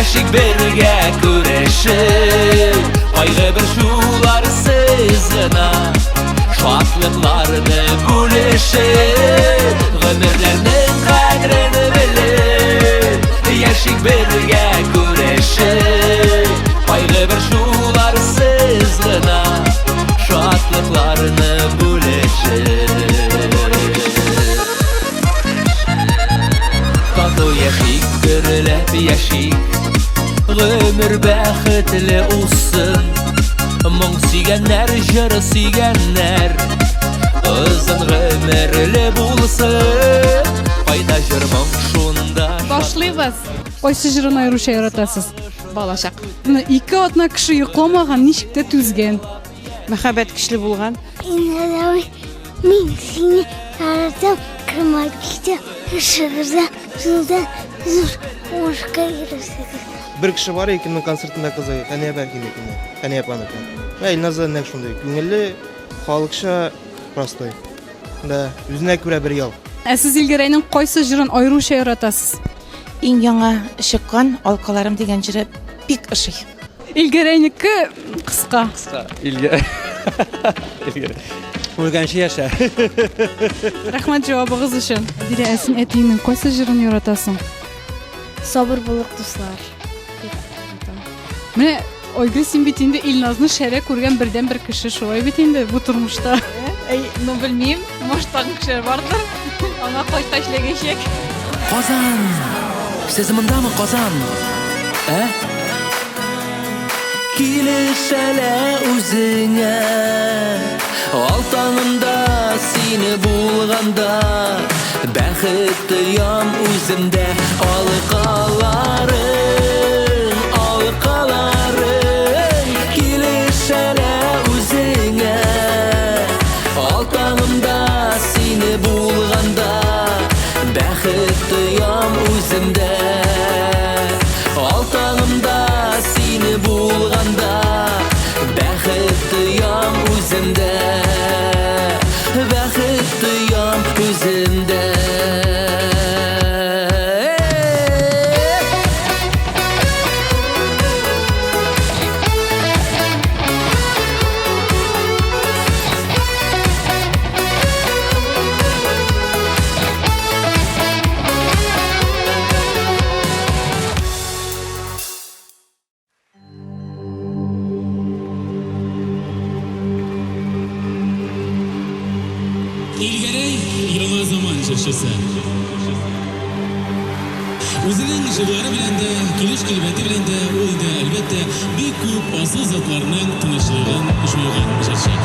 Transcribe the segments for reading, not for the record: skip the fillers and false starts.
Yaşık birge güreşip Kaygı bir şularsız gına Şatlıklarını bölüşüp Ömürlerinin kadrini bilip Yaşık birge güreşip Kaygı bir şularsız gına Şatlıklarını bölüşüp Tatlı yaşık gürülep yaşık Ömür bəxtli olsun Mung sigenler, jır sigenler Uzun ömürlü bulsun Qayda jır mung şunda Başlayız. Qaysı jırın ayrışa yaratasız? Balaşaq. İki atna kişi yıklamagan nişikte tüzgen. Мәхәббәт көчле булган. Мин сине яратам, кырмакта, шыгырда, жылда, зур, ушка йөрсәк. Bir kişi var ikinin konsertinde kızı, Kaniye Berkin'dekine, Kaniye Panık'ın. Ve Elnaz'da ne şunday, güngeli, halkışa prostoy. Da yüzüne göre bir yol. Siz ilgireynin qaysı jırın ayrışa yaratasız? Иң яңа чыккан алкаларым дигән җыры бик ошый. İlgireyniki kıska. İlge. Urganşı yaşa. Rahmet cevabınız için. Dire esin etiyinin qaysı jırın yaratasın? Sabır buluk dostlar. Mene Oygül sen bitinde İlnaz'ın şere kurgan birden bir kişi şoy bitinde bu turmuşta. No bilmeyeyim. Moştan kişi vardır. Ona koytaşla geçecek. Qozan Sezimindami qozan Kilishale o'zingga Oltanimda seni bulganda Baxtiyam o'zimda Olqalaring Kilishale o'zingga Oltanimda seni bulganda Baxtiyam o'zimda Oltanimda seni bulganda Baxtiyam o'zimda Baxtiyam o'zimda İlgerey yılı zaman şaşısı. O'zining jilvari bilan da, kelish qilbati bilan da u da albatta bek ko'p osil zotlarning tinchligini ushlaydigan charchak.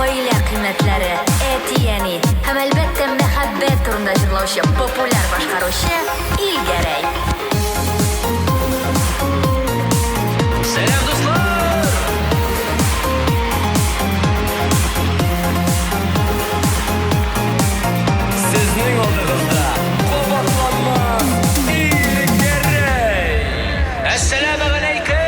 Oila qiymatlari, etiyani, ham albatta muhabbat turida jillovchi populyar boshqaruvchi Ilgaray. Selam dostlar Sizning oldinizda Qo'rqoqlanmas Ilgaray Assalomu alaykum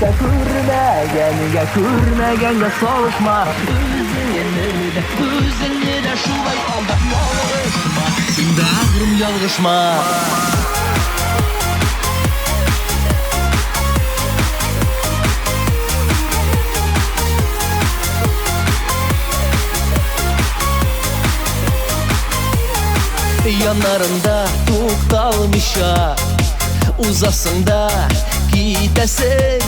yarışıp da Görmegenge salışma Özünü de şulay aldap yalgışma Sen bağrım yalgışma Yanlarında to'xtalmışa Uzasında gitesin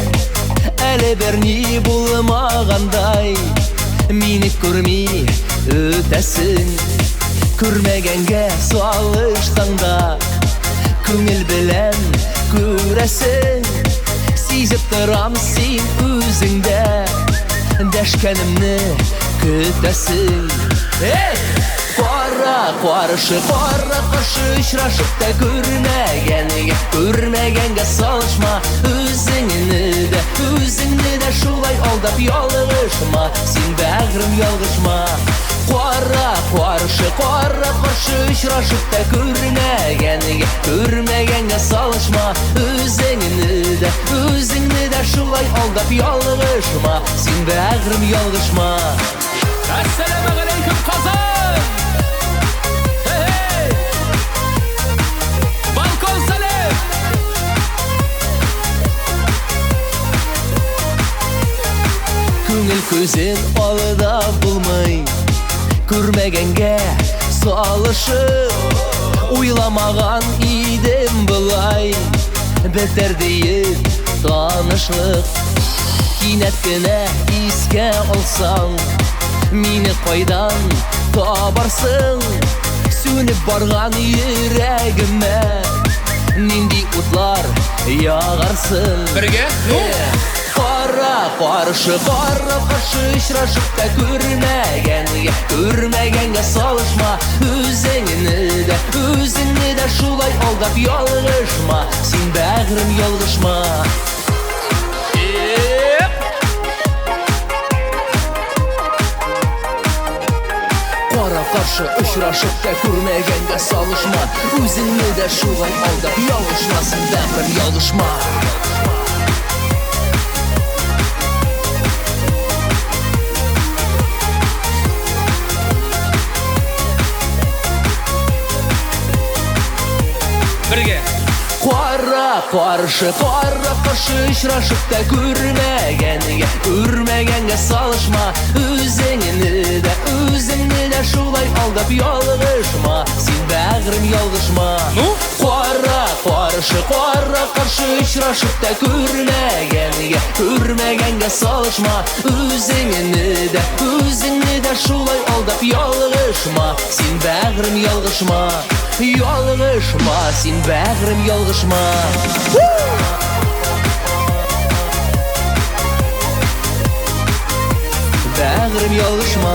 Әлі берни bulmağanday Meni көрмей ötesin Көрмегенге салышсаң да Көңіл білән көреsin Сизіп тұрам сен өзіңді Дәшкәнімні көтесің Qarşı ұшырашып та Көрмегенге салышма Өзіңді de şulay aldap yalgışma Sen bağrım yalgışma Qarşı ұшырашып та Көрмегенге салышma Özіңді de şulay aldap yalgışma Sen bağrım yalgışma Assalamu alaikum Kazan Көңіл көзін алыда bulmay Көрмегенге салышып Ойламаған идем бұлай Бітер дейіп танышлық Кинәт кенә искә алсаң Мені қайдан табарсың Сөніп барған йөрәгемә Нинди утлар ягарсың Бірге? Qarşı ұшырашып та Көрмегенге салышма Özünü de şulay aldap yalgışma Sen bağrım yalgışma Qarşı ұшырашып та Көрмегенге салышma Özünü de şulay aldap yalgışma Sen bağrım yalgışma Бірге Qarşı ұшырашып та Көрмегенге салышма Özünü de şulay aldap yalgışma Sen bağrım yalgışma Qarşı ұшырашып та Көрмегенге salışma Özünü de şulay aldap yalgışma Sen bağrım yalgışma Sen bağrım yalgışma Bağrım yalgışma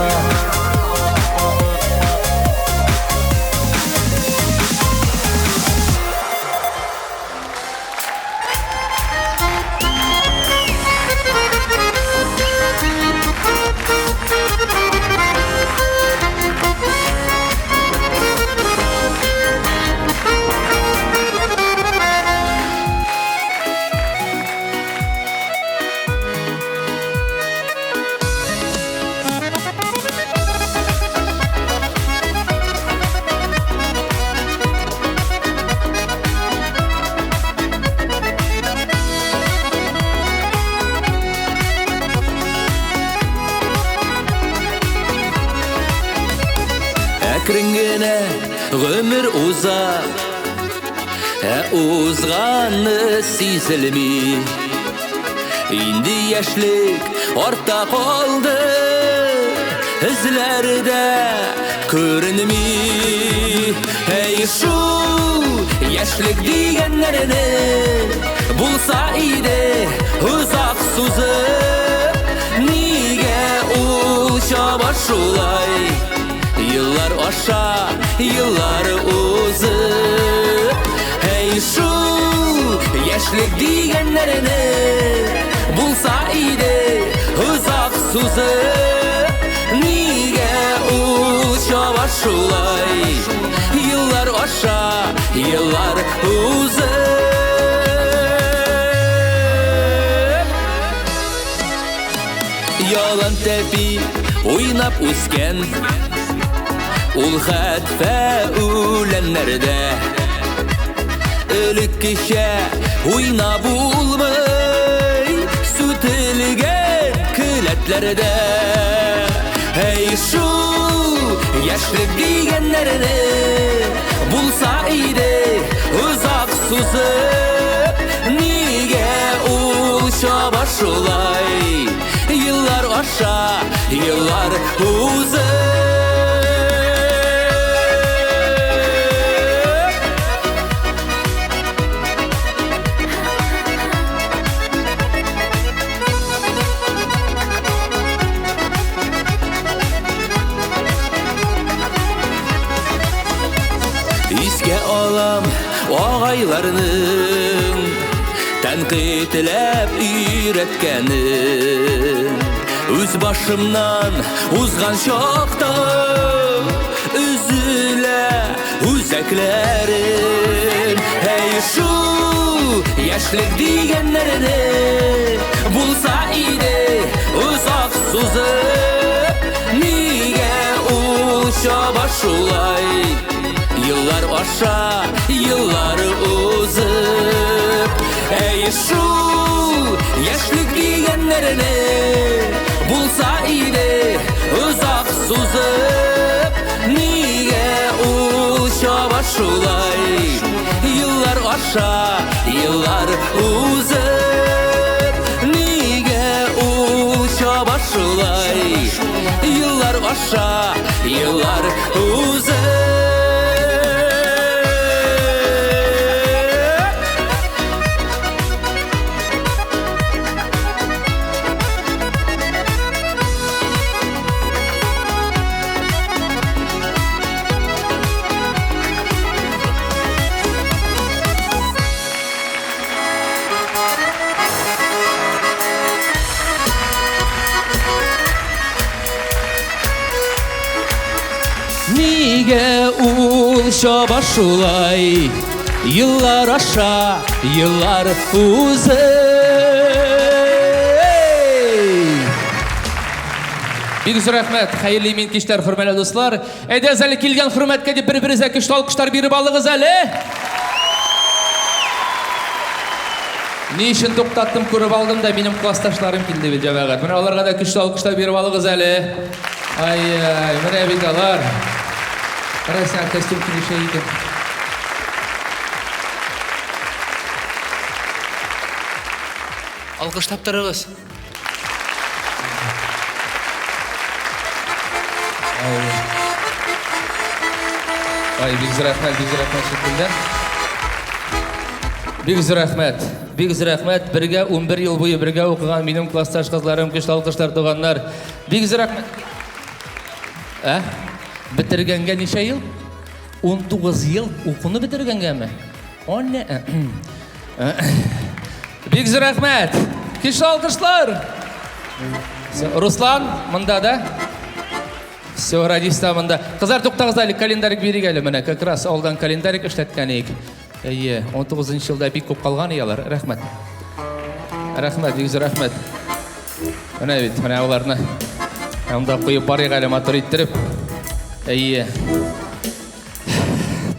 Әкірінгені ғөмір ұзақ Ұзғаны сезілмей Инді яшілік орта қалды Ізлері де көрінмей Шу яшілік дегенлеріні Бұлса иде ұзақ сузып Неге ол шаба шулай Yıllar aşa, yıllar uzun Şu yaşlık diyenlerini Bulsa idi uzak suzun Niye uçava şulay Yıllar aşa, yıllar uzun Yalan tepi oynap üsken Ул хәтфә үләннәрдә Ölük kişə oynab bulmay Sütülgən külətlərdə Hey şu yaşlıq digənlərini Bulsa idi uzaq susub Nigə ul şabaşulay Yıllar aşa, yıllar uzaq Alam ağaylarının Tənqitlәп üretkənin Üz başımdan uzgan şokta Üzülə üzəklərin Hey şu yaşlıq digənlərini Bulsa idi uzaq suzub Nigə uça başulay Yıllar aşa, yıllar uzub Ey şu yaşlıq digənlərini Bulsa idi uzaq suzub Nigə uça başulay Yıllar aşa, yıllar uzub Nigə uça başulay Yıllar aşa, yıllar uzub Nigə ulşa başulay Yıllar aşa, yıllar uzay Бик зур рәхмәт, хәерле мин кичләр, хөрмәтле дуслар. Әйдәгез әле килгән хөрмәткә дип бер-берегезгә көчле алкышлар биреп алыгыз әле. Ни өчен туктаттым, күреп алдым да минем классташларым килде бит җәмәгать. Менә аларга да көчле алкышлар биреп алыгыз әле. Ай-ай, менә бит алар. Карасаң костюм киеше икән. Алкышлап торыгыз. Ай, бик зур рәхмәт шикелле. Бик зур рәхмәт. Бергә 11 ел буе бергә укыган минем классташ кызларым, көчле алкышлар туганнар. Бик зур рәхмәт. Битергәнгә ничә ел? 19 ел укуны битергәнгәме? Анне. Бик зур рәхмәт. Көчле алкышлар. Руслан, монда да? Все, радиста монда. Кызлар, туктагыз әле, календарик бирик әле менә. Как раз алдан календарик эшләткәнек. 19 елда бик күп калган иялар. Рәхмәт. Рәхмәт, бик зур рәхмәт. Менә бит, менә аларны. Анда куеп барыйк әле матур иттереп.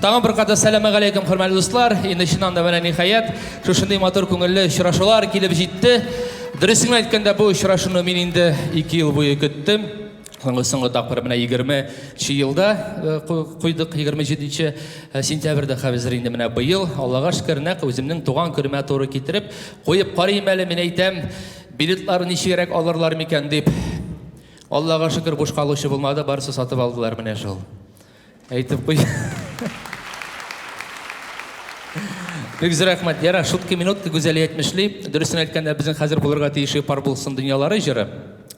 Тагын бер кадәр сәлам алейкум, хөрмәтле дуслар. Инде чыннан да менә ниһаят шушындый матур күңелле очрашулар килеп җитте. Дөресен әйткәндә, бу очрашуны мин инде 2 ел буе көттем. Соңгы тапкыр менә 20 елда куйдык, 27 сентябрьдә хәзер инде менә быел. Аллага шөкер, нәкъ үземнең туган көремә туры китереп куеп карыйм әле, мин әйтәм, билетлар ничегрәк алырлар микән дип. Аллага шөкер, буш калучы булмады, барысы сатып алдылар менә шул. Әйтеп куй. Бик зур рәхмәт. Яра, шутка минутка гүзәл әйтмешли. Дөресен әйткәндә, безнең хәзер булырга тиешле пар булсын дөньялары җыры.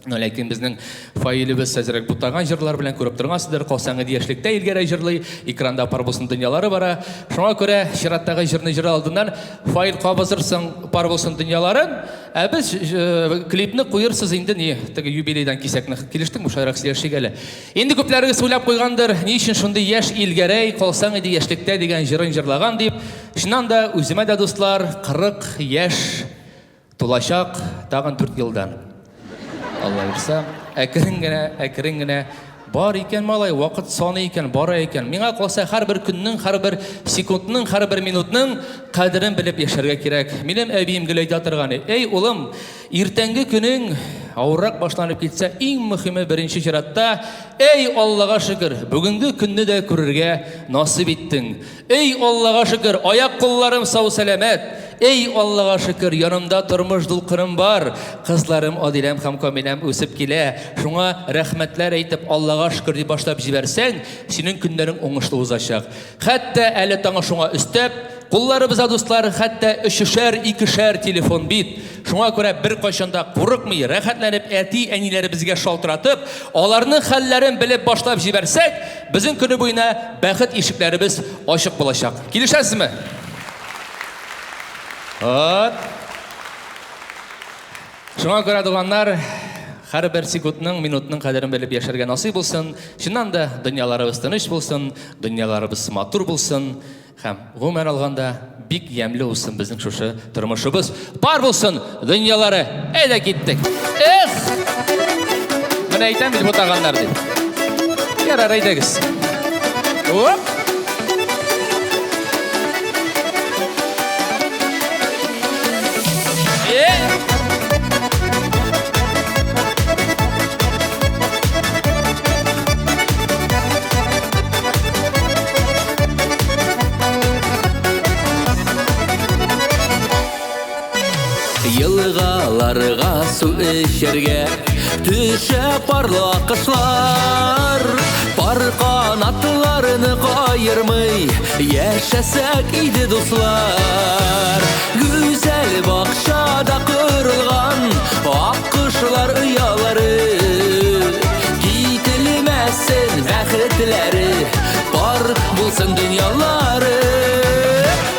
Ләкин безнең фаилебез әзрәк бутаган җырлар белән күреп торгансыздыр. Калсаң иде яшьлектә илгәрәй җырлый, экранда пар булсын дөньялары бара. Шуңа күрә чираттагы җырны җыра алдыннан фаил кабызырсың пар булсын дөньяларын. Без клипны куерсыз инде ни, теге юбилейдан кисәкне килештеңме шайрак сөйләшик әле. Инде күпләрегез уйлап куйгандыр, ни өчен шундый яшь илгәрәй, калсаң иде яшьлектә дигән җырын җырлаган дип. Шуннан да үземә дә дуслар 40 яшь тулачак тагын 4 елдан. Алла бирса, әкрен генә бар икән малай, вакыт саны икән, бара икән. Миңа калса һәрбер көннең, һәрбер секундның, һәрбер минутның кадерен белеп яшәргә кирәк. Минем әбием гел әйтә торган, эй улым, иртәнге көнең авыррак башланып китсә, иң мөһиме беренче чиратта, эй Аллага шөкер, бүгенге көнне дә күрергә насип иттең. Эй Аллага шөкер, аяк кулларым сау сәламәт. Эй Аллага шөкер, янымда тормыш дулкырым бар. Кызларым Адиләм һәм Камиләм үсеп килә. Шуңа рәхмәтләр әйтеп Аллага шөкер дип башлап җибәрсәң, синең көннәрең уңышлы узачак. Хәтта әле таңа шуңа өстәп, кулларыбызга дуслар, хәтта 3-2 телефон бит. Шуңа күрә бер кайчанда курыкмый, рәхәтләнеп әти-әниләребезгә шалтыратып, аларның хәлләрен белеп башлап җибәрсәк, безнең көне буена бәхет ишекләребез ачык булачак. Килешәсезме? Шуңа күрә дуганнар, һәрбер секундның, минутның кадерен белеп яшәргә насыйп булсын. Шуннан да дөньяларыбыз тыныч булсын, дөньяларыбыз матур булсын. Һәм гомер алганда бик ямьле булсын безнең шушы тормышыбыз. Бар булсын дөньялары. Әйдә киттек. Эх! Менә әйтәм бит бу таганнар дип. Ярар, әйдәгез. Оп! Елгаларга су эчәргә төшә парлы кышлар. Пар канатларны кайырмый яшәсәк иде дуслар. Гүзәл бакчада корылган ак кышлар оялары. Кителмәсен бәхетләре, пар булсын дөньялары.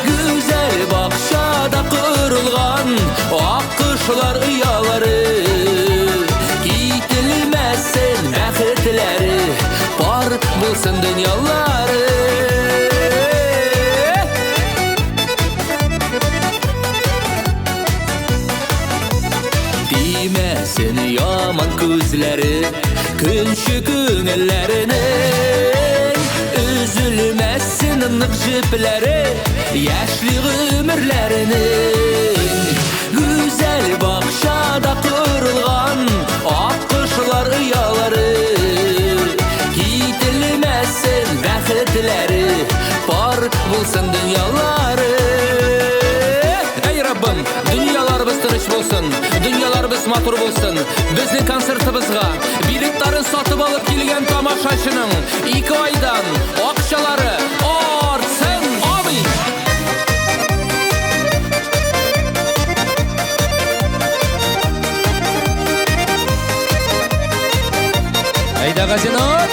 Гүзәл бакчада корылган ак кышлар оялары. Кителмәсен бәхетләре, пар булсын дөньялары. Тимәсен яман күзләре, көнче күңелләренең. Üzülməsin нык җепләре, яшьли гомерләренең. Güzel бакчада корылган ак кышлар оялары. Кителмәсен бәхетләре, пар булсын дөньялары. Эй Раббым, дөньяларыбыз тыныч булсын, дөньяларыбыз матур булсын. Безнең концертыбызга билетларын сатып алып килгән тамашачының 2 айдан акчалары артсын. Амин. Әйдә газинот!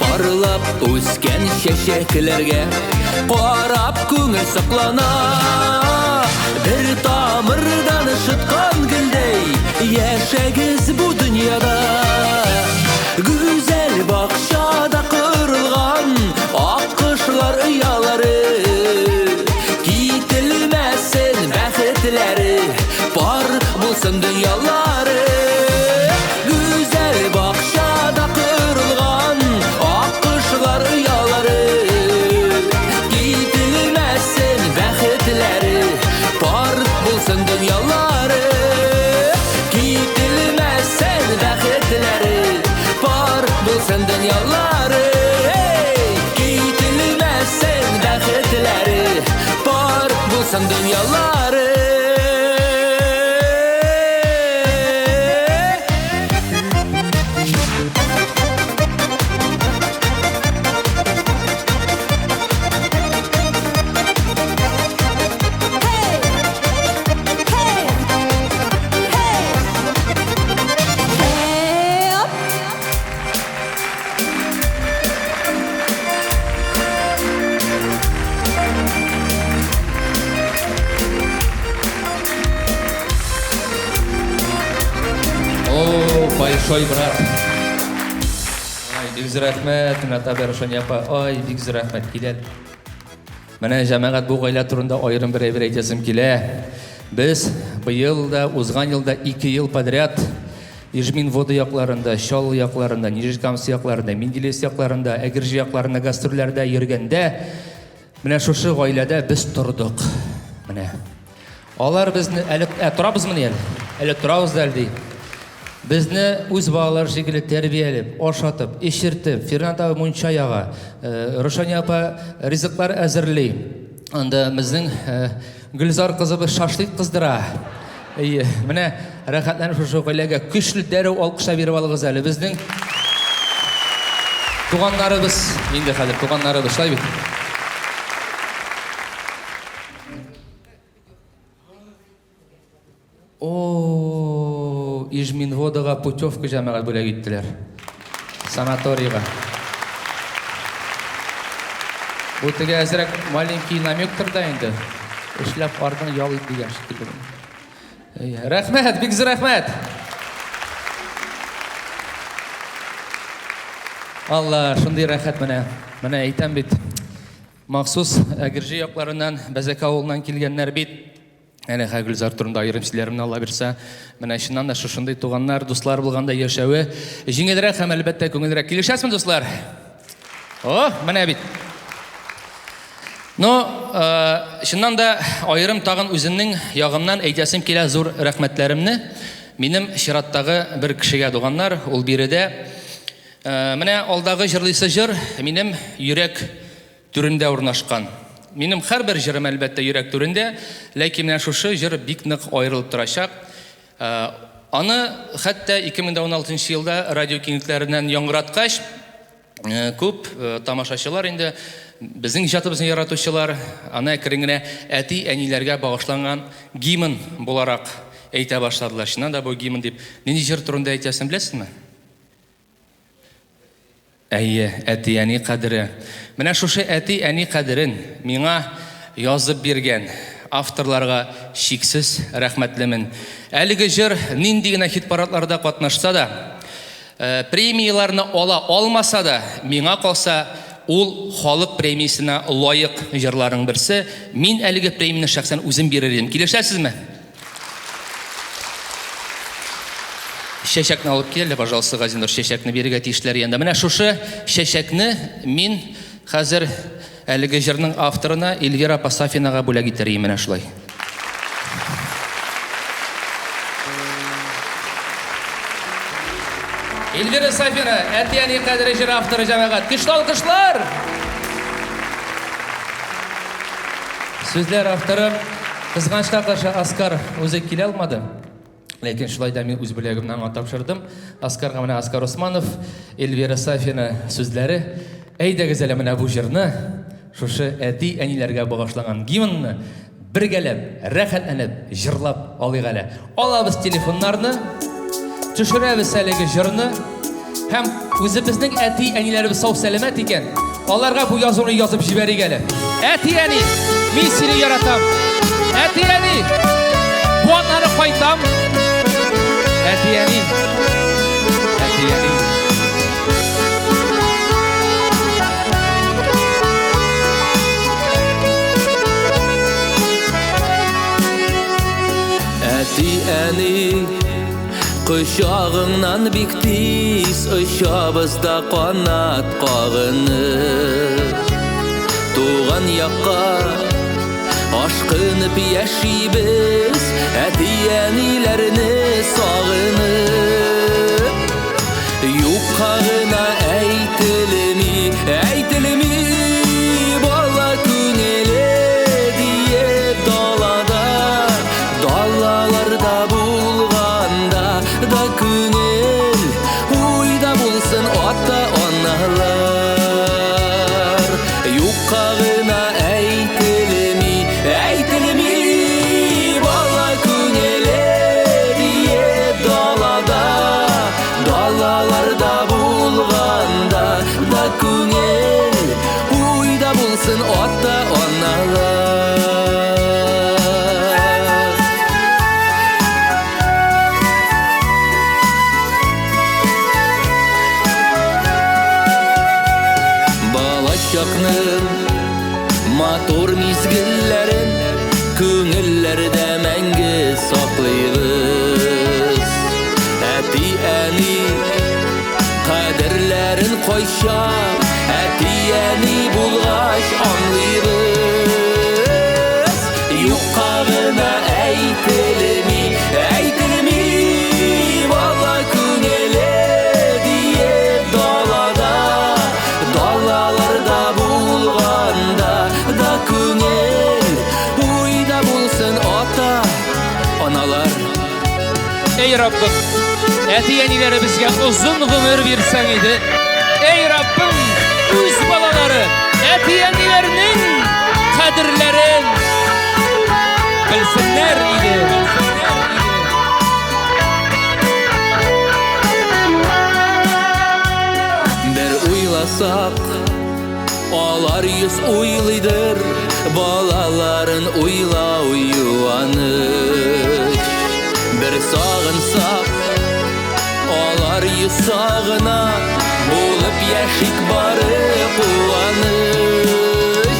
Парлап үскән чәчәкләргә карап күңел саклана. Бер тамырдан ышыткан гөлдәй яшәгез бу дөньяда. Güzel бакчада корылган ак кышлар оялары. Кителмәсен бәхетләре, пар булсын дөньялары. Güzel бакчада корылган ак кышлар оялары. Кителмәсен бәхетләре, пар булсын дөньялары. Кителмәсен бәхетләре, пар булсын дөньялары. Кителмәсен бәхетләре, пар булсын дөньялары. Большой брат. Ай, бик зур рәхмәт, Ната Бәршән япа. Ай, бик зур рәхмәт килә. Менә җәмәгать бу гаилә турында аерым бер әйбер әйтәсем килә. Biz быйыл да, узган елда 2 ел подряд Ижминводы якларында, Шал якларында, Нижкамсы якларында, Менделес якларында, Әгерҗе якларында гастрольләрдә йөргәндә, менә шушы гаиләдә без тордык. Менә. Алар безне әле торабызмы әле? Әле торабыз әле. Безне үз балалар шикелле тәрбиялеп, ашатып, эшертеп, Фернанд абый мунча яга, Рушания апа ризыклар әзерли. Анда безнең Гөлзар кызыбыз шашлык кыздыра. Менә рәхәтләнеп шушы гаиләгә көчле дәрәү алкыша биреп алыгыз әле. Безнең туганнарыбыз, инде хәзер туганнарыбыз шулай бит. Ижминводыга путевка җәмәгать бүләк иттеләр. Санаторийга. Бу теге әзрәк маленький намектер да инде. Эшләп ардын ял ит дигән шикелле. Рәхмәт, бик зур рәхмәт. Алла, шундый рәхәт менә. Менә әйтәм бит. Махсус Әгерҗе якларыннан, Бәзәк авылыннан килгәннәр бит. Әнә Гөлзар турында аерым сүзләрне Алла бирсә, менә шуннан да шушындый туганнар, дуслар булганда яшәве җиңелрәк һәм әлбәттә күңелрәк. Килешәсезме, дуслар? Менә бит. Шуннан да аерым тагын үземнең ягымнан әйтәсем килә зур рәхмәтләремне минем чираттагы бер кешегә туганнар, ул биредә. Менә алдагы җырлыйсы җыр минем йөрәк түрендә урнашкан. Минем һәрбер җырым әлбәттә йөрәк түрендә, ләкин менә шушы җыр бик нык аерылып торачак. Аны хәтта 2016 елда радио киңлекләреннән яңгыраткач, күп тамашачылар инде безнең җатыбызны яратучылар аны әкрен-генә әти-әниләргә багышланган гимн буларак әйтә башладылар. Шуннан да бу гимн дип, нинди җыр турында әйтәсен беләсезме? Әти-әни кадере. Менә шушы әти-әни кадерен миңа язып биргән авторларга шиксез рәхмәтлемен. Әлеге җыр нинди генә хит-парадларда катнашса да, премияларны ала алмаса да, миңа калса ул халык премиясенә лаек җырларның берсе. Мин әлеге премияны шәхсән үзем бирер идем. Килешәсезме? Чәчәкне алып килә, пожалуйста, Газинур, чәчәкне бирергә тиешләр янда. Менә шушы чәчәкне мин хәзер әлеге җырның авторына Эльвира Пасафинага бүләк итәрмен, менә шулай. Эльвира Сафина, әти-әни кадере җыр авторы җәмәгать. Көчле алкышлар. Сүзләр авторы кызганычка каршы Оскар үзе килә алмады. Ләкин шулай да мин үз бүләгемнән тапшырдым. Оскарга менә Оскар Усманов, Эльвира Сафина сүзләре. Әйдәгез әле менә бу җырны, шушы әти-әниләргә багышланган гимнны бергәләп, рәхәтләнеп җырлап алыйк әле. Алабыз телефоннарны, төшерәбез әлеге җырны һәм үзебезнең әти-әниләребез сау сәламәт икән. Аларга бу язуны язып җибәрик әле. Әти-әни, мин сине яратам. Әти-әни, бу атнаны кайтам. Әти-әни, әти-әни. Әти-әни, кочагыңнан бик тиз очабыз да канат кагынып. Туган якка ашкынып яшибез, әти-әниләрне сагынып. Юкка гына әйтелми, әйтелми бала күңеле диеп далада, далаларда булганда да күңел уйда булсын ата-аналар. Юкка гына әйтелми, әйтелми бала күңеле диеп далада, далаларда булганда да күңел уйда булсын ата-аналар. Балачакның матур мизгелләрен күңелләрдә мәңге осылайша әтияни булгач аңлыйбыз юкка гына әйтелми бала күңеле диеп далада далаларда булганда да күңел уйда булсын ата аналар. Ey Rabbim, әти-әниләре безгә озын гомер бирсәң иде. Ey Rabbim, үз балалары, әти-әниләрнең кадерләрен белсеннәр иде. Бер уйласак, алар йөз уйлыйдыр, балаларын уйлау юаныч. Бер сагынсак, алар йөз сагына, булып яшик бары куаныч.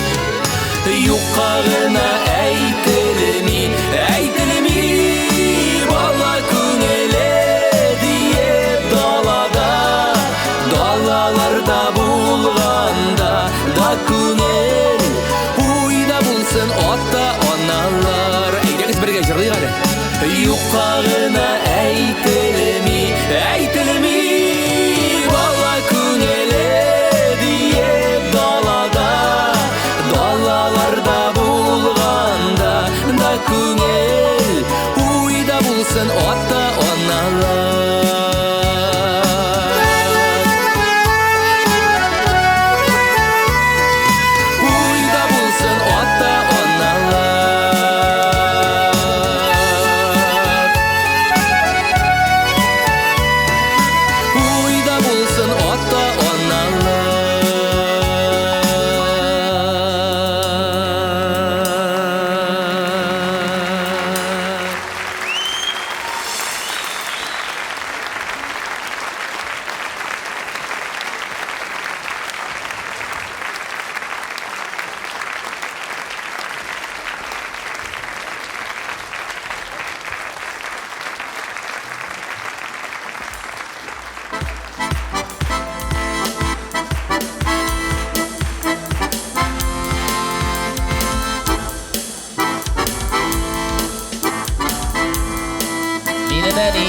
Юкка гына әйтелми бала күңеле диеп далада далаларда булганда да күңел уйда булсын ата аналар. Әйдәгез бергә җырлыйк әле. Юкка гына әйтелми бала күңеле диеп далада далаларда булганда да күңел уйда булсын ата аналар. Уйда булсын ата аналар. Уйда булсын ата аналар. Мине мәни.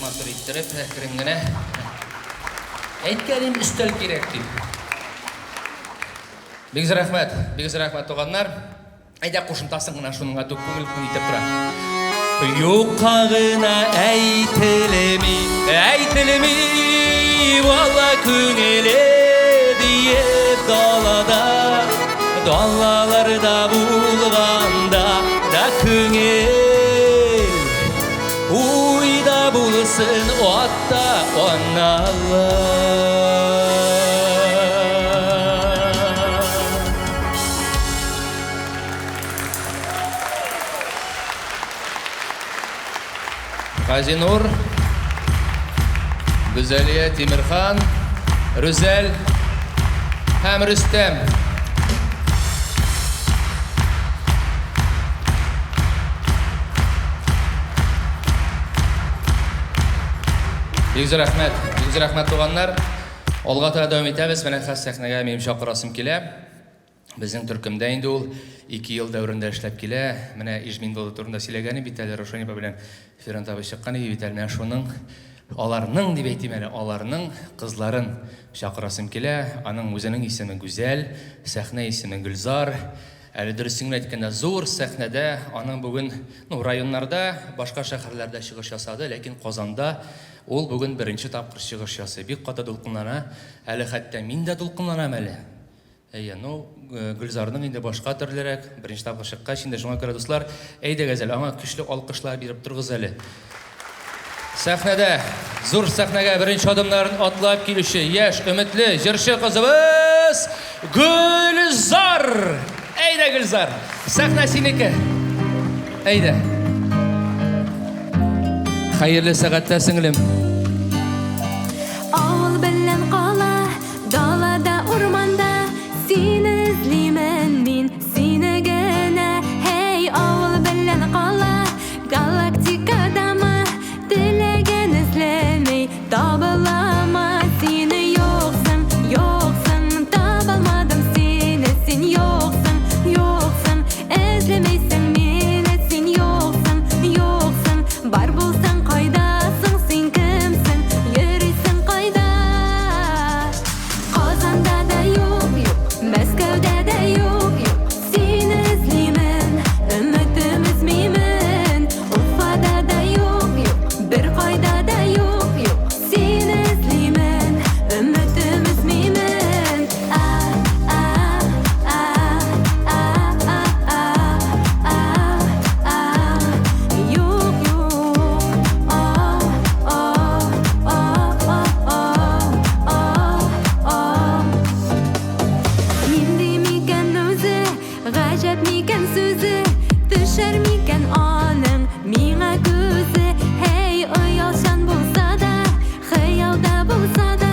Матур иттереп, әкрен генә әйткәнем өстәл кирәк дип. Бигез рәхмәт туганнар. Әйдә кушымтасын гына шуныңа түк күңел итеп тора. Юкка гына әйтелми бала күңеле диеп далада далаларда булганда да күңел уйда булсын ата аналар. Газинур, Гүзәлия Тимирхан, Рүзәл һәм Рөстәм. Бигез рәхмәт туганнар. Алга таба дәвам итәбез. Менә хәс сәхнәгә минем чакырасым килә. Безнең төркемдә инде ул 2 ел дәврендә эшләп килә. Менә Ижмин булу турында сөйләгәне бит әле Рошаниба белән Феран таба чыккан иде бит әле. Менә шуның аларның дип әйтим әле, аларның кызларын чакырасым килә. Аның үзенең исеме Гүзәл, сәхнә исеме Гөлзар. Әле дөресен әйткәндә зур сәхнәдә аның бүген районнарда, башка шәһәрләрдә чыгыш ясады, ләкин Казанда ул бүген беренче тапкыр чыгыш ясый. Бик каты дулкынлана. Әле хәтта мин дә дулкынланам әле. Ну, Гүлзарның инде башка төрлерәк, беренче тапкыр чыккач инде шуңа күрә дуслар, әйдәгез әле, аңа көчле алкышлар биреп торгыз әле. Сәхнәдә, зур сәхнәгә беренче адымнарын атлап килүче яшь, өметле җырчы кызыбыз Гүлзар. Әйдә Гүлзар, сәхнә синеке. Әйдә. Хәерле сәгатьтә сеңлем. Авыл белән кала, далада, урманда, сине эзлимен мин, сине генә. Hey, авыл белән кала, галактикадамы, теләгән эзләмәй, табыламы, сине юксың, юксың, табалмадым сине, син юксың, юксың, эзләмәйсең мине, син юксың, юксың, бар булсаң кайдасың, син кемсең, йөрисең кайда? Казанда да юк, Мәскәүдә дә юк, сине эзлимен, өметем өзмимен, Уфада да юк, бер кайда да юк, сине эзлимен, өметем өзмимен. Юк, Нинди микән үзе, гаҗәп микән сүзе, төшәр микән аның миңа күзе. Hey, оялчан булса да, хыялда булса да,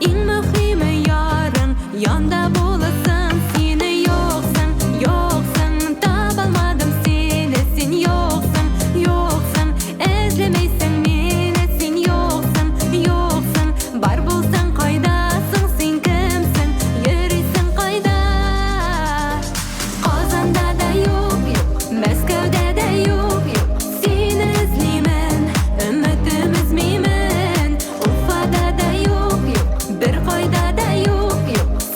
иң мөһиме ярың янда буласың. Сине юксың, юксың, табалмадым сине, син юксың, юксың, эзләмәйсең мине, син юксың, юксың, бар булсаң кайдасың, син кемсең, йөрисең кайда? Казанда да юк, Мәскәүдә дә юк, сине эзлимен, өметем өзмимен, Уфада да юк, бер кайда да юк,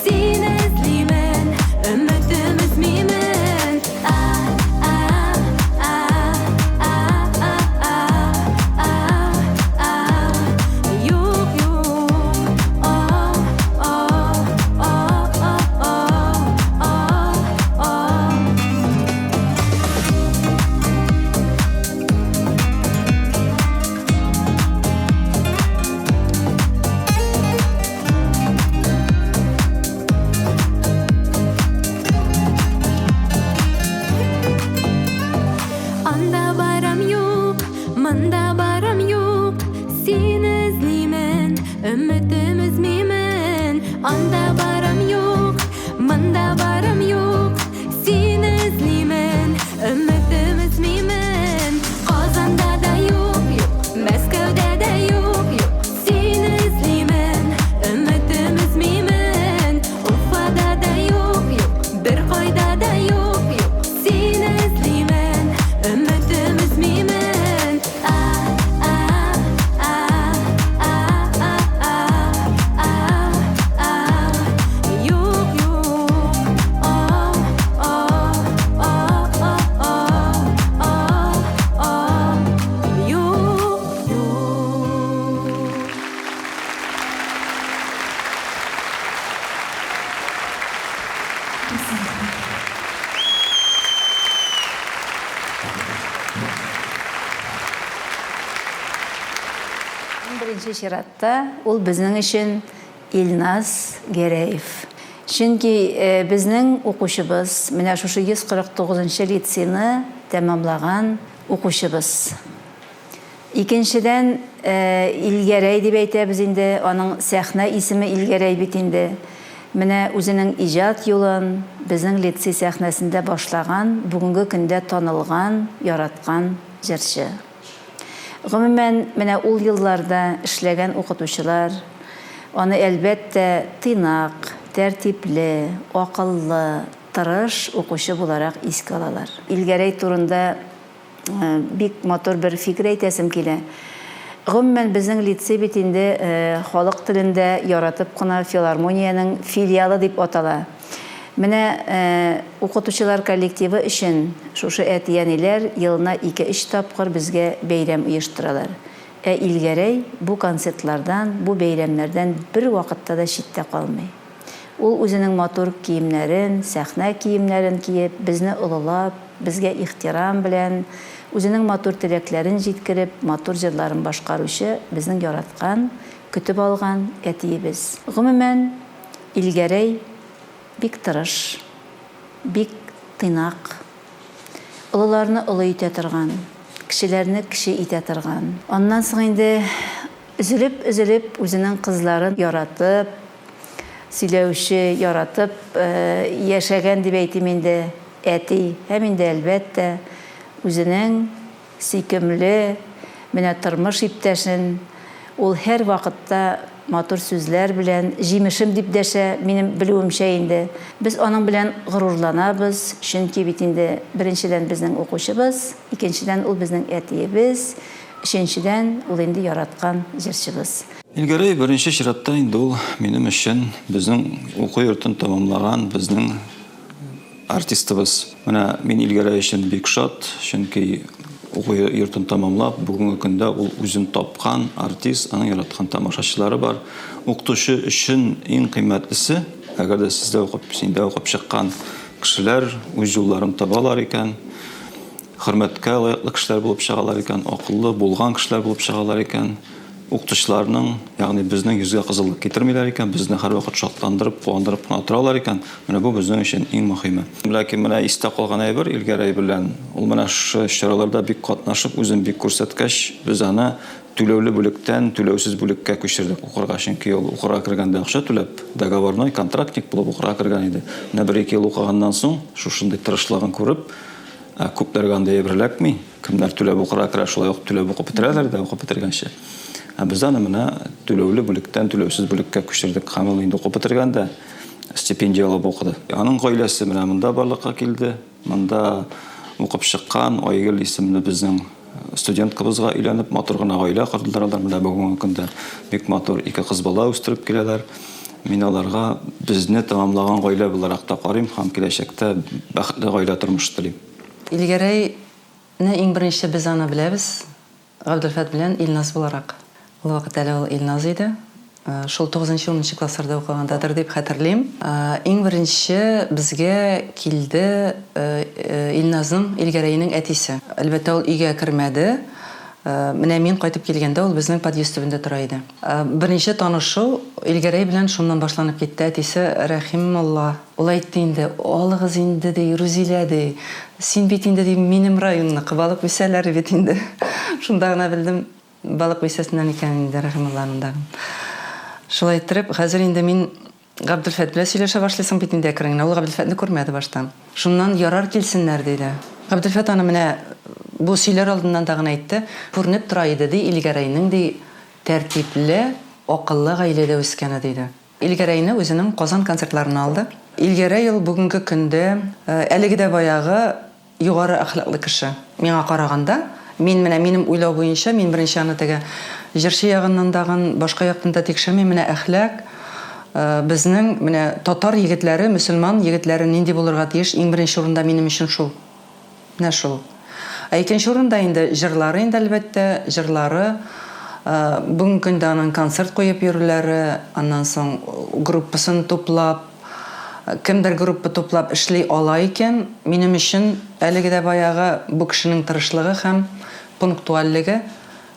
сине эзлимен, өметем өзмимен. Юк, анда барам юк, мында барам юк, сине эзлимен, өметем өзмимен. Анда барам юк, мында барам юк, сине эзлимен, өметем өзмимен. Казанда да юк, Мәскәүдә дә юк, сине эзлимен, өметем өзмимен. Уфада да юк, бер кайда да юк, сине эзлимен, өметем өзмимен. Юк, Беренче чиратта ул безнең өчен Илназ Гәрәев. Чөнки безнең укучыбыз, менә шушы 149-нчы лицейны тәмамлаган укучыбыз. Икенчедән, Илгәрәй дип әйтәбез инде, аның сәхнә исеме Илгәрәй бит инде. Менә үзенең иҗат юлын безнең лицей сәхнәсендә башлаган, бүгенге көндә танылган, яраткан җырчы. Гомумән, менә ул елларда эшләгән укытучылар аны әлбәттә тыйнак, тәртипле, акыллы, тырыш укучы буларак искә алалар. Илгәрәй турында бик матур бер фикер әйтәсем килә. Гомумән, безнең лицей бит инде халык телендә яратып кына филармониянең филиалы дип атала. Менә укытучылар коллективы өчен шушы әтияниләр елына 2-3 тапкыр безгә бәйрәм оештыралар. Илгәрәй бу концертлардан, бу бәйрәмнәрдән бер вакытта да читтә калмый. Ул үзенең матур киемнәрен, сәхнә киемнәрен киеп, безне олылап, безгә ихтирам белән, үзенең матур теләкләрен җиткереп, матур җырларын башкаручы, безнең яраткан, көтеп алган әтиебез. Гомумән, Илгәрәй бик тырыш, бик тыйнак, олыларны олы итә торган, кешеләрне кеше итә торган. Аннан соң инде üzülüp үзенең кызларын яратып, сөйләүче яратып яшәгән дип әйтим инде әти, һәм инде әлбәттә үзенең сөйкемле менә тормыш иптәшен ул һәр вакытта матур сүзләр белән җимешем дип дәшә, минем белүемчә инде. Без аның белән горурланабыз, чөнки бит инде беренчедән безнең укучыбыз, икенчедән ул безнең әтиебез, өченчедән ул инде яраткан җырчыбыз. Илгәрәй беренче чиратта инде ул минем өчен безнең уку йортын тәмамлаган безнең артистыбыз. Менә мин Илгәрәй өчен бик шат, чөнки уку йортын тәмамлап, бүгенге көндә ул үзен тапкан артист, аның яраткан тамашачылары бар. Укытучы өчен иң кыйммәтлесе, әгәр дә сездә укып, синдә укып чыккан кешеләр үз юлларын табалар икән, хөрмәткә лаеклы кешеләр булып чыгалар икән, акыллы булган кешеләр булып чыгалар икән, укытучыларның, ягъни безнең йөзгә кызыллык китермиләр икән, безне һәрвакыт шатландырып, куандырып кына торалар икән. Менә бу безнең өчен иң мөһиме. Ләкин менә истә калган әйбер Илгәрәй белән ул менә шу чараларда бик катнашып, үзен бик күрсәткәч, без аны түләүле бүлектән түләүсез бүлеккә күчердек укырга, чөнки ул укырга кергәндә акча түләп, договорной контрактник булып укырга кергән иде. Менә 1-2 ел укыганнан соң, шушындый тырышлыгын күреп, күпләргә анда әйберләкми, кемнәр түләп укырга керә, шулай ук түләп укып бетерәләр дә, укып бетергәнче. Без аны менә түләүле бүлектән түләүсез бүлеккә күчердек. Һәм ул инде укып бетергәндә стипендия алып укыды. Аның гаиләсе менә монда барлыкка килде. Монда укып чыккан Айгөл исемле безнең студенткабызга өйләнеп, матур гына гаилә курдылар. Менә бүгенге көндә бик матур 2 кыз бала үстереп киләләр. Мин аларга безне тәмамлаган гаилә буларак та карыйм һәм киләчәктә бәхетле гаилә тормыш телим. Илгәрәйне иң беренче без аны беләбез. Габделфәт белән Илназ буларак. Ул вакытта ул Илназ иде. Шул 9-10 классларда укыгандадыр дип хәтерлим. Иң беренче безгә килде Илназның, Илгәрәйнең әтисе. Әлбәттә ул өйгә кермәде. Менә мин кайтып килгәндә ул безнең подъезд төбендә тора иде. Беренче танышу Илгәрәй белән шуннан башланып китте. Әтисе Рәхимулла ул әйтте инде, алыгыз инде ди, Рузилә ди. Син бит инде ди минем районны кыбалык үсәләр бит инде. Шунда гына белдем, балык үсәсеннән икән инде Рәхимулланың да. Шулай итеп, хәзер инде мин Габделфәт белән сөйләшә башлыйсың бит инде әкрен. Ул Габделфәтне күрмәде баштан. Шуннан ярар килсеннәр диде. Габделфәт аны менә бу сөйләр алдыннан да гына әйтте. Күренеп тора иде ди, Илгәрәйнең ди тәртипле, акыллы гаиләдә үскәне диде. Илгәрәйне үзенең Казан концертларын алды. Илгәрәй ул бүгенге көндә әлеге дә баягы югары әхлаклы кеше. Миңа караганда, минем уйлау буенча, мин беренче аны теге җырчы ягыннан дагын башка яктан да тикшермим, менә әхлак безнең менә татар егетләре, мөселман егетләре нинди булырга тиеш, иң беренче урында минем өчен шул. Менә шул. Икенче урында инде җырлары, инде әлбәттә җырлары, бүгенге көндә аның концерт куеп йөрүләре, аннан соң группасын туплап, кемдер группа туплап эшли ала икән, минем өчен әлеге дә баягы бу кешенең тырышлыгы һәм пунктуальлеге,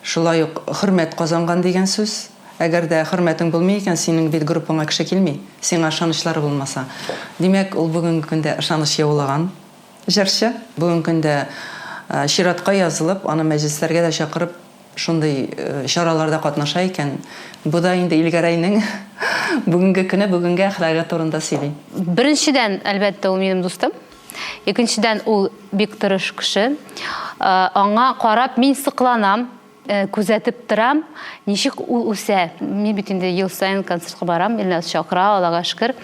шулай ук хөрмәт казанган дигән сүз. Әгәр дә хөрмәтең булмый икән, синең бит группаңа кеше килми, сиңа ышанычлары булмаса. Димәк, ул бүгенге көндә ышаныч яулаган җырчы. Бүгенге көндә чиратка язылып, аны мәҗлесләргә дә чакырып, шундый чараларда катнаша икән. Бу да инде Илгәрәйнең бүгенге көне, бүгенге әхлагы турында сөйли. Беренчедән, әлбәттә, ул минем дустым. Икенчедән, ул бик тырыш кеше. Аңа карап мин сыкланам, күзәтеп торам, ничек ул үсә. Мин бит инде ел сайын концертка барам, Илназ чакыра, Аллага шөкер.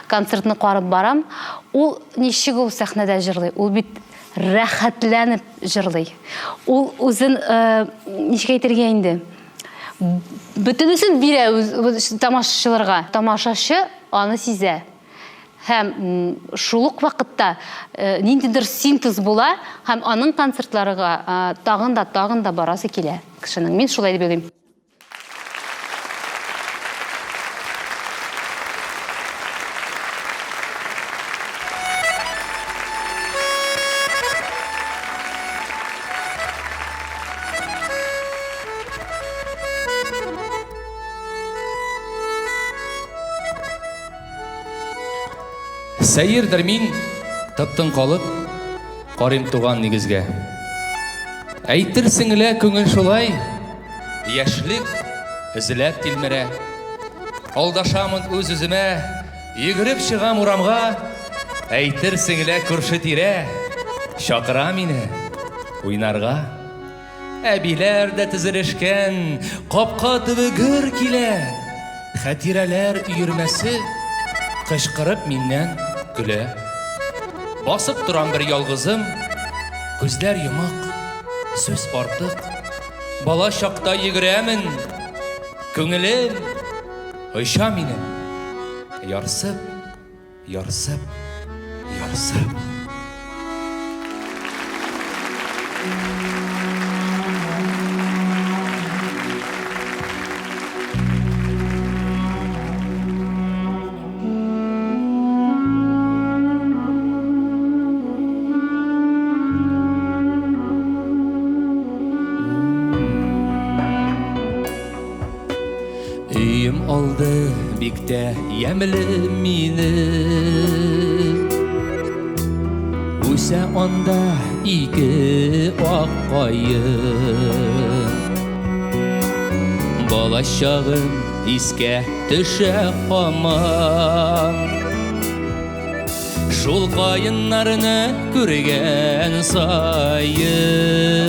Концертны карап барам. Ул ничек ул сәхнәдә җырлый? Ул бит рәхәтләнеп җырлый. Ул үзен ничек әйтергә инде? Бөтенесен бирә тамашачыларга. Тамашачы аны сизә. Һәм шул ук вакытта ниндидер синтез була, һәм аның концертларыга тагын да барасы килә кешенең. Мин шулай дип уйлыйм. Сәйердір мин тыптың қалып, қарым туған негізге. Әйтір сіңілі көңіл шолай, яшілік ізіләп телмірі. Алдашамын өз-өзіме, егіріп шығам ұрамға, әйтір сіңілі күрші тире, шақыра мені ойнарға. Әбилерді тізірішкен, қапқа түбі гүр келе, хәтирәләр үйірмәсі, қышқырып меннен күлі. Басып тұрам бір ялғызым, көздер йымық, сөз артық. Бала шақта егіремін, көңілім, ұйша менің. Ярсып, ярсып, ярсып. Үйім алды бекте емілі мені, өсе анда икі аққайын. Бала шағым иске түші қаман, шул қайынларыны көрген сайын.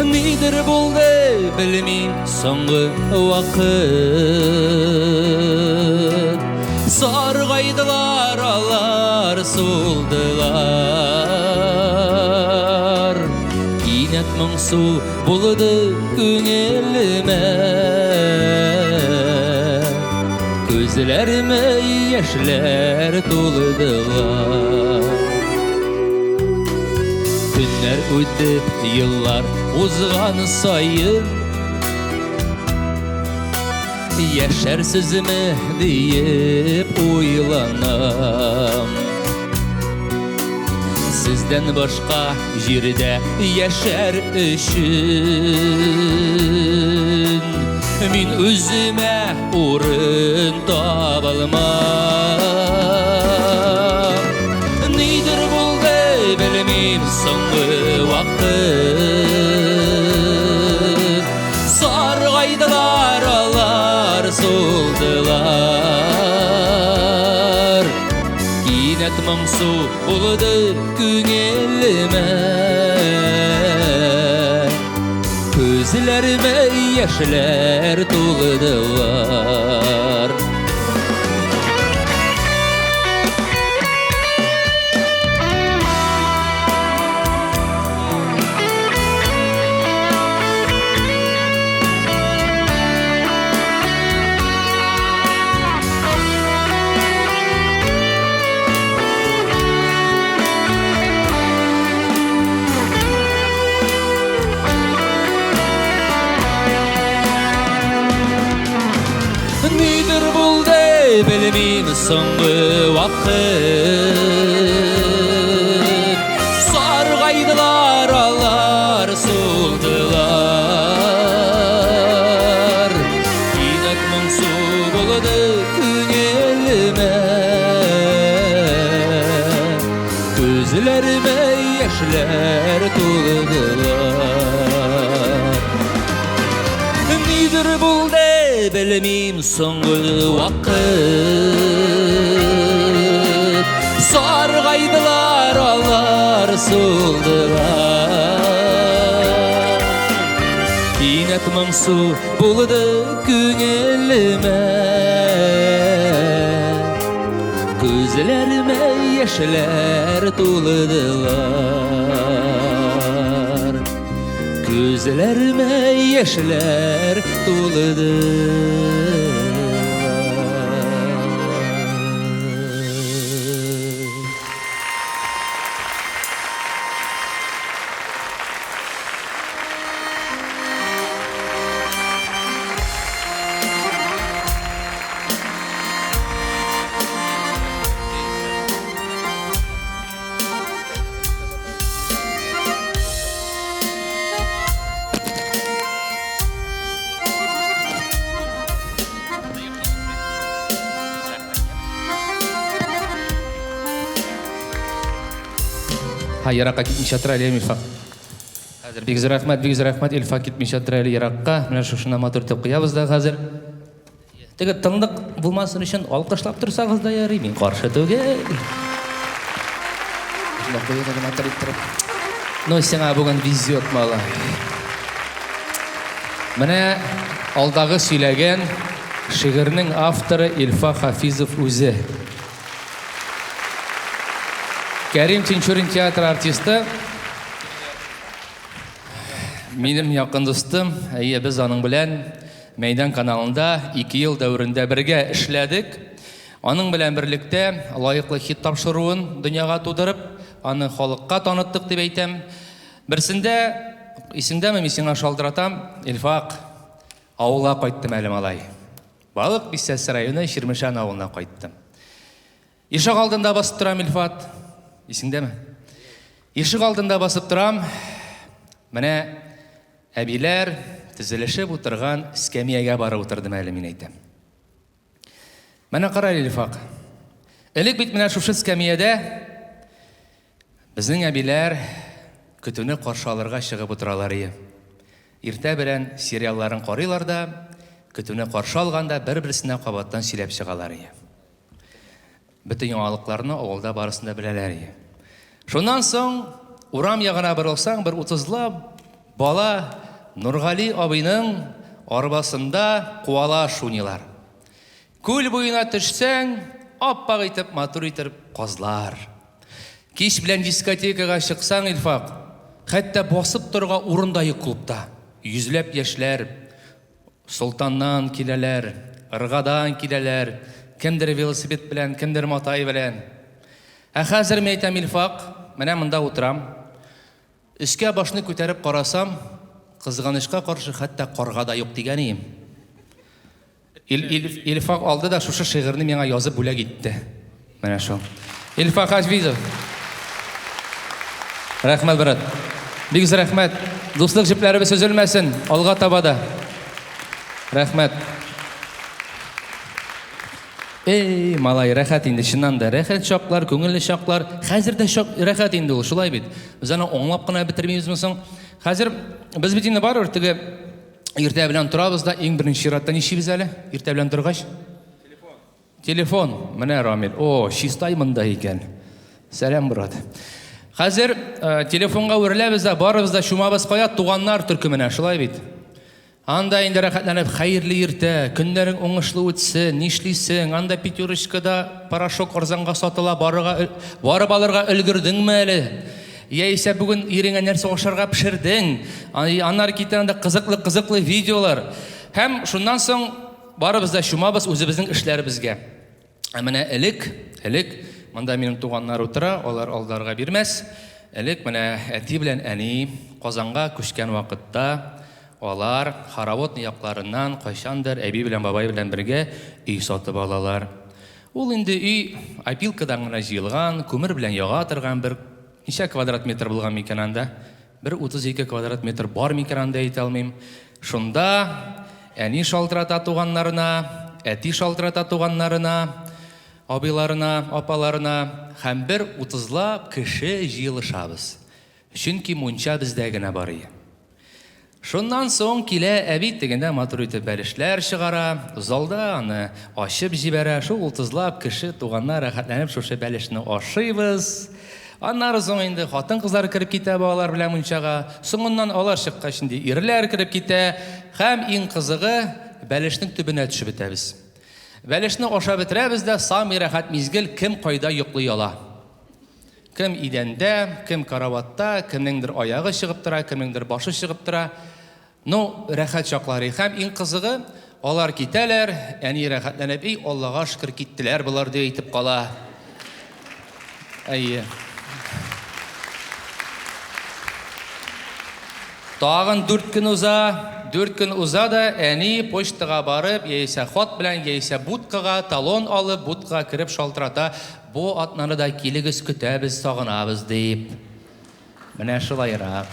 Нидір болды білмейм соңғы уақыт, сарғайдылар алар солдылар. Кинет мұңсу болды көңіліме, көзлеріме яшьләр толдылар. Günler ötüp yıllar uzgan sayın, yaşarsız mı deyip oylanam. Sizden başka jerde yaşar üçün, min özüme orun tabalmam. Nidir buldu bilmeyim soңғы vakit, sargaydılar alar soldılar. Кинет мұңсу болды көңіліме, көзлеріме яшьләр толдылар. Nidir buldu bilmeyim soңғы vakit, sargaydılar alar soldılar. Кинет мұңсу болды көңіліме, көзлеріме яшьләр толдылар. Nidir buldu bilmeyim soңғы vakit, sargaydılar alar soldılar. Кинет мұңсу болды көңіліме, көзлеріме яшьләр толдылар. Gözlerime yaşlar doladı. Hayıraka gitmişe tırayla Ilfak. Hazır big rəhmət Ilfak gitmişe tırayla Irakka. Mine şuşuna motor tıqıyabız da hazır. Tege tındık bulmasın için alqışlap tursağız da yarı. Min qarşı töge. No sana bugün vizyon etmeli. Mine aldağı söylegen şiirinin avtoru Ilfak Hafizov özü. Kerim Tinçur'un tiyatro artisti. Benim yakın dostum. Biz onun bilen Meydan kanalında 2 yıl dövründe birge işledik. Onun bilen birlikte layıklı hit tapşıruğun dünyaya tuturup, onu halkka tanıttık deb aytam. Birsinde, isingdemi misina şaldıratam, Ilfak avula qaytdım әлі малай. Balık Bissesi rayonu Şirmişan avuluna qaytdım. Işık aldığında basıp duram Ilfat. Isingdemi? Işık aldığında basıp duram. Mine abiler tizilishib o'tirgan skamiyaga borib o'tirdim әлі men aytam. Mana qara Ilfaq. Ilik bit mana shu skamiyada bizning abilar kutuni qarshi olirga chiqib o'tiralari. Erta bilan seriallarin qaraylar da, kutuni qarshi olganda bir-birisine qabatdan silab chiqalari. Bütün yangiliklarni avvalda barısında bilalar. Shundan so'ng uram yag'ina bir olsang, bir 30lab bola Nurgali abinin arbasında kuala şunilar. Kul boyuna düşsen, appak itip, matur itip, kozlar. Kiş bilen diskotekaga çıksan Ilfak, hatta basıp turga urundayı klubda. Yüzlep yaşlar, Sultandan kileler, Irgadan kileler, kimdir velosiped bilen, kimdir motay bilen. Hazır meytem Ilfak, mene mında oturam, üske başını köterip qarasam, Kızganışqa qarşı hatta qargada yo'q deganiyim. Ilfaq aldı da şuşa şiirini menga yozib bo'la gitdi. Mana shu. Ilfaq Hafizov. Rahmat brat. Big rahmat. Do'stlik jiplari so'zilmasin. Olg'a tabada. Rahmat. Ey malay rahat indi shundan da rahat shoqlar, ko'ngilli shoqlar. Hozirda shoq rahat indi ul, shulay bit. Biz ana o'nglab qana bitirmaymizmi so'ng? Hozir biz bitinde var ortaga erta bilan turabız da eng birinchi ratdan ishimiz hali. Erta bilan turg'ash. Telefon. Mana Ramil. O, shistay mında ekan. Salam brat. Hozir telefonga o'rilamiz da, borimiz da shumabız qo'yat tug'anlar turki mana shulay bit. Anda endi rahatlanib xayrli erta, kunlaring o'ngishli o'tsin, nishlisin, anda Petyurishkada parashok arzonga sotila, borib olirga ulgirdingmi hali? Яйса бүгін ереңе нәрсе оқшарға пішірдің. Анар кетерінде қызықлы видеолар. Hem şundan soň barыбызда şumabız özübizning işlerimizge. Mine ilik, manda menin tuğanlar otura, olar aldarga birmez. Ilik mine eti bilen ani Qozonga köşken vaqtda olar Xaravot niyaqlarından qaşandır ebi bilen babay bilen birge uy sotib alalar. Ol indi uy apilkadan gana jiyilgan, kömür bilen yağa turgan bir necha kvadrat metr bo'lgan ekan anda? Bir 32 kvadrat metr bor ekan anda ayta olmayman. Shunda ani shaltirata tuğanlarına, eti shaltirata tuğanlarına, abilarına, apalarına hem bir 30lab kishi jiyilishamiz. Chunki muncha bizdagina bor edi. Shundan so'ng kile abid deganda motor etib berishlar chig'ara, zalda ani ochib jibara, shu 30lab kishi tuğanlar rahatlanib shu belishni oshiymiz. Anlar soň endi xotin qizlar kirib ketadi bolalar bilan munchaga. So'ngundan olar chiqqan şimdi erlar kirib ketadi. Ham eng qizig'i balishning tubina tushib bitamiz. Balishni osha bitiramiz da sami rahat mizgil kim qo'yda yo'qlay ola. Kim idanda, kim karavotda, kimningdir oyog'i chiqib tura, kimningdir boshi chiqib tura. No rahat choqlari ham eng qizig'i olar ketalar, ya'ni rahatlanib, ey Allohga shukr ketdilar bular deb aytib qola. Ayy. Tağın 4 gün uza da eni poçtaga barıp, yeyse xot bilen, yeyse budkaga talon alıp, budkaga kirip şaltırata, bu atnanı da keligiz kütəbiz, sağınabız deyip. Mine şulayıraq.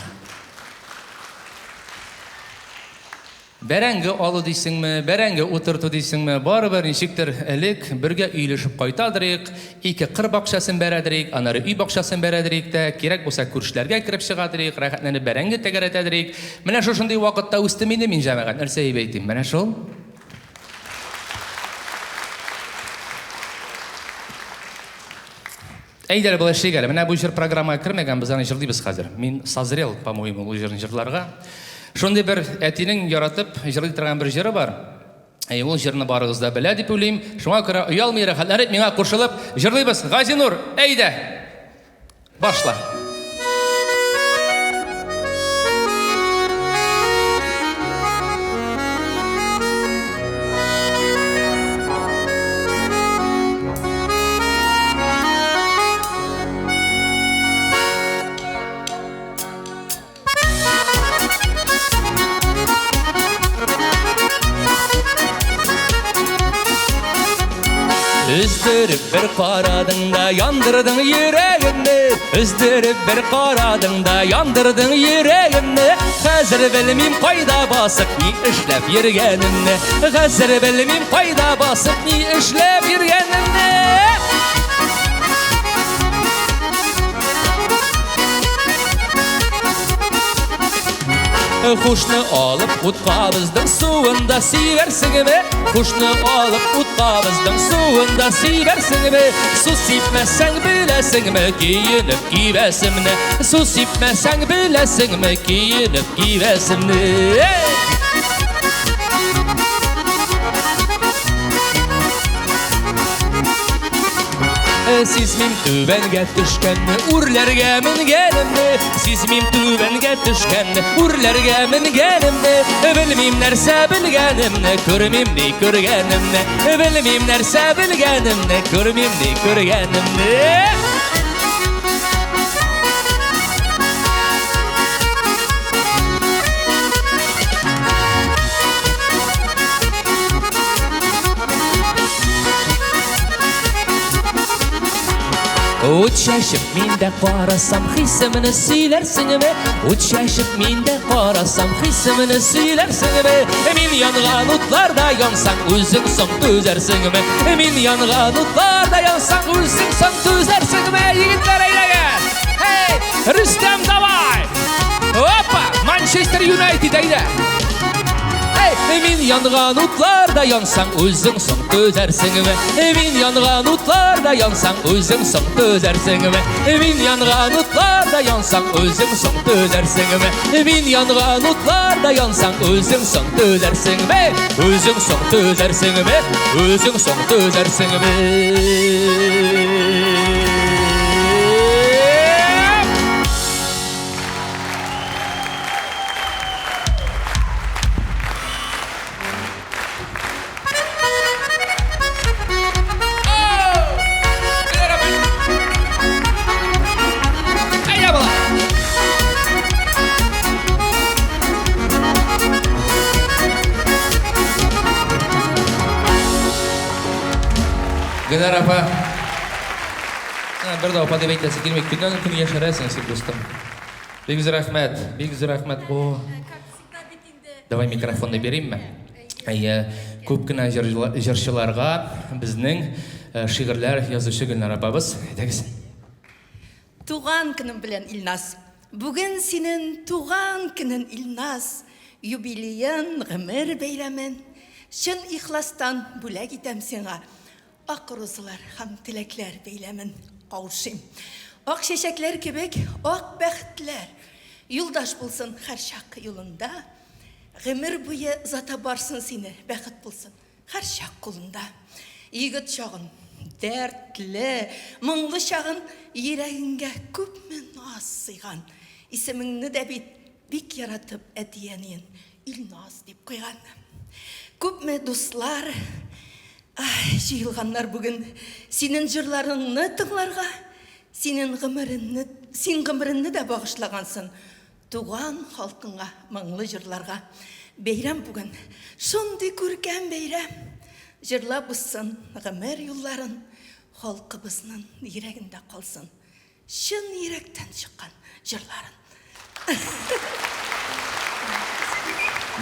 Бәрәңге алу дисеңме, бәрәңге утырту дисеңме, барыбер ничектер элек бергә өйлешеп кайтадырык, ике кыр бакчасын бәрәдерик, анары үй бакчасын бәрәдерик тә, кирәк булса күршеләргә кирип чыгадырык, рәхәтләнеп бәрәңге тәгәрәтәдерик. Менә шушындый вакытта үстем инде мин җәмәгать, нәрсә әйтим, менә шул. Әйдәле булай шигәле, менә бу җыр программага кермәгән, без аны җырлыйбыз хәзер. Мин созрел, по-моему, бу җырны җырларга. Шундый бер әтинең яратып җырлый торган бер җыры бар. Ул җырны барыгыз да белә дип уйлыйм. Шуңа күрә уялмый рәхәтләнеп миңа кушылып җырлыйбыз. Газинур, әйдә. Башла. Üzdürüp bir qaradın da yandırdın yüreğimni. Üzdürüp bir qaradın da yandırdın yüreğimni. Hazır bilmeyim qayda basıp ni işlep yürgenimni. Hazır bilmeyim qayda basıp ni işlep yürgenimni. Kuşnu alıp utqabızdım suvunda siversinimi. Kuşnu alıp utqabızdım suvunda siversinimi. Su sipmesen bilesinmi giyinip givesimni. Su sipmesen bilesinmi giyinip givesimni. Siz mim tübenge düşkenne urlerge mingenimni. Siz mim tübenge düşkenne urlerge mingenimni. Bilmeyim nerse bilgenimni, körmeyim ni körgenimni. Bilmeyim nerse bilgenimni, körmeyim ni körgenimni. Uçaşıp minde qarasam hissimini söylersinmi? Uçaşıp minde qarasam hissimini söylersinmi? Min yanğan utlarda yansan özün son düzersinmi? Min yanğan utlarda yansan özün son düzersinmi? Yigitler eyleyin! Hey! Rüstem davay! Hoppa! Manchester United eyde! Min yanğan utlarda yansan özün son düzersinmi? Min yanğan utlarda yansan özün son düzersinmi? Min yanğan utlarda yansan özün son düzersinmi? Min yanğan utlarda yansan özün son düzersinmi? Özün son düzersinmi? Özün son düzersinmi? Gıdar apa. Bir de apa demek ki girmek günden gün yaşarsın siz dostum. Bek güzel rahmet, bek güzel rahmet. O. Давай микрофонны берeyim mi? Көп кенә җырчыларга безнең шигырьләр язучы Гөлнар апабыз. Әйтегез. Туган көнең белән Илназ. Бүген синең туган көнең Илназ. Юбилеян гомер бәйрәмен. Чын ихластан бүләк итәм сиңа. Ак розалар һәм теләкләр бәйләмен кавышым. Ак чәчәкләр кебек ак бәхетләр. Юлдаш булсын һәр чак юлында. Гомер буе зата барсын сине бәхет булсын һәр чак кулында. Егет чагын дәртле, моңлы чагын йөрәгеңгә күпме наз сыйган. Исемеңне дә бик яратып әтиянин Илназ дип куйган. Күпме дуслар җыелганнар бүген синең җырларыңны тыңларга, син гомереңне дә багышлагансың туган халкыңа, моңлы җырларга. Бәйрәм бүген шундый күркәм бәйрәм. Җырлап үссен гомер юлларын, халкыбызның йөрәгендә калсын. Чын йөрәктән чыккан җырларын.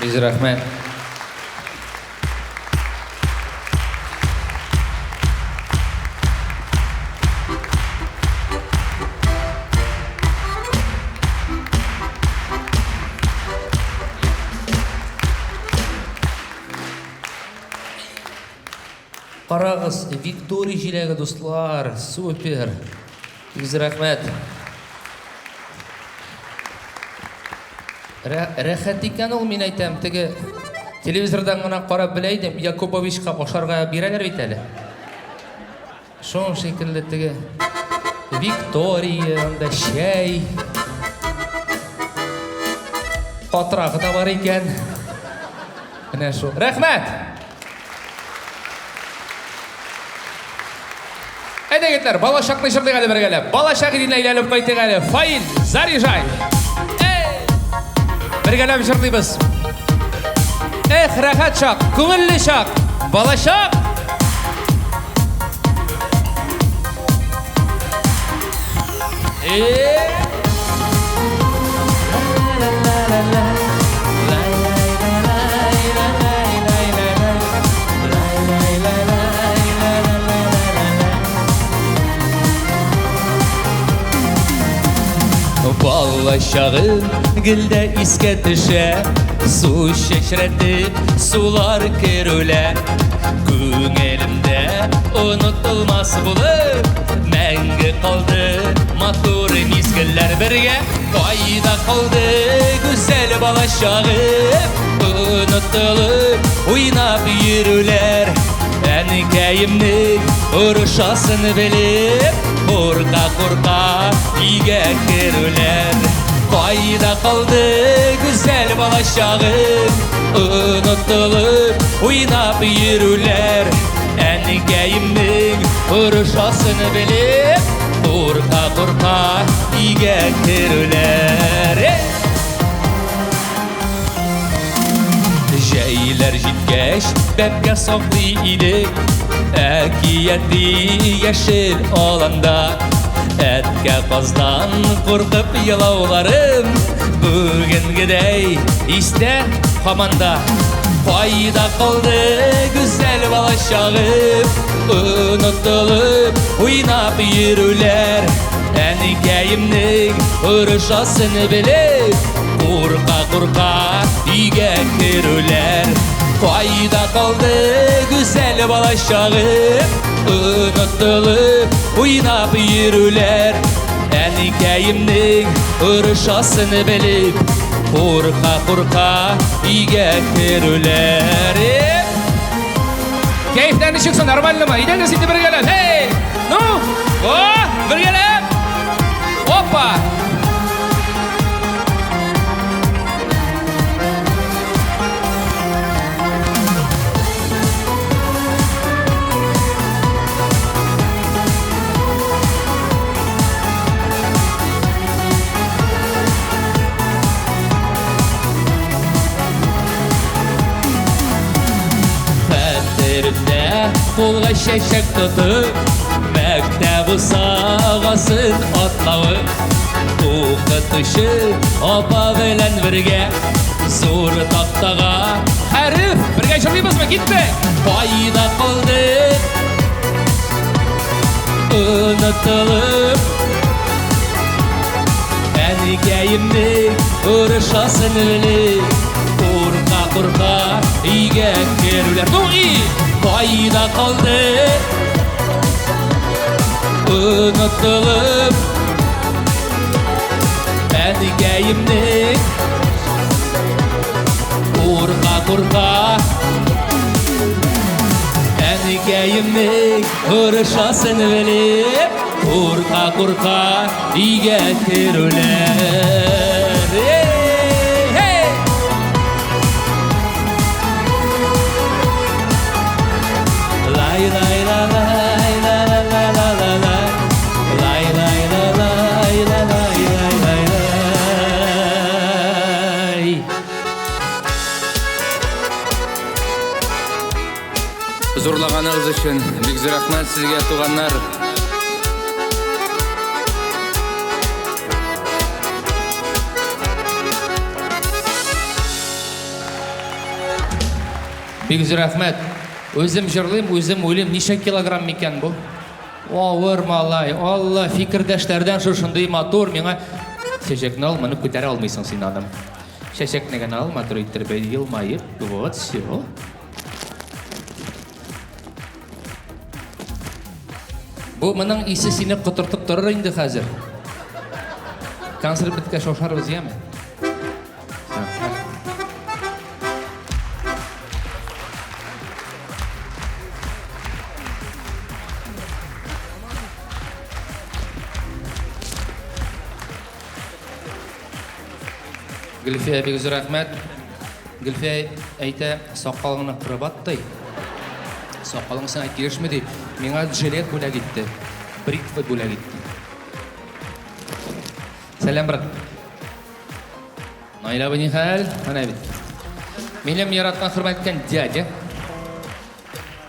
Biz rahmet. Қарағыз, Виктория жилегі достылар, супер. Бик рәхмәт. Рәхәт икән ул, мин әйтәм, теге телевизордан гына карап белә идем, Якубовичка ашарга бирәләр бит әле. Шуң шикелле теге Виктория, анда чәй. Катрагы да бар икән. Менә шул. Рәхмәт. Әйдәгетләр, балачакны җырлыйк әле бергәләп. Балачак идене әйләнеп кайтыйк әле. Фаил, заряжай. Бергәләп җырлыйбыз. Эх, рәхәт чак, күңелле чак. Балачак. Балачагым гөлдә искә төшә, су чәчрәтеп, сулар керүлә. Күңелемдә онытылмас булып, мәңге калды матур мизгелләр бергә. Кайда калды гүзәл балачагым, онытылып, уйнап йөрүләр. Әнекәемнең урышасын белеп, Курка-курка үйгә керүләр. Кайда калды гүзәл балачагым, онытылып, уйнап йөрүләр. Әнекәемнең урышасын белеп, Курка-курка үйгә керүләр. Җәйләр җиткәч, бәбкә саклый идек, әкиятли яшел аланда. Әткә каздан куркып елауларым, бүгенгедәй истә һаманда. Кайда калды гүзәл балачагым, онытылып, уйнап йөрүләр. Әнекәемнең урышасын белеп, Курка-курка үйгә керүләр. Кайда калды гүзәл балачагым, онытылып, уйнап йөрүләр. Әнекәемнең урышасын белеп, Курка-курка үйгә керүләр. Кәйфтән ничек, нормальнымы? Идәңез инде бергәләп. Hey! Ну! О, бергәләп! Опа! Кулга чәчәк тотып, мәктәп усагасын атлавы. Укытучы апа белән бергә, зур тактага хәреф. Бергә җырлыйбызмы? Китте! Кайда калды онытылып, әнекәемнең урышасын белеп, Курка-курка үйгә керүләр. Ну и кайда калды онытылып, әнекәемнең Курка-курка, әнекәемнең урышасын белеп, Курка-курка үйгә керүләр. Зурлаганыңыз өчен бик зур рәхмәт сезгә, туганнар. Бик зур рәхмәт. Өзім жырлыйм, өзім уйлыйм, ничә килограмм микән бу? Авыр малай, Алла, фикердәшләрдән шушындый матур, миңа чәчәкне ал, моны күтәрә алмыйсың син, адам. Чәчәкне генә ал, матур иттереп, елмаеп, вот, все. Bu моның исе сине котыртып торыр инде хәзер. Концерт биткәч ашарбыз, яме? Гөлфия, бик зур рәхмәт. Гөлфия әйтә, сакалыңны кырып атты. Сакалың сиңа кирешмәде. Миңа жилет бүләк итте. Бритва бүләк итте. Сәлам, брат. Найла бу ни хәл? Ана бит. Минем яраткан хөрмәткән дядя.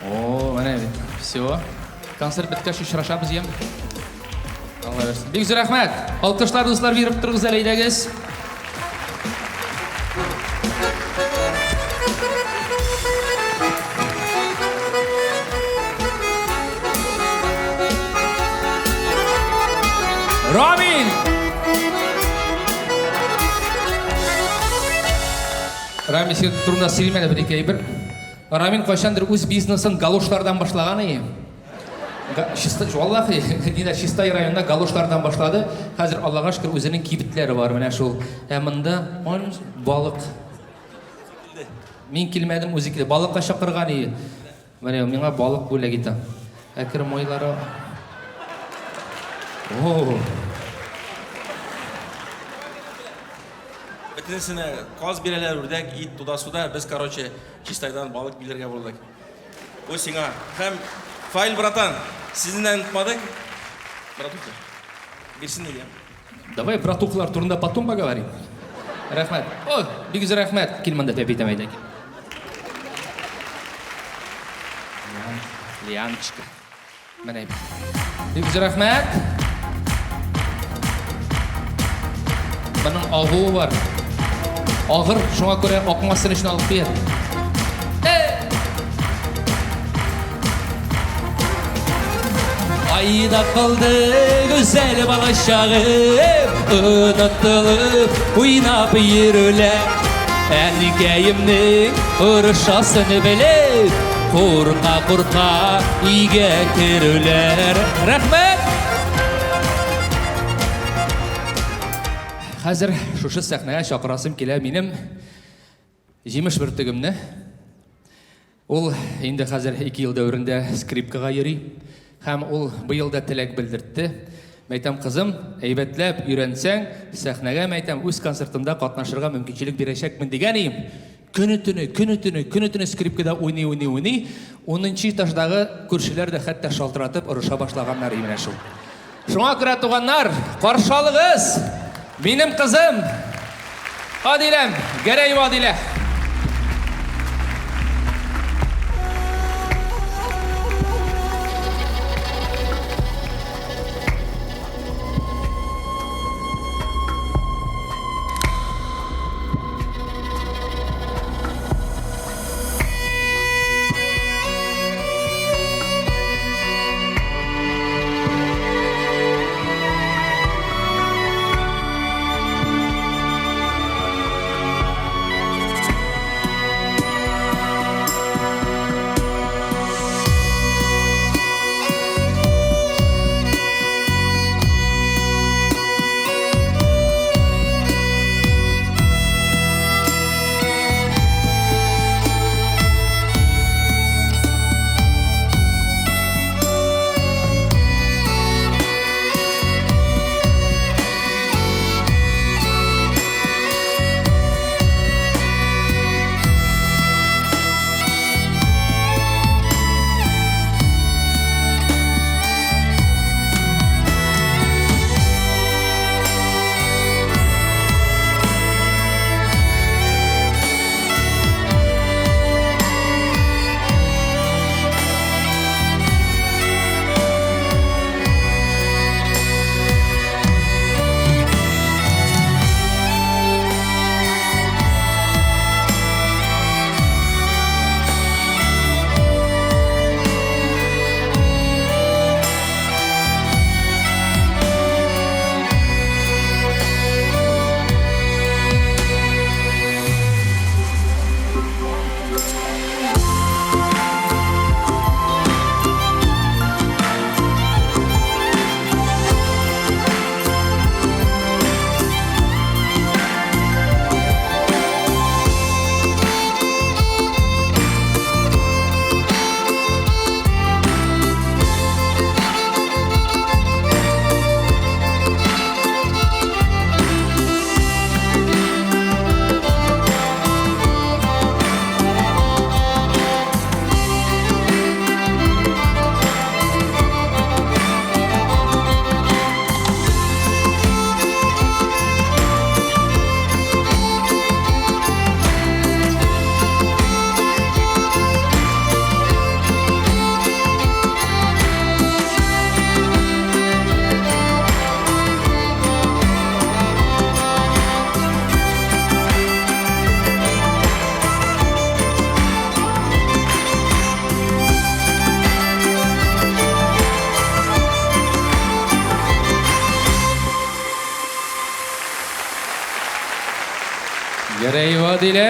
О, ана бит. Всё. Концерт биткәч очрашабыз, ям. Алла берсен. Бик зур рәхмәт. Алкышлар дуслар биреп торыгыз әле, әйдәгез. Рамин! Рамин сен турында сөйлемәді бір екі бір. Рамин қашандыр өз бизнесін галоштардан башлаган ие. Валлахи, Чистай районында галоштардан башлады. Хәзер Аллаға шүкір өзінің кибетлері бар. Менә шул. Мында балық. Мин килмәдем өзі келді. Балыққа шақырған ие. Менә миңа балық бүләк итә. Әкрем ойлары. О. Бітінісіне қаз берелер үрдәк, ит туда-суда, біз, короче, Чистайдан балық билерге болдық. О, сиңа, һәм Файл, братан, сізінен ұтмадық? Братуха, берсін неге? Давай братухлар турында потом поговорим. Рахмет. О, бик зур рахмет. Кил мында тәбит әмәйдәк. Лианочка. Менә бик зур рахмет. Моның агуы бар. Агыр, шуңа күрә акмасын өчен алып бер. Ayda kaldı güzel balışağım, unutulup oynap yürüler. Erkeğimnin ırışasını bilip, korka iyice kirüler. Rahmet! Hazır şuşu sahneye şakırasım kele benim жемеш бөртігімні. Ол енді қазір 2 yıl дәуірінде скрипкаға йөри. Һәм ул быйылда теләк белдертте. Мәйтәм кызым, әйбәтләп өйрәнсәң, сәхнәгә мәйтәм үз концертында катнашырга мөмкинчелек бирәчәкмен дигән идем. Көне төне скрипкада уйный. 10-нчы этаждагы күршеләр дә хәтта шалтыратып ырыша башлаганнар именно шул. Шуңа күрә туганнар, каршы алыгыз. Минем кызым Адиләм, Гәрәй Адилә. Гәрәй Вадилә.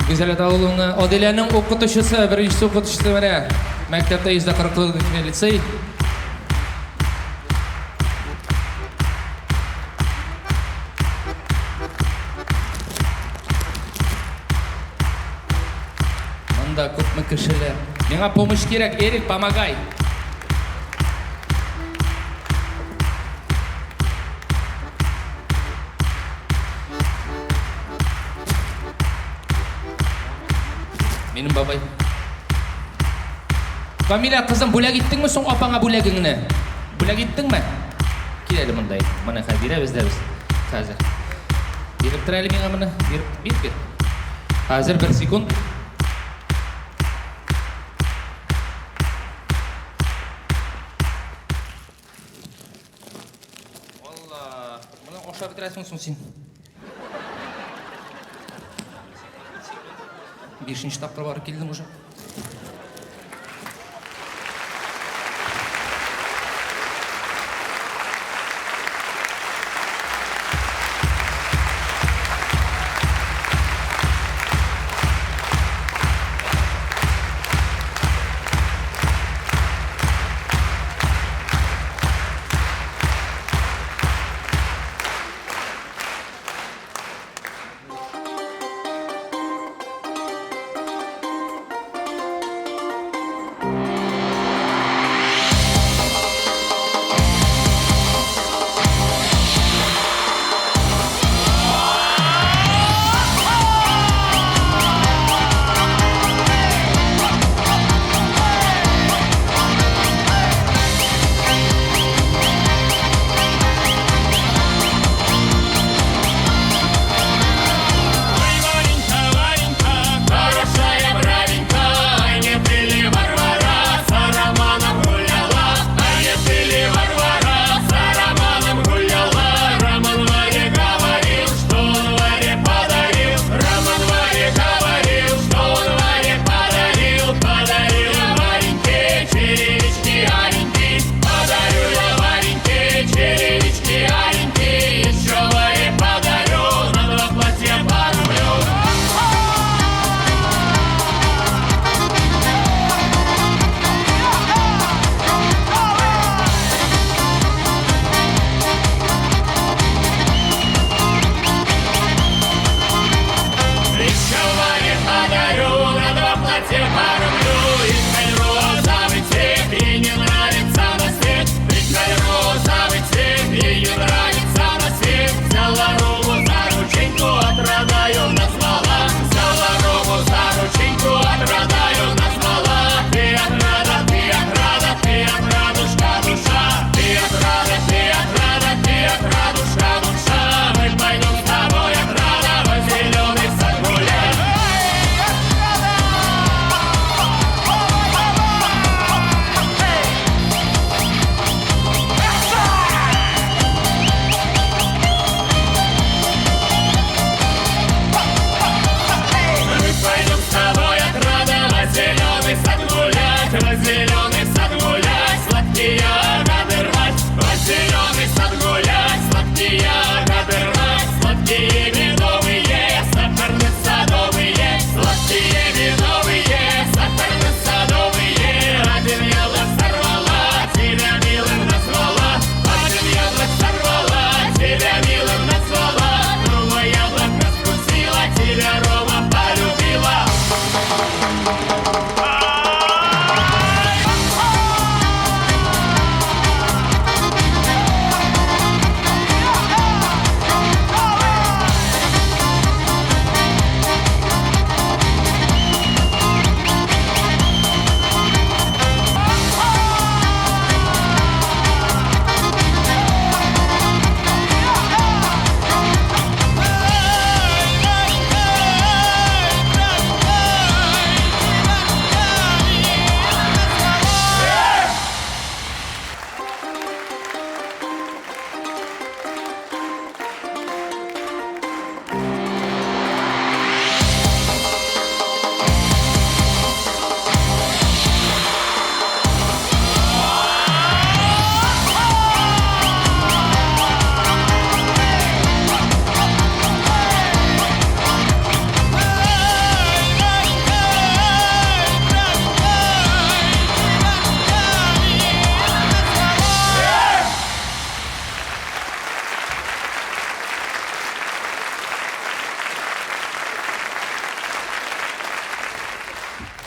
Güzel Атауловна, Адиләнең укытучысы, беренче укытучысы менә. Мәктәптә 140 лицей. Монда күпме кешеләр. Миңа помощь кирәк, Эрик, помогай. Минем бабай. Камила кызым, бүләк иттеңме соң апаңа бүләгеңне? Бүләк иттеңме? Кил әле монда. Моны бирәбез дә без. Хәзер. Биреп тора әле миңа моны. Бир. Хәзер 1 секунд. Валла, моны ашап бетерәсең соң син. 5-нче тапкыр барып килдем уже.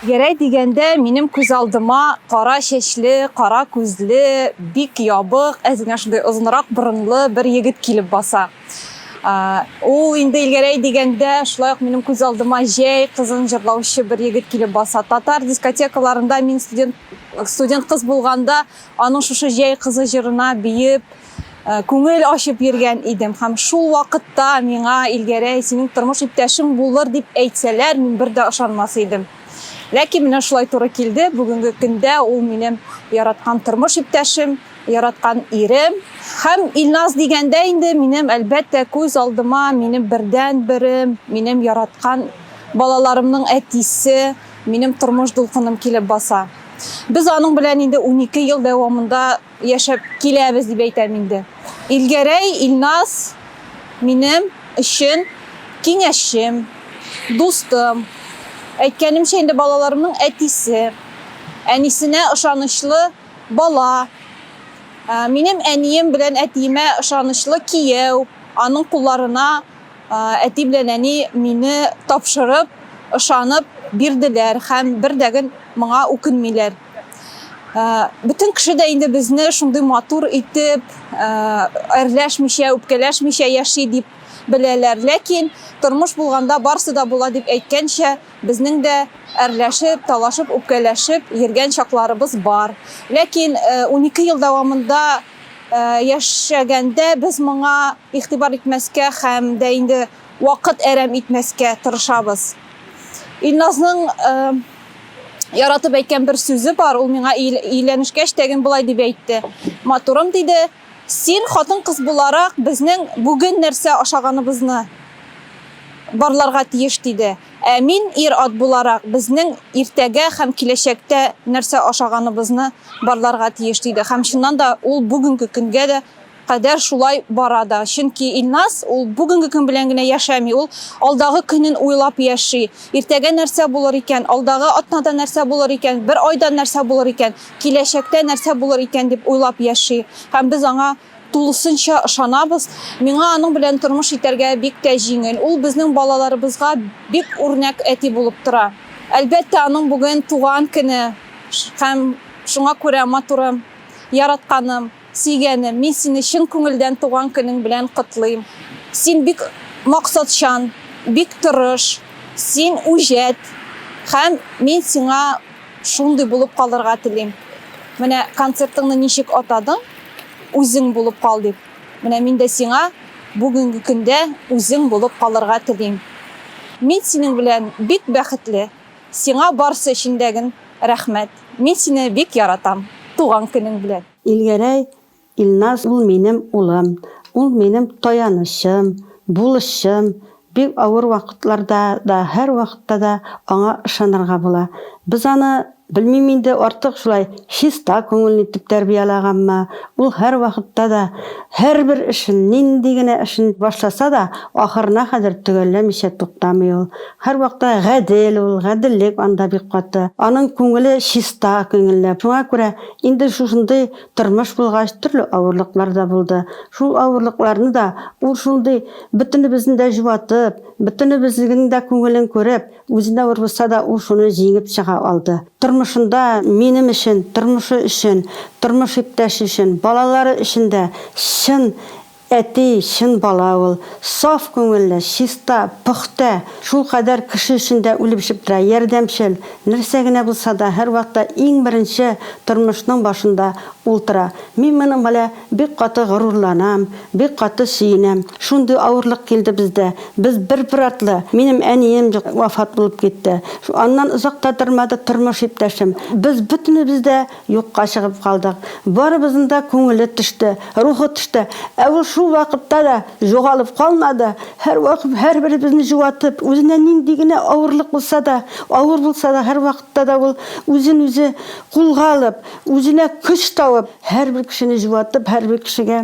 Гәрәй дигәндә минем күз алдыма кара чәчле, кара күзле, бик ябык, әзенә шундый озынрак борынлы бер егет килеп баса. Ул инде Илгәрәй дигәндә шулай ук минем күз алдыма җәй кызын җырлаучы бер егет килеп баса. Татар дискотекаларында мин студент кыз булганда аның шушы җәй кызы җырына биеп, күңел ачып йөргән идем. Һәм шул вакытта миңа Илгәрәй синең тормыш иптәшең булыр дип әйтсәләр, мин бер дә ышанмас идем. Ләкин менә шулай туры килде. Бүгенге көндә ул минем яраткан тормыш иптәшем, яраткан ирем. Һәм Илназ дигәндә инде минем әлбәттә күз алдыма минем бердән берем, минем яраткан балаларымның әтисе, минем тормыш дулкыным килеп баса. Без аның белән инде 12 ел дәвамында яшәп киләбез дип әйтәм инде. Илгәрәй, Илназ минем өчен киңәшчем, дустым. Әйткәнемчә инде балаларымның әтисе, әнисенә ышанычлы бала. Минем әнием белән әтиемә ышанычлы кияү. Аның кулларына әти белән әни мине тапшырып, ышанып бирделәр һәм бердәген моңа үкенмиләр. Бүтән кеше дә инде безне шундый матур итеп, әрләшмичә, үпкәләшмичә яши дип беләләр. Ләкин тормыш булганда барсы да була дип әйткәнчә, безнең дә әрләшеп, талашып, үпкәләшеп йөргән чакларыбыз бар. Ләкин 12 ел дәвамында яшәгәндә без моңа игътибар итмәскә һәм дә инде вакыт әрәм итмәскә тырышабыз. Илназның яратып әйткән бер сүзе бар, ул миңа өйләнешкәч тәген булай дип әйтте. Матурым диде, син хатын кыз буларак безнең бүген нәрсә ашаганыбызны барларга тиеш диде. Ә мин ир ат буларак безнең иртәгә һәм киләчәктә нәрсә ашаганыбызны барларга тиеш диде. Һәм шуннан да ул бүгенге көнгә дә кадәр шулай бара да. Чөнки Илназ ул бүгенге көн белән генә яшәми, ул алдагы көнен уйлап яши. Иртәгә нәрсә булыр икән, алдагы атнада нәрсә булыр икән, бер айда нәрсә булыр икән, киләчәктә нәрсә булыр икән дип уйлап яши. Һәм без аңа тулысынча ышанабыз. Миңа аның белән тормыш итәргә бик тә җиңел. Ул безнең балаларыбызга бик үрнәк әти булып тора. Әлбәттә, аның бүген туган көне һәм шуңа күрә матурым, яратканым, сөйгәнем, мин сине чын күңелдән туган көнең белән котлыйм. Син бик максатчан, бик тырыш, син үҗәт һәм мин сиңа шундый булып калырга телим. Менә концертыңны ничек атадың? Үзең булып кал дип. Менә мин дә сиңа бүгенге көндә үзең булып калырга телим. Мин синең белән бик бәхетле. Сиңа барсы өчендәген рәхмәт. Мин сине бик яратам. Туган көнең белән. Илгәрәй, Илназ ул минем улым. Ул минем таянышым, булышым. Бик авыр вакытларда да, һәр вакытта да аңа ышанырга була. Без аны белмим инде артык шулай чиста күңелле итеп тәрбиялаганмы. Ул һәр вакытта да һәрбер эшен, нинди генә эшен башласа да, ахырына кадәр төгәлләмичә туктамый ул. Һәр вакытта гадел ул, гаделлек анда бик каты. Аның күңеле чиста күңелле. Шуңа күрә инде шушындый тормыш булгач төрле авырлыклар да булды. Шул авырлыкларны да ул шундый бөтенебезне дә җуатып, бөтенебезнең дә күңелен күреп, үзенә урбыса да ул шуны җиңеп чыга алды. Тормышында минем өчен, тормышы өчен, тормыш иптәше өчен, балалары өчен дә чын әти, чын бала ул. Саф күңелле, чиста, пөхтә, шул кадәр кеше өчен дә үлеп тора, ярдәмчел. Нәрсә генә булса да һәр вакытта иң беренче тормышның башында ултыра. Мин моның белән бик каты горурланам, бик каты сөенәм. Шундый авырлык килде бездә. Без бер атлы. Минем әнием вафат булып китте. Аннан узакта тормады тормыш иптәшем. Без бөтенебез дә юкка чыгып калдык. Барыбызның да күңеле төште, рухы төште. Ә ул шул вакытта да жогалып калмады. Һәр вакыт һәрберебезне җуатып, үзенә нинди генә авырлык булса да, авыр булса да һәр вакытта да ул үзен үзе кулга алып, үзенә көч табып, һәрбер кешене җуатып, һәрбер кешегә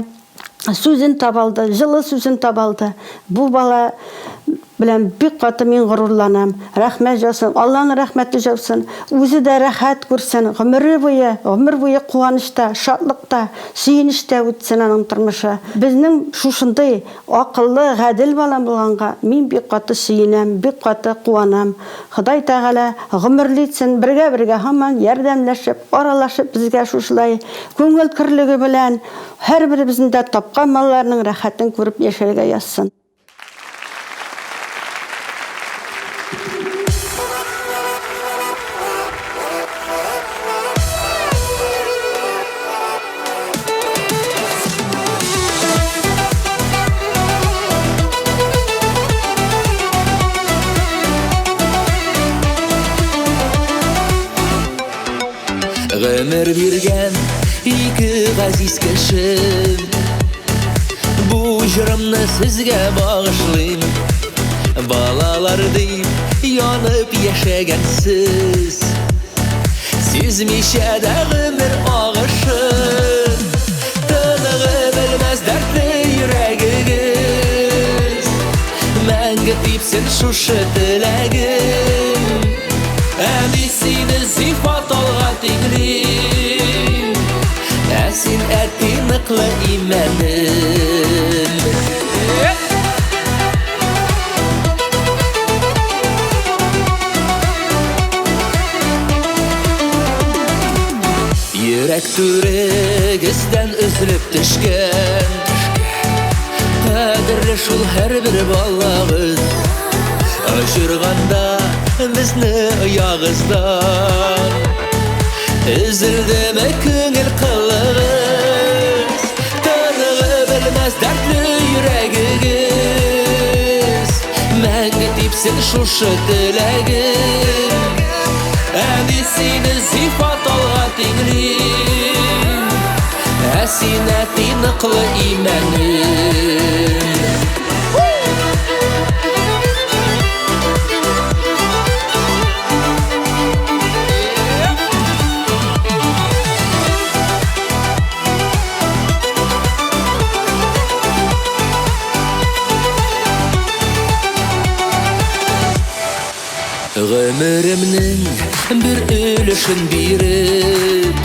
сүзен табалды, җылы сүзен табалды. Бу бала белән бик каты мин горурланам. Рәхмәт жасын, Алланың рәхмәте жасын. Үзе дә рәхәт күрсен, гомер буе куанышта, шатлыкта, сөенештә үтсен аның тормышы. Безнең шушындай акыллы, гадел бала булганга мин бик каты сөенәм, бик каты куанам. Ходай Тәгалә гомерле итсен, бергә һаман ярдәмләшеп, аралашып безгә шушылай күңел кирлеге белән һәрберебезнең дә тапкан малларның рәхәтен күреп яшәргә язсын. Гомер биргән ике газиз кешем, бу җырымны сезгә багышлыйм. Балалар дип янып яшәгәнсез, сизмичә дә гомер агышын. Тынгы белмәс дәртле йөрәгегез, мәңге типсен шушы теләгем. Әни сине сифат алга тиңлим, ә син әти ныклы имәнем. Йөрәк түрегездән өзелеп төшкән, кадерле шул һәрбер балагыз. Ачырганда безне оягыздан, өзелдеме күңел кылыгыз. Тынгы белмәс дәртле йөрәгегез, мәңге типсен шушы теләгем. Әни сине сифат алга тиңлим, ә син әти ныклы имәнем. Гомеремнең бер өлешен биреп,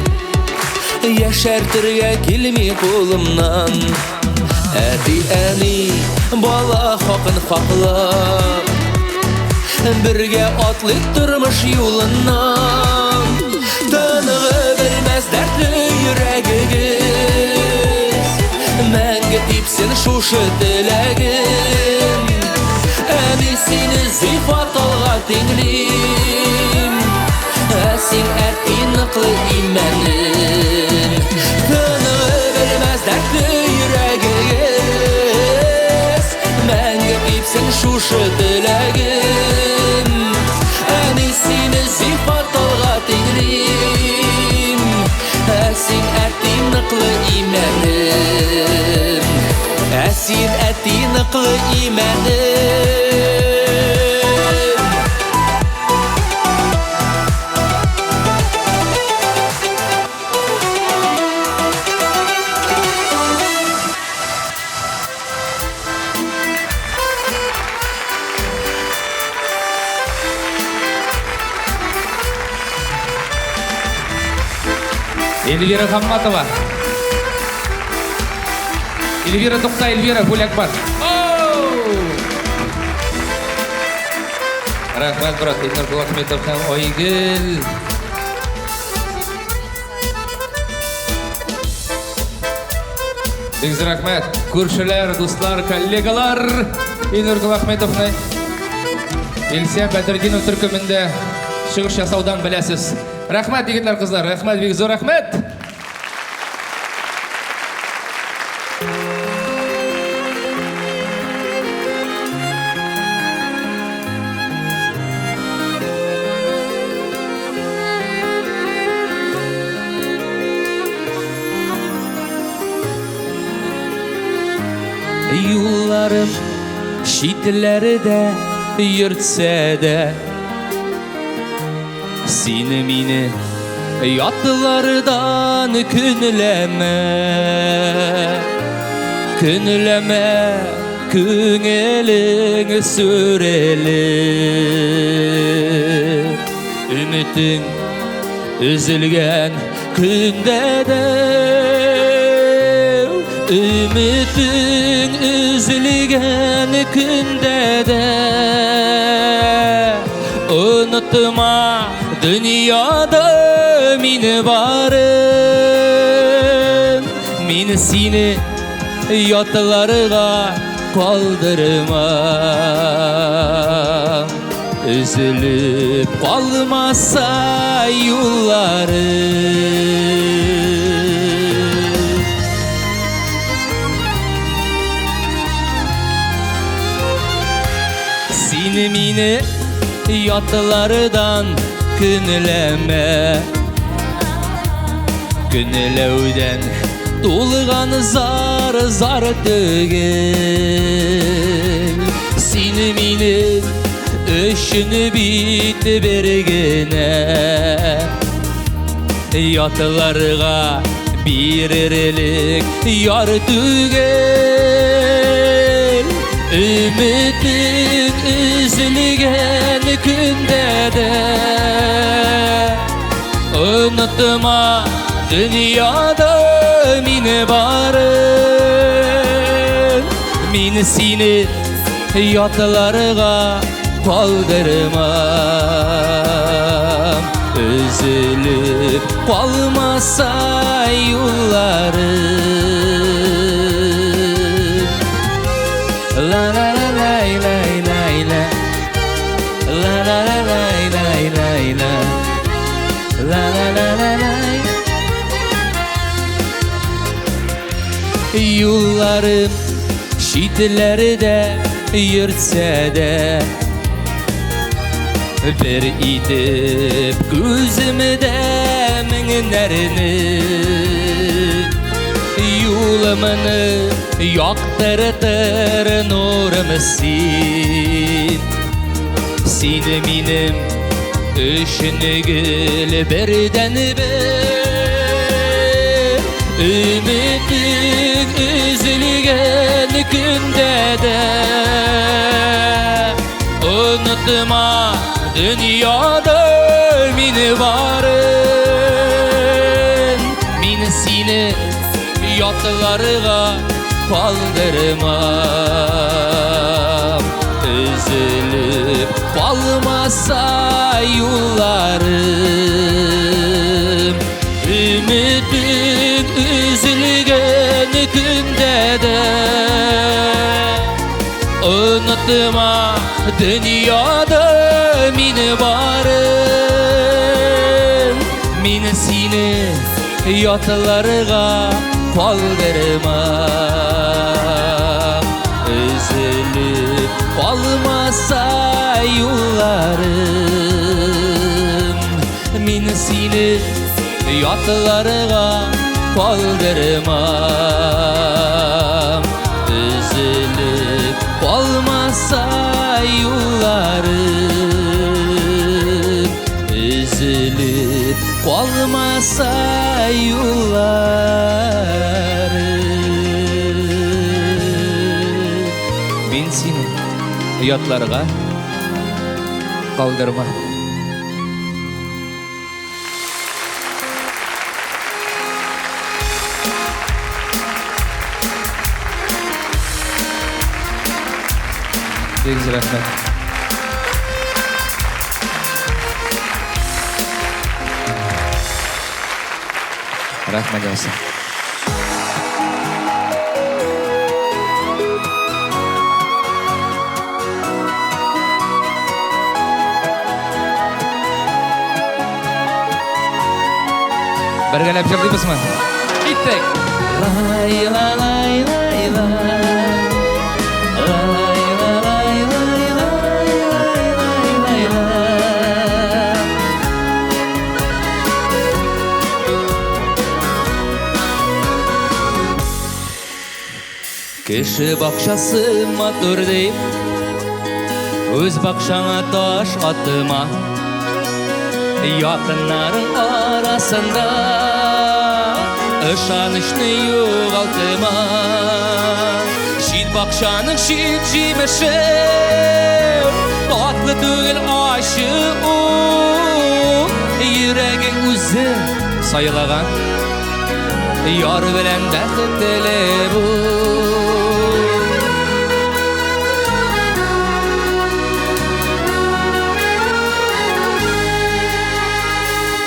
яшәртергә килми кулымнан. Әти-әни бала хакын хаклап, бергә атлыйк тормыш юлыннан. Тынгы белмәс дәртле йөрәгегез, мәңге типсен шушы теләгем. Әни сине сифат алга тиңлим, ә син әти ныклы имәнем. Тынгы белмәс дәртле йөрәгегез, мәңге типсен шушы теләгем. Әни сине сифат алга тиңлим, ә син әти ныклы имәнем. Ә син әти ныклы имәнем. Эльвира Хамматова. Эльвира Тукта, Эльвира Гулякбар. Рахмат, брат, Эльнур Булахметов һәм Айгөл. Бик рахмат. Күршеләр, дуслар, коллегалар. Эльнур Булахметовны Илсия Бәдердинов төркемендә чыгыш ясаудан беләсез. Рахмат, егетләр, кызлар. Рахмат, бик зур рахмат. Юлларым шитләрдә йөртсә дә, сине мине ятлардан көнләмә, көнләмә, Күңелің сүрелі Үмітің үзілген күнде де Үмітің үзілген күнде де Unutma dünyada meni barım Meni seni yatlarga kaldırmam Üzülüp kalmasa yollarım Seni meni yatlardan künleme Künlevden dolgan zar zar tügel Seni meni öşünü bit bergene Yatlarga birerlik yar tügel Ümitin üzülgen günde de Unutma dünyada meni barım Meni seni yatlarga kaldırmam Üzülüp kalmasa yollarım La la la la la la la La la la la la la la La la la la la Yollarım şitlerde yırtsa da Bir itip gözümde minlerini Yolumunu yaktırtır nurumsin Seni benim üçün gül birden bir Ümitin üzülgen günde de Unutma dünyada meni barım Meni seni yatlarga kaldırmam Üzülüp kalmasa yollarım Ümitin üzülgen günde de Unutma dünyada meni barım Meni seni yatlarga kaldırmam Üzülüp kalmasa yollarım Meni seni yatlarga kaldırmam Üzülüp kalmasa yollarım Üzülüp kalmasa yollarım Men seni yatlarga kaldırma Güzel rahmet. Rahmet olsun. Bergalap şarkı mısın? Gittik. Lay lay lay lay lay. Кеше бақшасы матур deyip Өз бақшаңа таш атыма Yakınların arasında Işanışını yoğaltıma Şit bakşanın şit jimeşi Tatlı tügül aşı Yüreğin üzü sayılagan Yar bilen bäxtli bu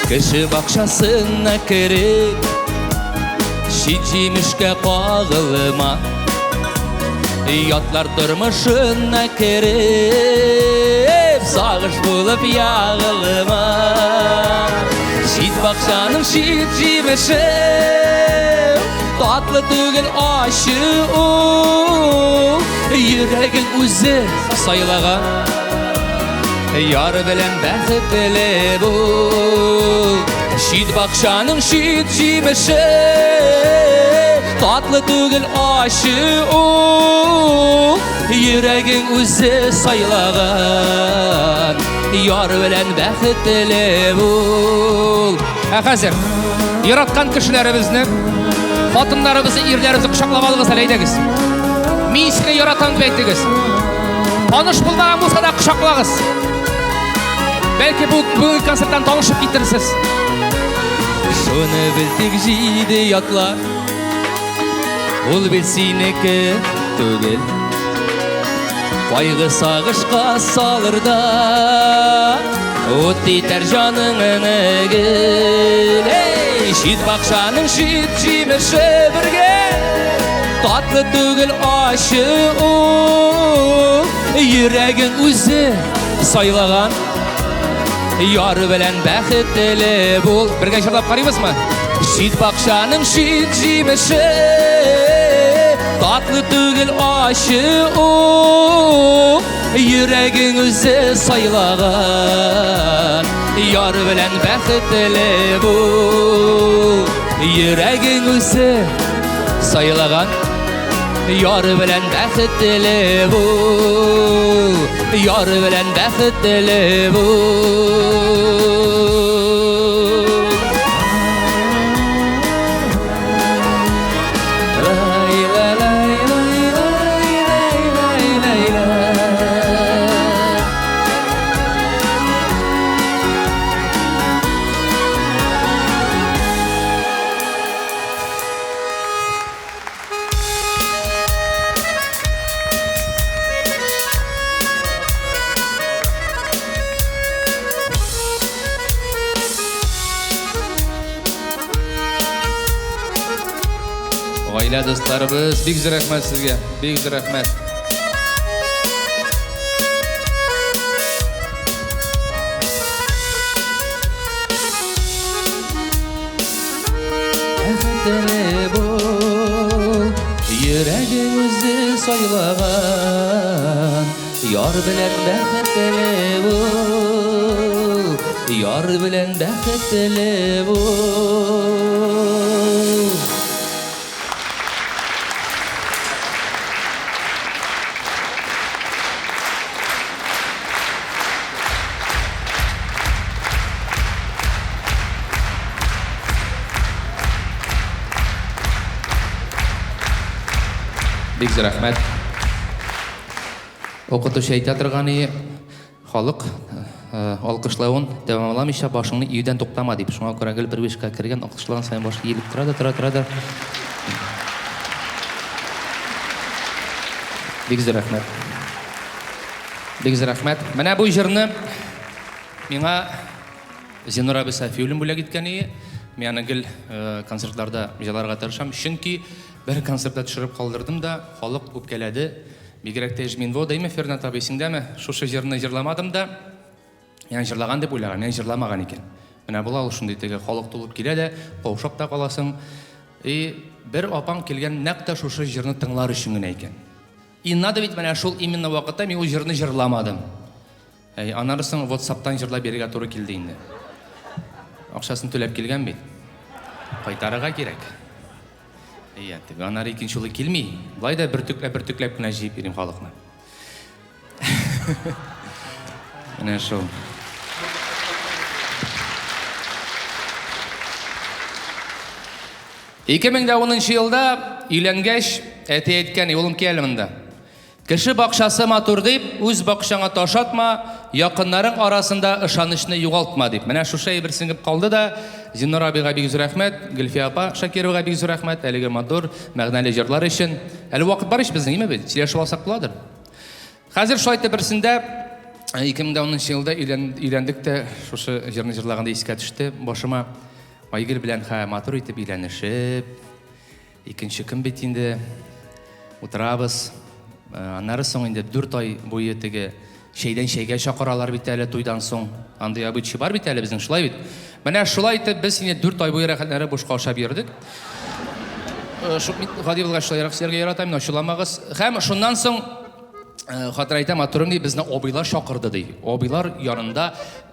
Kişi bakşasına kirip Şiçimişke kağılma Yatlar durmuşuna kirip Sağış bulup yağılma Şit bakşanın şit jimişi Tatlı tügül aşı Yüreğin üzü sayılagan Yar bilen bäxtli bu Şit bakşanın şit jimeşi Tatlı tügül aşı Yüreğin üzü sayılagan Yar bilen bäxtli bu Hazır yaratkan kişilerimizni Xotinlarimizni, erlarimizni quchoqlab olg'is alaydigiz. Men sizni yaratan deb aytdingiz. Tanish bo'lmagan bo'lsa-da quchoqlag'iz. Balki bu konsertdan tanishib ketirsiz. Shuni bildik jidiyatlar. Ul bilsiniki tugil. Qaygı sağışqa salırda. O't yeter canыңны gel. Şit bakşanın şit jimeşi birge. Tatlı tügül aşı Yüreğin üzü sayılagan Yar bilen bäxtli bul. Birge şarlap qaraymiz mı? Şit bakşanın şit jimeşi Tatlı tügül aşı Yüreğin üzü sayılagan Yar bilen bäxtli bul. Yüreğin üzü sayılagan Yar bilen bäxtli bul. Yar bilen bäxtli bul. Oila dostlarımız, big rahmat sizge, big rahmat. Bäxtli bul, yüreğimizi sayılagan, yar bilen bäxtli bul, yar bilen bäxtli bul. Big rahmat. Оқытушы әйтә торганы халык алкышлавын дәвамламыйча башыңны июдән туктама дип. Шуңа күрә гел бер бишкә кергән алкышлаган сайын башы иелеп тора. Бик рәхмәт. Бик рәхмәт. Менә бу җырны миңа Зинура Бисафиуллин бүләк иткәне. Мен аны гел концертларда җырларга тырышам. Чөнки bir konsertda düşürüp kaldırdım da халык үпкәләде. Бигрәк тә Жминво дәйме Фернат абый сиңдәме? Шушы җырны җырламадым да. Яңа җырлаган дип уйлаган, яңа җырламаган икән. Менә була ул шундый теге халык тулып килә дә, каушап та каласың. Бер апаң килгән нәкъ тә шушы җырны тыңлар өчен генә икән. Надо бит менә шул именно вакытта мин ул җырны җырламадым. Анарысын WhatsApp-тан җырлап бирергә туры килде инде. Акчасын төләп килгән бит. Кайтарырга кирәк. Анар икенче жолы килмей. Былай да бер төкләп кенә җыеп бирим халыкны. Менә шул. Ике мең дә 10 елда өйләнгәч әти әйткән, улым кел монда. Кеше бакчасы матур дип, үз бакчаңа таш атма, якыннарың арасында ышанычны югалтма дип. Менә шушы әйбер сеңеп калды да, Зиннур абыйга бик зур рәхмәт, Гөлфия апа Шакировага бик зур рәхмәт, әлеге матур, мәгънәле җырлар өчен. Әле вакыт бар ич безнең, име бит? Сөйләшеп алсак буладыр. Хәзер шулай итеп берсендә 2010 елда өйләндек тә, шушы җырны җырлаганда искә төште. Башыма Айгөл белән матур итеп өйләнешеп, икенче көн бит инде утырабыз. Аннары соң инде 4 ай буе теге шәйдән шәйгә чакыралар бит әле туйдан соң. Андый абычы бар бит әле безнең, шулай бит. Менә шулай итеп без инде 4 ай буе рәхәтләре бушка ашап йөрдек. Шу гади булгач шулайрак сезгә яратам, ачыламагыз. Һәм шуннан соң хатыр әйтәм, матурым ди, безне абыйлар чакырды ди. Абыйлар янында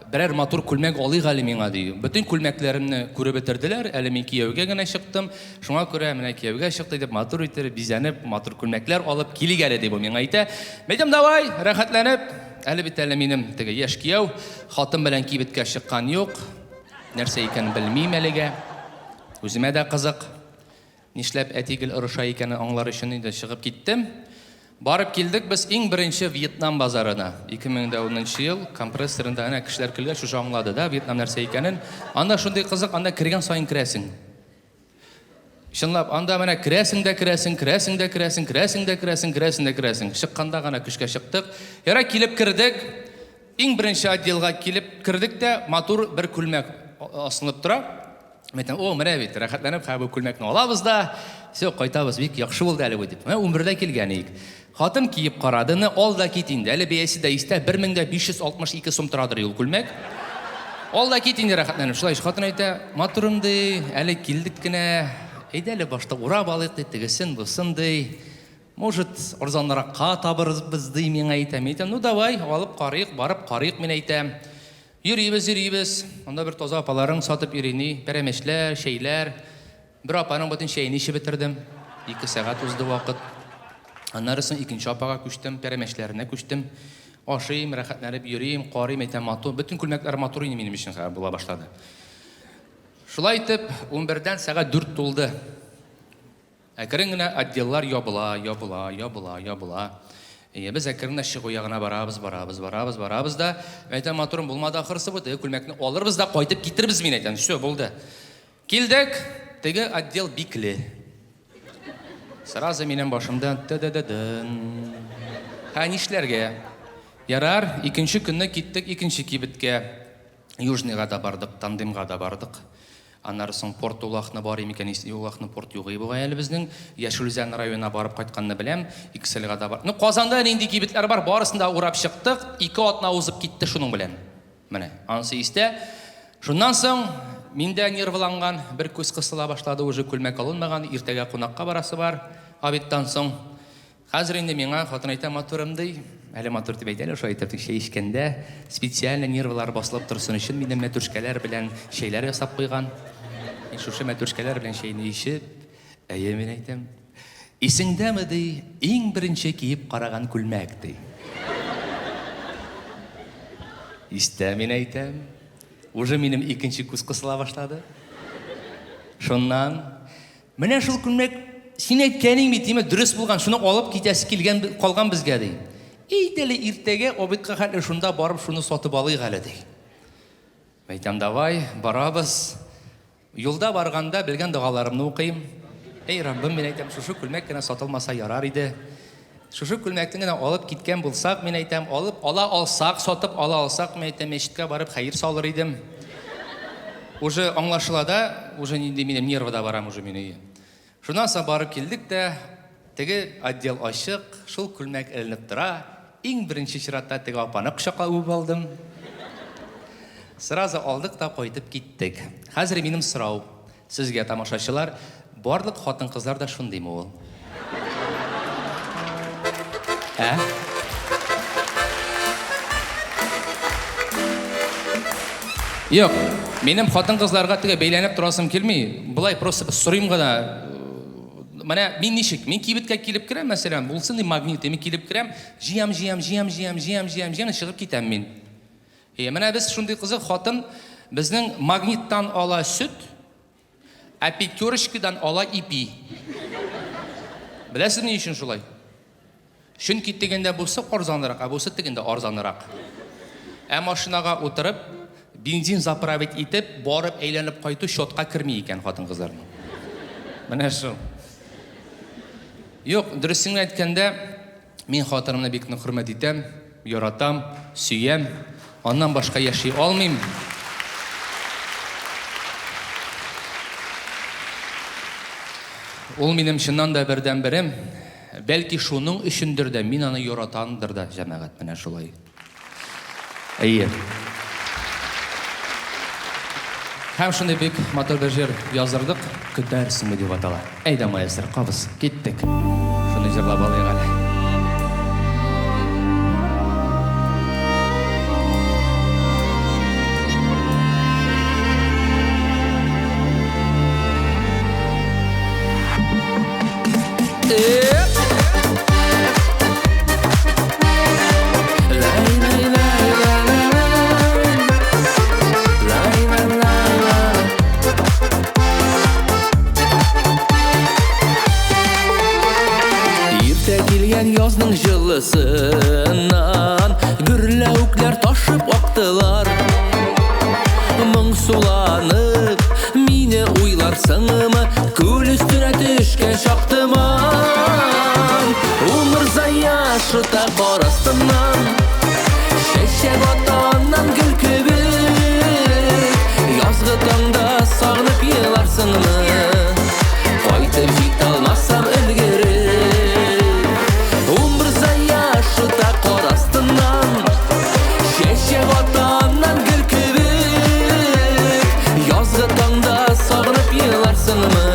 берәр матур күлмәк алыйк әле миңа ди. Бөтен күлмәкләремне күреп бетерделәр. Әле мин кияүгә генә чыктым. Шуңа күрә менә кияүгә чыкты дип матур итеп, бизәнеп, матур күлмәкләр алып килик әле дип миңа әйтә. Мәйтәм, давай, рәхәтләнеп. Әле бит әле минем теге яшь кияү, хатын белән кибеткә чыккан юк. Нәрсә икән белмим әлегә. Үземә дә кызык. Нишләп әтигел ырыша икәнен аңлар өчен инде чыгып киттем. Барып килдек без иң беренче Вьетнам базарына. 2010 ел компрессорында әнә кешеләр килгән, шушы аңлады да Вьетнам нәрсә икәнен. Анда шундый кызык, анда кергән саен керәсең. Чынлап, анда менә керәсең дә керәсең, керәсең дә керәсең, керәсең дә керәсең, керәсең дә керәсең. Чыкканда гына көчкә чыктык. Яра килеп кирдек. Иң беренче отделга килеп кирдек тә матур бер күлмәк асылып тора. Мәйтәм, о, менә бит, рәхәтләнеп һәм бу күлмәкне алабыз да, все, кайтабыз, бик яхшы булды әле бу дип. Менә 11дә килгән идек. Хатын киеп карадыны, ал да кит инде. Әле бәясе дә истә 1562 сум торадыр ул күлмәк. Ал да кит инде рәхәтләнеп. Шулай хатын әйтә, матурым ди, әле килдек кенә. Әйдә әле башта урап алыйк ди, тегесен, бусын ди. Может, арзанракка табырбыз ди, мин әйтәм. Әйтәм, ну давай, алып карыйк, барып карыйк, мин әйтәм. Йөрибез. Анда бер таза апаларың сатып йөрини, пәрәмәчләр, шәйләр. Бер апаның бөтен шәйне ишеп бетердем. 2 сәгать узды вакыт. Аннары соң икенче апага күчтем, пәрәмәчләренә күчтем. Ашыйм, рәхәтләнеп йөрим, карыйм, әйтәм, матур. Бөтен күлмәкләр матур ине минем өчен була башлады. Шулай итеп, 11дән сәгать 4 тулды. Әкрен генә отделлар ябыла. Без әкренләп чыгу ягына барабыз да, әйтәм, матурым булмады ахырсы бу, күлмәкне алырбыз да кайтып китербез, мин әйтәм. Всё, булды. Килдек, теге отдел бикле. Сразу минем башымдан тәдәдәдән. Һә нишләргә? Ярар, икенче көнне киттек икенче кибеткә. Южныйга да бардык, Тандемга да бардык. Аннары соң порт улахны бар икән, улахны порт югы бугай әле безнең. Яшелүзән районына барып кайтканны беләм, Икселга да бар. Ну, Казанда нинди кибетләр бар, барысында урап чыктык, 2 атна узып китте шуның белән. Менә, анысы истә. Шуннан соң миндә нервланган, бер күз кысыла башлады, уже күлмәк алынмаган, иртәгә кунакка барасы бар. Абиттан соң хәзер инде миңа хатын әйтә, матурым ди. Әле матур дип әйтәләр, шулай итеп шәй ишкәндә специально нервлар басылып торсын өчен минем мәтүшкәләр белән шәйләр ясап куйган. Шушы мәтүшкәләр белән шәйне ишеп, әйе, мин әйтәм. Исеңдәме ди, иң беренче киеп караган күлмәк ди. Истә, мин әйтәм. Уже минем икенче күз кысыла башлады. Шуннан менә шул күлмәк син әйткәнең бит, дөрес булган, шуны алып китәсе килгән калган безгә ди. Әйдәле иртәгә обедка хәтле шунда барып шуны сатып алыйк әле ди. Әйтәм, давай, барабыз. Юлда барганда белгән дугаларымны укыйм. Эй, Раббым, мин әйтәм, шушы күлмәк кенә сатылмаса ярар иде. Шушы күлмәкне генә алып киткән булсак, мин әйтәм, ала алсак, сатып ала алсак, мин әйтәм, мәчеткә барып хәер салыр идем. Уже аңлашыла да, уже нинди минем нервда барам уже мине. Шуннан соң барып килдек тә, теге отдел ачык, шул күлмәк эленеп тора. Иң беренче чиратта теге апаны кочаклап үбеп алдым. Сразу алдык та кайтып киттек. Хәзер минем сорау сезгә, тамашачылар, барлык хатын-кызлар да шундыймы ул? Юк, минем хатын-кызларга теге бәйләнеп торасым килми. Булай просто сорыйм гына. Менә мин ничек? Мин кибеткә килеп керәм, мәсәлән, булсын ди магнит, мин килеп керәм, җыям, чыгып китәм мин. Менә без шундый кызык хатын безнең магниттан ала сөт, а пятерочкадан ала ипи. Білесіз не үшін шулай? Чөнки дегенде булса арзанырақ, булса дегенде арзанырақ. Машинаға отырып, бензин заправить итеп, барып әйләнеп кайту счетка кірмей екен хатын-кызларның. Менә шу. Юк, дөресен әйткәндә, мин хатынымны бик нык хөрмәт итәм, яратам, сөям, аннан башка яши алмыйм. Ул минем чыннан да бердән берем, бәлки шуның өчендер дә мин аны яратамдыр да, җәмәгать, менә шулай. Әйе. Һәм шундый бик матур бер җыр яздырдык, көтәрсеңме дип атала. Әйдә маэстро, кабыз, киттек. Шуны җырлап алыйк әле. Язның жылысынан гүрләүкләр ташып актылар. Моң суланып, мине уйларсыңмы, күл өстенә төшкән шактыман. Умыр заяшыта кар астыннан, чәчәк атаннан гөл кебек. Язгы таңда сагынып еларсыңмы, кайтып җитә алмасам өлгере. Чәчәк атаннан гөл кебек, язгы таңда сагынып еларсыңмы,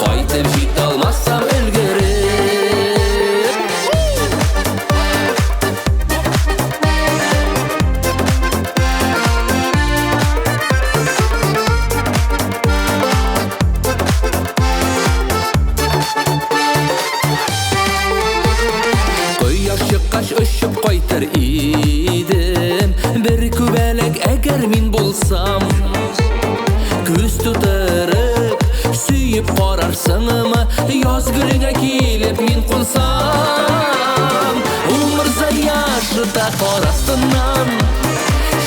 кайтып җитә алмасам өлгере. Кояш чыккач очып кайтыр идем, бер күбәләк әгәр мин булсам. Күз тутырып, сөйеп карарсыңмы, яз гөлеңә килеп мин кунсам. Умыр заяшыта кар астыннан,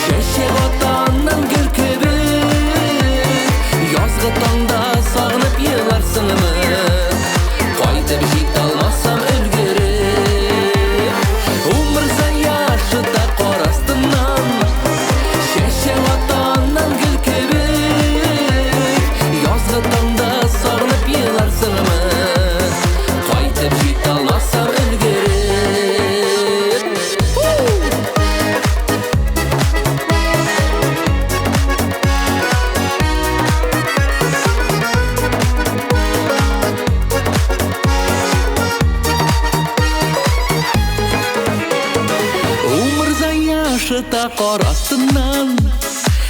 чәчәк атаннан гөл кебек. Язгы таңда сагынып еларсыңмы, кайтып җитә алмасам өлгере. Умыр заяшыта кар астыннан, чәчәк атаннан гөл кебек. Язгы таңда сагынып еларсыңмы, кайтып җитә алмасам өлгере. Шыта кар астыннан,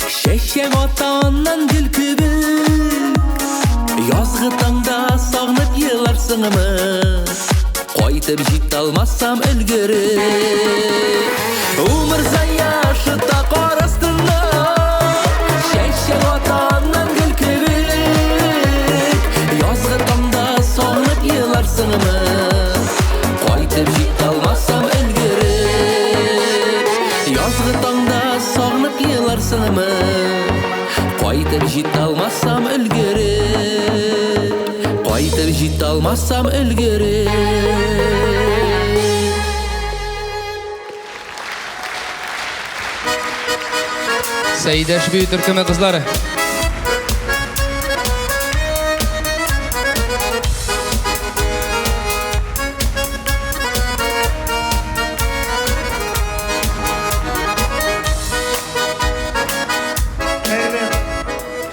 чәчәк атаннан гөл кебек. Язгы таңда сагынып еларсыңмы, кайтып җитә алмасам өлгере. Умыр заяшыта кар астыннан, чәчәк атаннан гөл кебек. Язгы таңда сагынып еларсыңмы, кайтып җитә алмасам өлгере. Язгы таңда сагынып еларсыңмы, кайтып җитә алмасам өлгере. Кайтып җитә алмасам өлгере. Сәйдә Шбүй төркеме кызлары.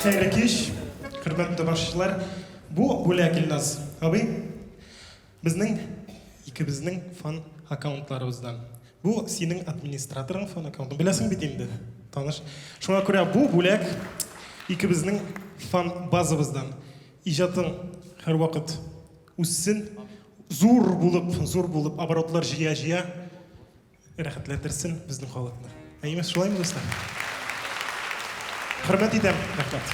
Хәйрле кич, хөрмәтле тамашачылар. Бу бүләк Илназ абый безнең икебезнең фан аккаунтларыбыздан. Бу синең администраторың фан аккаунты. Беләсең бит инде. Таныш. Шуңа күрә бу бүләк икебезнең фан базабыздан. Иҗатың һәр вакыт үссен, зур булып, оборотлар җыя, рәхәтләндерсен безнең халыкны. Әйме шулаймы, дуслар? Хөрмәт итәм, рәхмәт.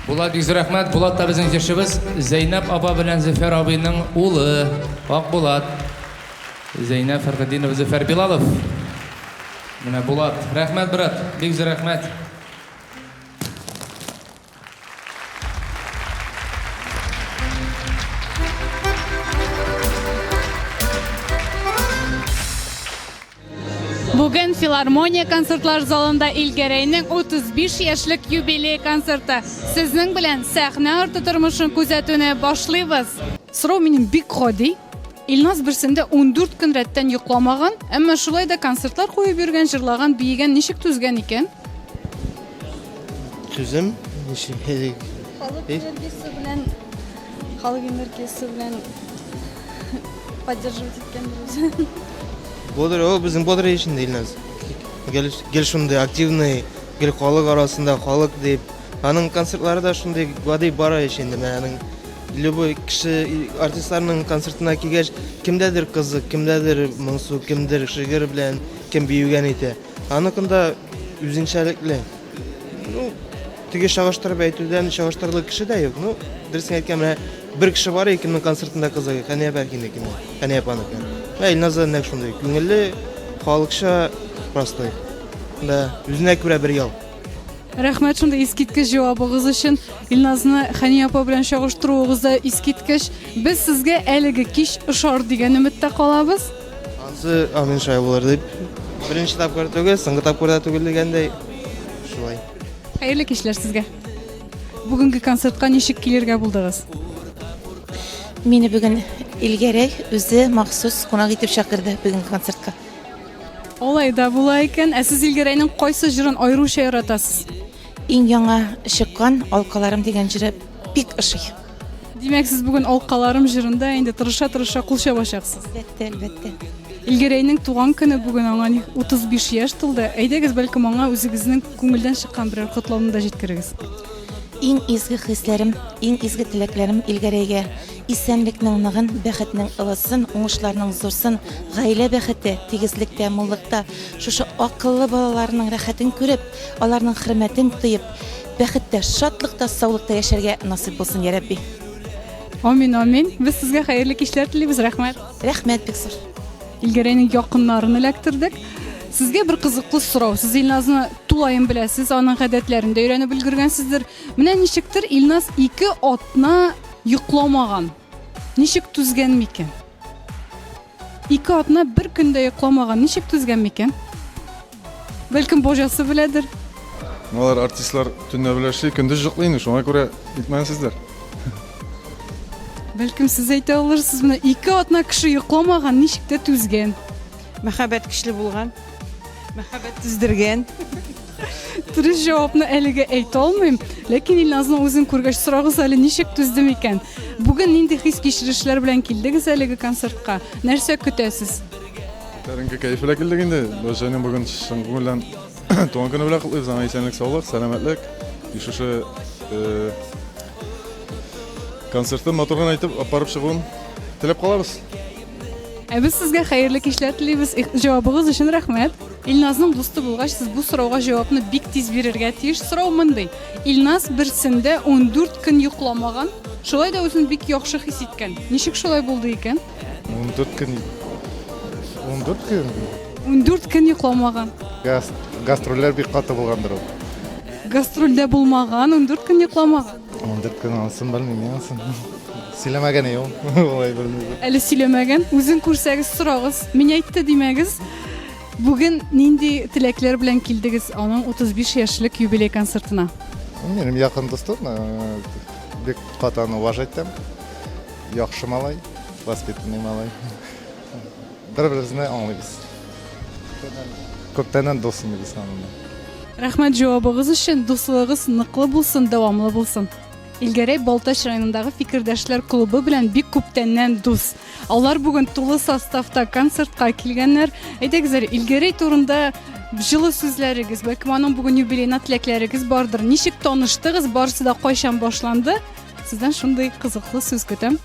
Булат бик зур рәхмәт. Булат та безнең җырчыбыз. Зәйнәп аба белән Зөфәр абыйның улы. Ак Булат. Зәйнәп Фәрхетдинов, Зөфәр Билалов. Менә Булат. Рәхмәт, брат. Бик зур рәхмәт. Бүген филармония концертлар залында Илгәрәйнең 35 яшьлек юбилей концерты. Сезнең белән сәхнә арты тормышын күзәтүне башлыйбыз. Сорау минем бик гади. Илназ берсендә 14 көн рәттән йокламаган, әмма шулай да концертлар куеп йөргән, җырлаган, биегән, ничек түзгән икән? Түзем, ничек? Халык энергиясе белән поддерживать иткән. Бодр, о, біздің бодр ешінде Илназ. Гел шундай активный, гел халық арасында халық деп. Аның концертлары да шундай гади бара ешінде. Аның любой кіші артистларның концертына кигәч, кимдәдер қызық, кимдәдер моңсу, кимдер шигыр белән, кем биюгән ите. Аныкында үзенчәлекле. Ну, теге шагыштырып әйтүдән шагыштырлык кеше дә юк. Ну, дөресен әйткәндә, бер кеше бар икеннең концертында кызыгы, Хәния Бәркинеке. Хәния апаныкы. Илназда нәк шундай. Күңелле, халыкча, простой. Да, үзенә күрә бер ял. Рәхмәт шундай искиткеч җавабыгыз өчен. Илназны Хәния апа белән чагыштыруыгыз да искиткеч. Без сезгә әлеге кич ошар дигән өметтә калабыз. Ансы амин шай булыр дип. Беренче тапкыр түгел, соңгы тапкырда түгел дигәндәй. Шулай. Хәерле кичләр сезгә. Бүгенге концертка ничек килергә булдыгыз? Мине бүген Илгәрәй үзе махсус кунак итеп чакырды бүген концертка. Алай да була икән. Ә сез Илгәрәйнең кайсы җырын аеруча яратасыз? Иң яңа чыккан Алкаларым дигән җыры бик ошый. Димәк, сез бүген Алкаларым җырында инде тырыша-тырыша кул чабачаксыз. Әлбәттә. Илгәрәйнең туган көне бүген аңа 35 яшь тулды. Әйдәгез, бәлкем аңа үзегезнең күңелдән чыккан берәр котлауны да җиткерегез. Иң изге хисләрем, иң изге теләкләрем Илгәрәйгә исәнлекнең ныгын, бәхетнең ылысын, уңышларның зурсын, гаилә бәхете, тигезлектә, муллыкта, шушы акыллы балаларның рәхәтен күреп, аларның хөрмәтен тоеп, бәхеттә, шатлыкта, саулыкта яшәргә насыйп булсын, я Рабби. Амин, амин. Без сезгә хәерле кичләр телибез. Рәхмәт. Рәхмәт бик зур. Илгәрәйнең якыннарын эләктердек. Сезгә бер кызыклы сорау. Сез Илназны тулайын беләсез, аның гадәтләрен дә өйрәнеп өлгергәнсездер. Менә ничектер Илназ 2 атна йокламаган. Ничек түзгән микән? 2 атна бер көндә йокламаган. Ничек түзгән микән? Бәлкем божасы беләдер. Алар артистлар төнне беләшли, көндез йоклый, шуңа күрә итмәнсездер. Бәлкем сез әйтә алырсыз, менә 2 атна кеше йокламаган, ничек тә түзгән? Мәхәббәт көчле булган. Мәхәббәт түздергән. Дөрес җавапны әлегә әйтә алмыйм, ләкин Илназның үзен күргәч сорагыз әле ничек түздем икән. Бүген нинди хис кичерешләр белән килдегез әлеге концертка? Нәрсә көтәсез? Тәренке кайфлы килдек инде. Башының бүген чын күңелдән туган көне белән котлыйбыз. Аңа исәнлек, саулык, сәламәтлек. Шушы концертны матурган әйтеп апарып чыгуын теләп калабыз. Без сезгә хәерле кичләр телибез. Җавабыгыз өчен рәхмәт. Илназның дусты булгач, сез бу сорауга җавапны бик тиз бирергә тиеш. Сорау мондый. Илназ берсендә 14 көн йокламаган, шулай да үзен бик яхшы хис иткән. Ничек шулай булды икән? 14 көн. 14 көн. 14 көн йокламаган. Гастрольләр бик каты булгандыр ул. Гастрольдә булмаган, 14 көн йокламаган. 14 көн алсын белмим, алсын. Сөйләмәгән ул. Олай белмим. Әле сөйләмәгән, үзен күрсәгез сорагыз. Мин әйтте димәгез. Бүген нинди теләкләр белән килдегез аның 35 яшьлек юбилей концертына? Минем якын дустым, бик катаны уважать итәм. Яхшы малай, воспитанный малай. Бер-беребезне аңлыйбыз. Күптәннән дусым иде санымда. Рәхмәт җавабыгыз өчен. Дуслыгыз ныклы булсын, дәвамлы булсын. Илгәрәй Балтач районындагы фикердәшләр клубы белән бик күптәннән дус. Алар бүген тулы составта концертка килгәннәр. Әйдәгез, Илгәрәй турында җылы сүзләрегез, бәлкем аның бүген юбилейна теләкләрегез бардыр. Ничек таныштыгыз? Барысы да кайчан башланды? Сездән шундый кызыклы сүз көтәм.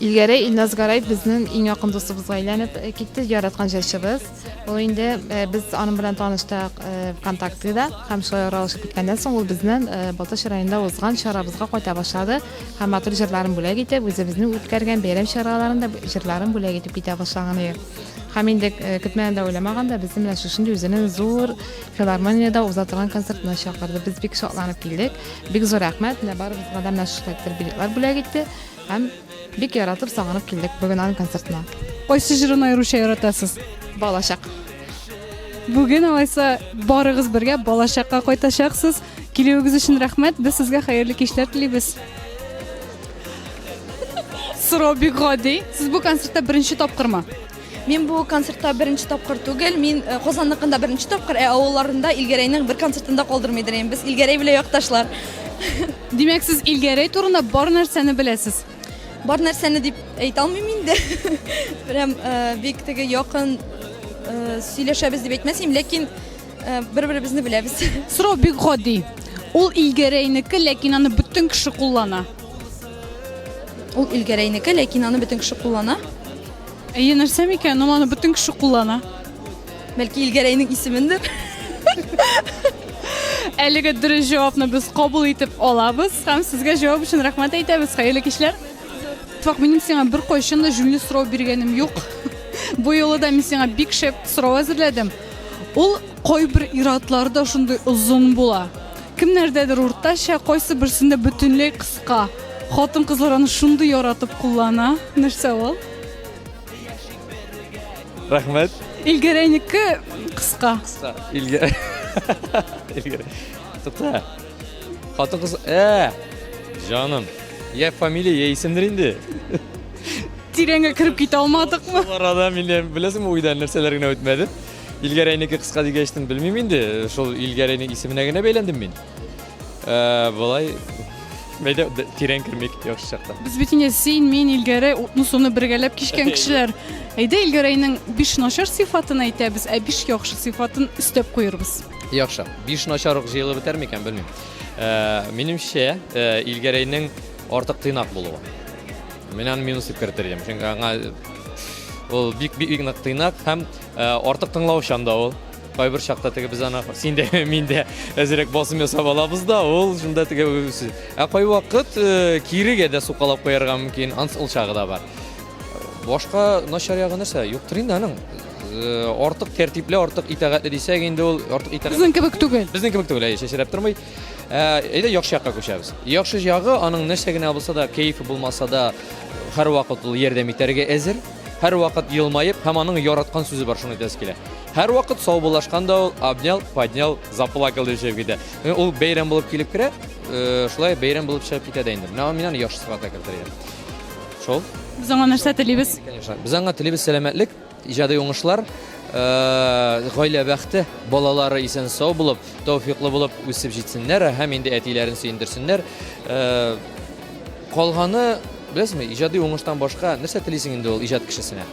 Илгәрәй Илназ Гарай безнең иң якын дустыбызга әйләнеп китте, яраткан җырчыбыз. Ул инде без аның белән таныштык ВКонтактеда һәм шулай аралашып киткәннән соң ул безнең Балташ районында узган чарабызга кайта башлады һәм матур җырларын бүләк итеп, үзебезнең үткәргән бәйрәм чараларында җырларын бүләк итеп китә башлаган иде. Һәм инде көтмәгәндә уйламаганда безнең белән шушындый үзенең зур филармониядә узатылган концертына чакырды. Без бик шатланып килдек. Бик зур рәхмәт. Менә барыбызга да менә шулай билетлар бүләк итте һәм бик яратып сагынып килдек бүген аның концертына. Кайсы җырын аеруча яратасыз? Балачак. Бүген алайса барыгыз бергә балачакка кайтачаксыз. Килүегез өчен рәхмәт. Без сезгә хәерле кичләр телибез. Сорау бик гади. Сез бу концертта беренче тапкырмы? Мин бу концертта беренче тапкыр түгел, мин Казанныкында беренче тапкыр, авылларында Илгәрәйнең бер концертында калдырмыйдыр. Без Илгәрәй белән якташлар. Димәк, сез Илгәрәй турында бар нәрсәне беләсез. Бар нәрсәне дип әйтә алмыйм инде. Прям бик теге якын сөйләшәбез дип әйтмәсем, ләкин бер-беребезне беләбез. Сорау бик гади. Ул Илгәрәйнеке, ләкин аны бөтен кеше куллана. Ул Илгәрәйнеке, ләкин аны бөтен кеше куллана. Әйе, нәрсә микән? Ул аны бөтен кеше куллана. Бәлки Илгәрәйнең исемендер. Әлеге дөрес җавапны без кабул итеп алабыз һәм сезгә җавап өчен рәхмәт әйтәбез. Хәерле кичләр. Тфак, минем сиңа бер кайчан да җүнле сорау биргәнем юк. Бу юлы да мин сиңа бик шәп сорау әзерләдем. Ул кайбер иратларда шундый озын була. Кемнәрдәдер уртача, кайсы берсендә бөтенләй кыска. Хатын-кызлар аны шундый яратып куллана. Нәрсә ул? Рәхмәт. Илгәрәйнеке кыска. Илгәрәй. Тукта. Хатын-кыз, җаным. Я фамилия, я исемдер инде. Тирәнгә кирип китә алмадыкмы? Арада минем беләсеңме уйдан нәрсәләр генә үтмәде. Илгәрәйнеке кыска дигәчтен белмим инде. Шул Илгәрәйнең исеменә генә бәйләндем мин. Болай мәйдә тирән кирмәк яхшы чакта. Без бит инде син, мин, Илгәрәй утны суны бергәләп кичкән кешеләр. Әйдә Илгәрәйнең 5 начар сыйфатын әйтәбез, 5 яхшы сыйфатын өстәп куербыз. Яхшы. 5 начарлык җыелып бетәр микән белмим. Минемчә, Илгәрәйнең артык тыйнак булуы. Мен аны минус дип кертергәм. Чөнки аңа ул бик нык тыйнак һәм артык тыңлаучан да ул. Кайбер чакта теге без аны синдә, миндә әзрәк басым ясап алабыз да, ул шунда теге кай вакыт кирегә дә сукалап куярга мөмкин, ул чагы да бар. Башка начар ягы нәрсә? Юктыр инде аның. Артык тәртипле, артык итәгатьле дисәк, инде ул артык итәгать. Безнең кебек түгел. Безнең кебек түгел, чәчрәп тормый. Әйдә яхшы якка күчәбез. Яхшы ягы аның нәрсә генә булса да, кайфы булмаса да, һәр вакыт ул ярдәм итәргә әзер. Һәр вакыт елмаеп, һәм аның яраткан сүзе бар, шуны әйтәс килә. Һәр вакыт сау булашканда ул обнял, поднял, заплакал дип китә. Ул бәйрәм булып килеп керә, шулай бәйрәм булып чыгып китә дә инде. Мин аны яхшы сыйфатка кертергәм. Шул. Без аңа нәрсә телибез? Конечно. Без аңа телибез сәламәтлек, иҗади уңышлар, гаилә бәхте, балалары исән сау булып, тәүфиклы булып үсеп җитсеннәр, һәм инде әтиләрен сөендерсеннәр. Калганы, беләсезме, иҗади уңыштан башка нәрсә телисең инде ул иҗат кешесенә?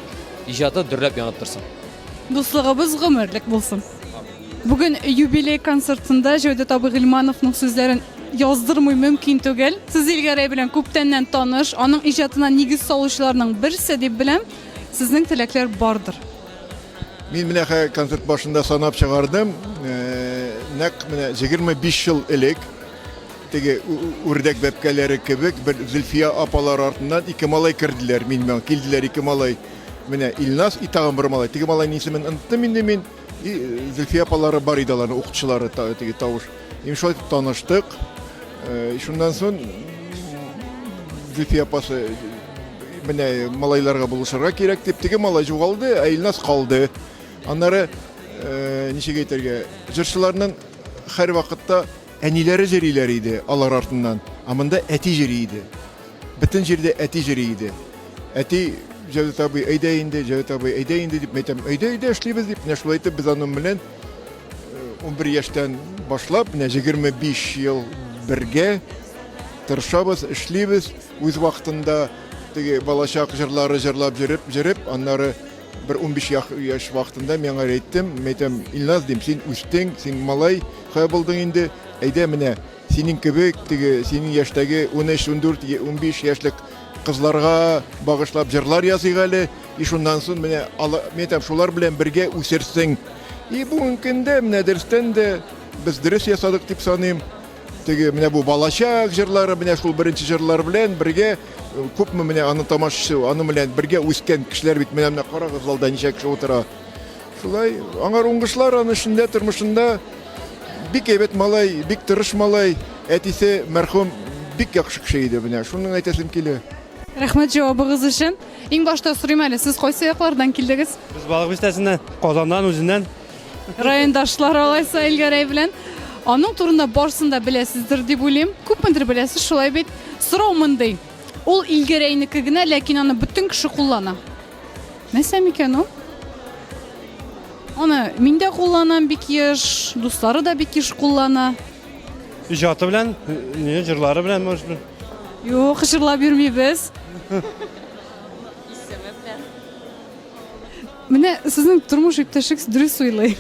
Иҗаты дөрләп янып торсын. Дуслыгыбыз гомерлек булсын. Бүген юбилей концертында Җәүдәт абый Гыйльмановның сүзләрен яздырмый мөмкин түгел. Сез Илгәрәй белән күптәннән таныш, аның иҗатына нигез салучыларның берсе дип беләм. Сезнең теләкләр бардыр. Мин менә концерт башында санап чыгардым. Нәкъ менә 25 ел элек теге үрдәк бәбкәләре кебек бер Зөлфия апалар артыннан 2 малай керделәр. Мин килделәр 2 малай. Менә Илназ и тагын бер малай. Теге малайның исемен оныттым инде мин. Зөлфия апалары бар иде аларның укытучылары теге тавыш. Шулай таныштык. Шундан соң Зөлфия апасы менә малайларга булышырга кирәк дип теге малай югалды, Илназ калды. Аннары ничек әйтергә, җырчыларның һәр вакытта әниләре җырлыйлар иде алар артыннан. Монда әти җырлый иде. Бөтен җирдә әти җырлый иде. Әти Җәүдәт абый әйдә инде, Җәүдәт абый әйдә инде дип әйтәм. Әйдә эшлибез дип, менә шулай итеп без аның белән 11 яшьтән башлап, менә 25 ел бергә тырышабыз, эшлибез. Үз вакытында теге балачак җырлары җырлап җырып, аннары bir 15 yaş vaqtında mənə әйттем, мәйтәм Илназ дим, син үстең, син малай, хәй булдың инде. Әйдә менә синең кебек, теге синең яшьтәге 13, 14, 15 яшьлек кызларга багышлап җырлар ясыйк әле. И шундан соң менә мен әйтәм, шулар белән бергә үсерсең. И бүгенге көндә менә дөрестән дә без дөрес ясадык дип саныйм. Теге менә бу балачак җырлары, менә шул беренче җырлар белән бергә күпме менә аны тамашачы, аны белән бергә үскән кешеләр бит менә карагыз залда ничә кеше утыра. Шулай аңар уңышлар аны эшендә, тормышында бик әйбәт малай, бик тырыш малай, әтисе мәрхүм бик яхшы кеше иде менә. Шуны әйтәсем килә. Рәхмәт җавабыгыз өчен. Иң башта сорыйм әле, сез кайсы яклардан килдегез? Без балык бистәсеннән, Казаннан үзеннән. Райондашлар алайса Илгәрәй белән. Аның турында барсын да беләсездер дип уйлыйм. Күпмедер беләсез, шулай бит. Сорау мондый. Ул Илгәрәйнеке генә, ләкин аны бөтен кеше куллана. Нәрсә микән ул? Аны мин дә кулланам бик еш, дуслары да бик еш куллана. Иҗаты белән, җырлары белән, может. Юк, җырлап йөрмибез. Менә сезнең тормыш иптәшегез дөрес уйлый.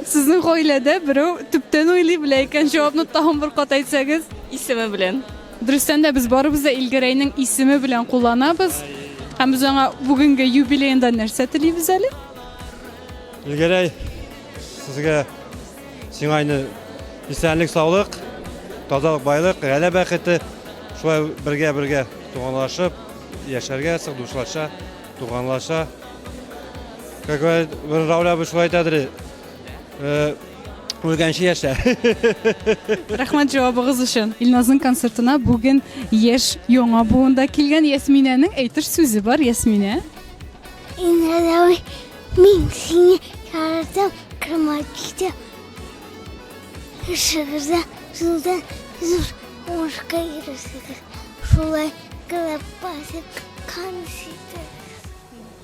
Сезнең гаиләдә берәү төптән уйлый белә икән, җавапны тагын бер кат әйтсәгез. Исеме белән. Дөрестән дә без барыбыз да Илгәрәйнең исеме белән кулланабыз. Һәм без аңа бүгенге юбилеенда нәрсә телибез әле? Илгәрәй, сезгә сиңайны исәнлек, саулык, тазалык, байлык, гаилә бәхете, шулай бергә туганлашып, яшәргә, дуслаша, туганлаша. Как говорит, Рауля бы шулай әйтәдер. Үлгәнче яшә. Рәхмәт җавабыгыз өчен. Илназның концертына бүген яшь яңа буында килгән Ясминәнең әйтер сүзе бар. Ясминә. Инәләй, мин сине яратам, кырматчы. Шыгырда зулдан зур ошка иресегез. Шулай кылып басып кансите.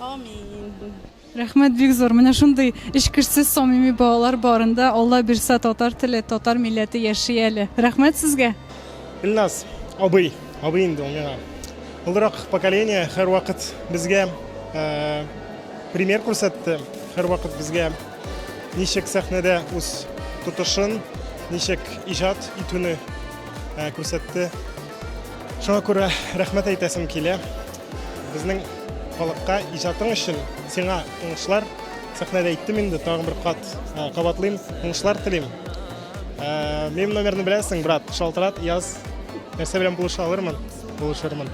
Амин. Рәхмәт бик зур. Менә шундый эчкерсез самими балалар барында Алла бирсә татар теле, татар милләте яши әле. Рәхмәт сезгә. Илназ, абый инде ул миңа. Улрак поколение һәр вакыт безгә пример күрсәтте. Һәр вакыт безгә ничек сәхнәдә үз тотышын, ничек иҗат итүне күрсәтте. Шуңа күрә рәхмәт әйтәсем килә. Безнең халыкка иҗатың өчен сиңа уңышлар. Сәхнәдә әйттем инде, тагын бер кат кабатлыйм, уңышлар телим. Минем номерны беләсең, брат, шалтырат, яз. Нәрсә белән булыша алырмын, булышырмын.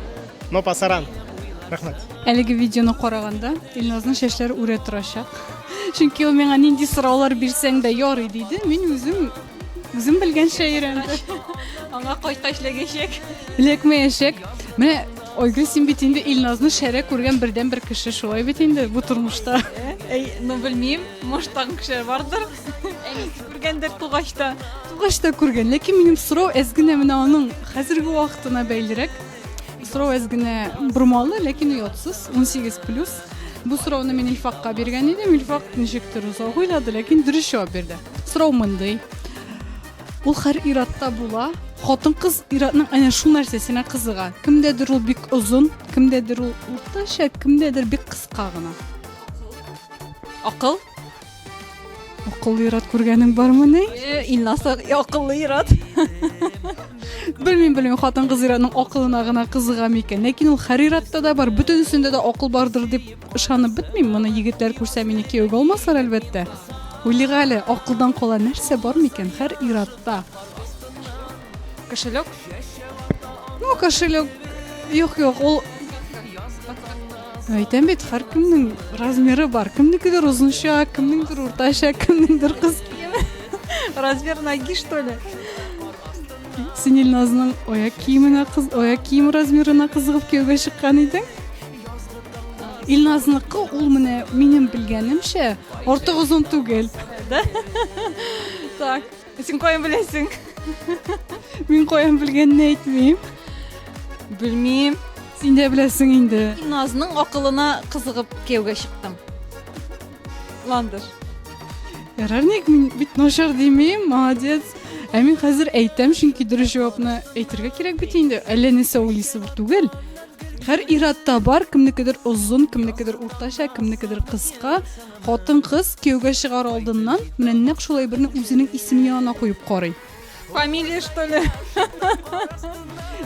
Но пасаран. Рәхмәт. Әлеге видеоны караганда Илназның чәчләре үрә торачак. Чөнки ул миңа нинди сораулар бирсәң дә ярый диде. Мин үзем белгәнчә өйрәндем. Аңа кайткач ләгәчәк. Ләкмәячәк. Менә Ойгы син бит инде Илназны шәрә күргән бердән бер кеше, шулай бит инде бу тормышта. Ну белмим, может тагын кешеләр бардыр. Күргәндер тугачта. Тугачта күргән, ләкин минем сорау әз генә менә аның хәзерге вакытына бәйлерәк. Сорау әз генә бурмалы, ләкин оятсыз, 18+. Бу сорауны мин Илфакка биргән идем. Илфак ничектер узак уйлады, ләкин дөрес җавап бирде. Сорау мондый. Ул һәр иратта була. Хатын-кыз иратның әнә шул нәрсәсенә кызыга. Кемдәдер ул бик озын, кемдәдер ул уртача, кемдәдер бик кыска гына. Акыл? Акыллы ират күргәнең бармы ни? Илназ акыллы ират. Белмим, хатын-кыз иратның акылына гына кызыга микән. Ләкин ул һәр иратта да бар, бөтенесендә дә акыл бардыр дип ышанып бетмим. Моны егетләр күрсә мине кияүгә алмаслар әлбәттә. Уйлыйга әле, акылдан кала нәрсә бар микән һәр иратта? Кошелек? Ну, кошелек. Юк, ул әйтәм бит, һәр кемнең размеры бар. Кемнекедер озынча, кемнеңдер уртача, кемнеңдер кыска. Размер ноги, что ли? Син Илназның аяк кием размерына кызыгып кияүгә чыккан идең? Илназныкы ул менә минем белгәнемчә артык озын түгел. Так, син каян беләсең? Мин каян белгәнне әйтмим. Белмим. Син дә беләсең инде. Илназның акылына кызыгып кияүгә чыктым. Ландыр. Ярарник, мин бит начар димим, молодец. Ә мин хәзер әйтәм, чөнки дөрес җавапны әйтергә кирәк бит инде. Әллә нәрсә уйлыйсы түгел. Һәр иратта бар, кемнекедер озын, кемнекедер уртача, кемнекедер кыска. Хатын-кыз кияүгә чыгар алдыннан менә нәкъ шулай берне үзенең исеме янына куеп карый. Фамилия, что ли?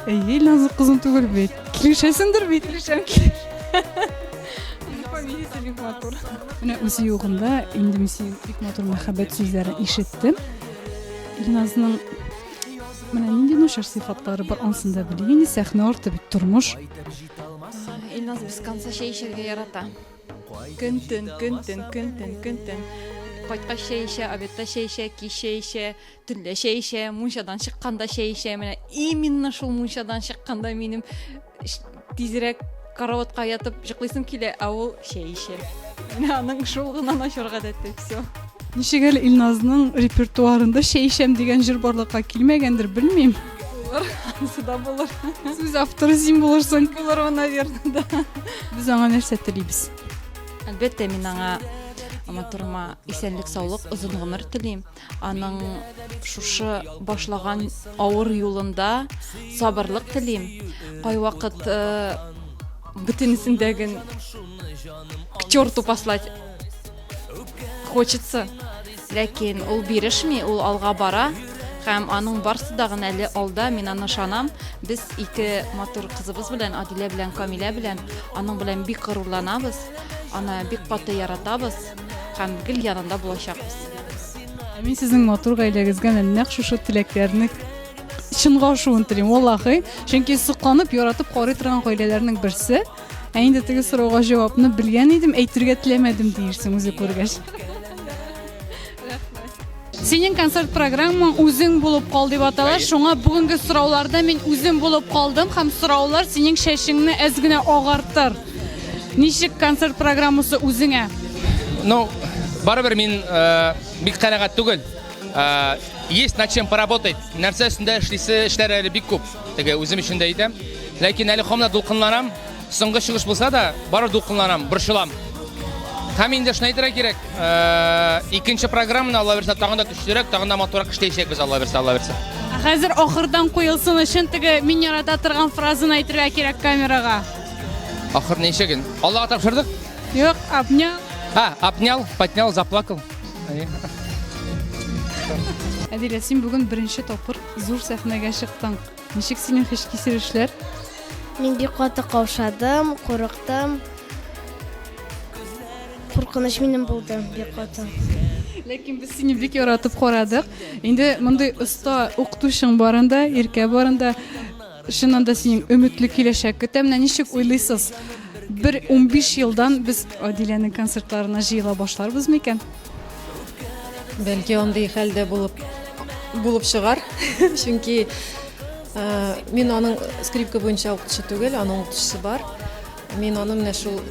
Илназның кызын түгел бит. Килешәсендер бит. Килешәм. Фамилиясе бик матур. Менә үзе югында инде мин бик матур мәхәббәт сүзләрен ишеттем. Илназның менә нинди начар сыйфатлары бар ансын да белик. Инде сәхнә арты бит тормыш. Илназ без конца чәй эчәргә ярата. Көн төн. Кайткач чәй эчә, обедта чәй эчә, кич чәй эчә, төнлә чәй эчә, мунчадан чыкканда чәй эчә. Менә именно шул мунчадан чыкканда минем тизрәк караватка ятып җыклыйсым килә, ә ул чәй эчә. Менә аның шул гына начар гадәте, все. Ничек әле Илназның репертуарында чәй эчәм дигән җыр барлыкка килмәгәндер, белмим. Булыр, анысы да булыр. Сүз авторы син булырсың. Булыр, наверное, да. Без аңа нәрсә телибез? Әлбәттә, мин аңа матурыма исәнлек, саулык, озын гомер телим. Аның шушы башлаган авыр юлында сабырлык телим. Кайвакыт бөтенесендәген к черту послать хочется. Ләкин ул бирешми, ул алга бара. Һәм аның барсы да гына әле алда, мин аны ышанам. Без ике матур кызыбыз белән, Адилә белән Камилә белән, аның белән бик горурланабыз. Аны бик каты яратабыз һәм гел янында булачакбыз. Мин сезнең матур гаиләгезгә нәкъ шушы теләкләрне чынга ашуын телим, валлаһи. Чөнки сокланып, яратып карый торган гаиләләрнең берсе. Ә инде теге сорауга җавапны белгән идем, әйтергә теләмәдем диерсең үзе күргәч. Синең концерт программаң үзең булып калды дип аталар. Шуңа бүгенге сорауларда мин үзем булып калдым һәм сораулар синең шәшеңне әз генә агартыр. Ничек концерт программасы үзеңә? Ну, барыбер мин бик канәгать түгел. Есть над чем поработать. Нәрсә өстендә эшләр әле бик күп. Теге үзем өчен дә әйтәм. Ләкин әле хамна дулкынланам. Соңгы чыгыш булса да, бары дулкынланам, борчылам. Һәм инде шуны әйтергә кирәк. Икенче программаны Алла берсә тагын да көчлерәк, тагын да матурак эшләячәкбез Алла берсә. Хәзер ахырдан куелсын өчен теге мин ярата торган фразаны әйтергә кирәк камерага. Ахыр ничеген? Аллага тапшырдык? Юк, обнял. Обнял, поднял, заплакал. Әдилә, син бүген беренче тапкыр зур сәхнәгә чыктың. Ничек синең хис-кисерешләр? Мин бик каты каушадым, курыктым. Куркыныч минем булды бик каты. Ләкин без сине бик яратып карадык. Инде мондый оста укытучың барында, иркә барында, шуннан да синең өметле киләчәк көтә. Менә ничек уйлыйсыз? 15 елдан без Адиләнең концертларына җыела башларбыз микән? Бәлки андый хәлдә булып чыгар. Чөнки мин аның скрипка буенча укытучы түгел, аның укытучысы бар. Мин аны менә шул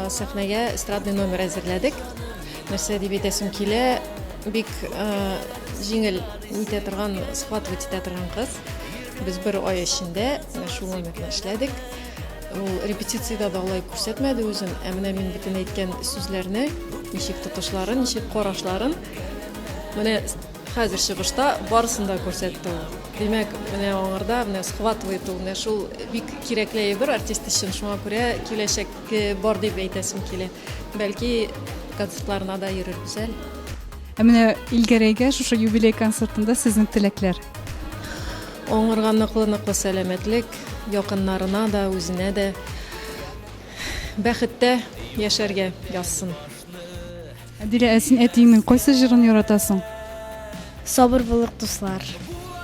сәхнәгә эстрадный номер әзерләдек. Нәрсә дип әйтәсем килә, бик җиңел итә торган, схватывать итә торган кыз. Без бер ай эчендә шул номерны эшләдек. Ул репетициядә дә алай күрсәтмәде үзен, ә менә мин битен әйткән сүзләрне, ничек тотышларын, ничек карашларын менә хәзер чыгышта барысын да күрсәтте ул. Димәк, менә аңарда менә схватывает ул, менә шул бик кирәкле бер артист өчен, шуңа күрә киләчәк бар дип әйтәсем килә. Бәлки концертларына да йөрербез әле. Ә менә Илгәрәйгә шушы юбилей концертында сезнең теләкләр? Аңарга ныклы сәламәтлек, якыннарына да, үзенә дә бәхеттә яшәргә язсын. Адилә, син әтиңнең кайсы җырын яратасың? Сабыр булык дуслар.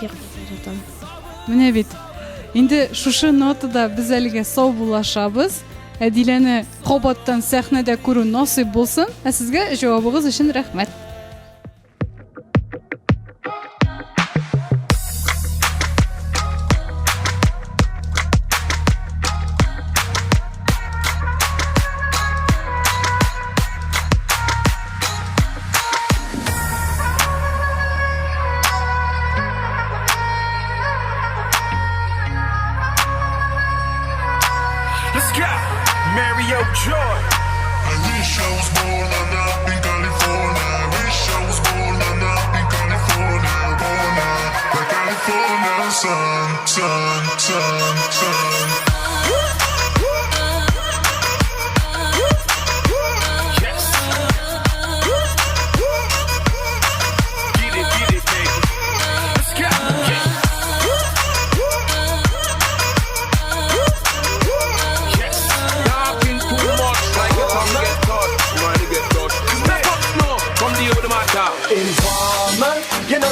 Бик яратам. Менә бит. Инде шушы нотада без әлегә сау булашабыз. Әдиләне кабаттан сәхнәдә күрү насыйп булсын. Ә сезгә җавабыгыз өчен рәхмәт.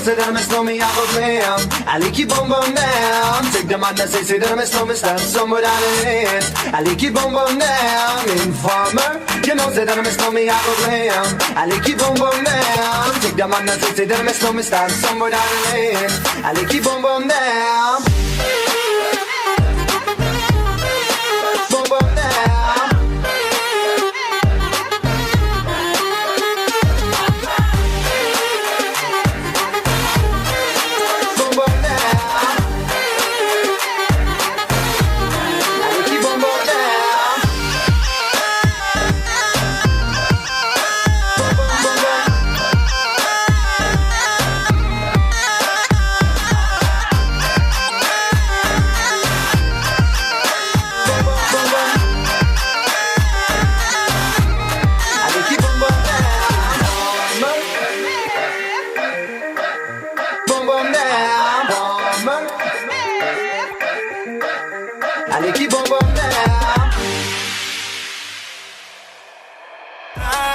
say that I'm a snowman, I go glam. I like you boom boom down. Take the man that say that I'm a snowman, stand somewhere down the lane. I like you boom boom down. Informer, you know say that I'm a snowman, I go glam. I like you boom boom down. Take the man that say that I'm a snowman, stand somewhere down the lane. I like you boom boom down. Boom boom down.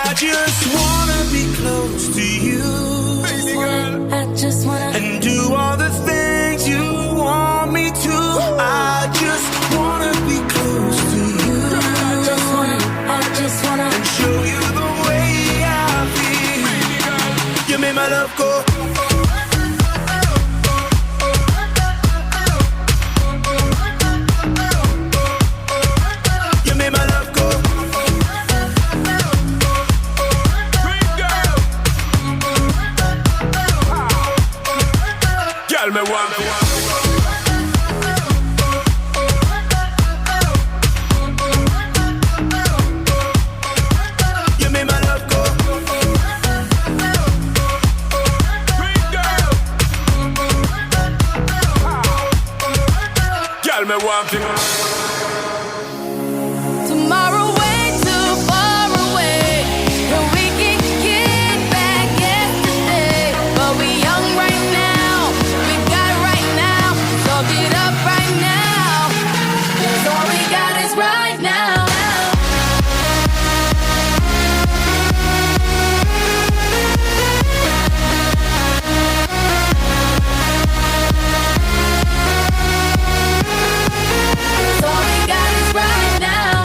I just wanna be close to you, baby girl. I just wanna and do all the things you want me to. I just wanna be close to you. I just wanna and show you the way I feel. Baby girl, you made my love go. You made my love go. Girl, me want you made my love go. Girl, me want you. Tomorrow way too far away, and we can get back yesterday, but we young right now. We got right now, so get up right now. 'Cause all we got is right now. So all we got is right now.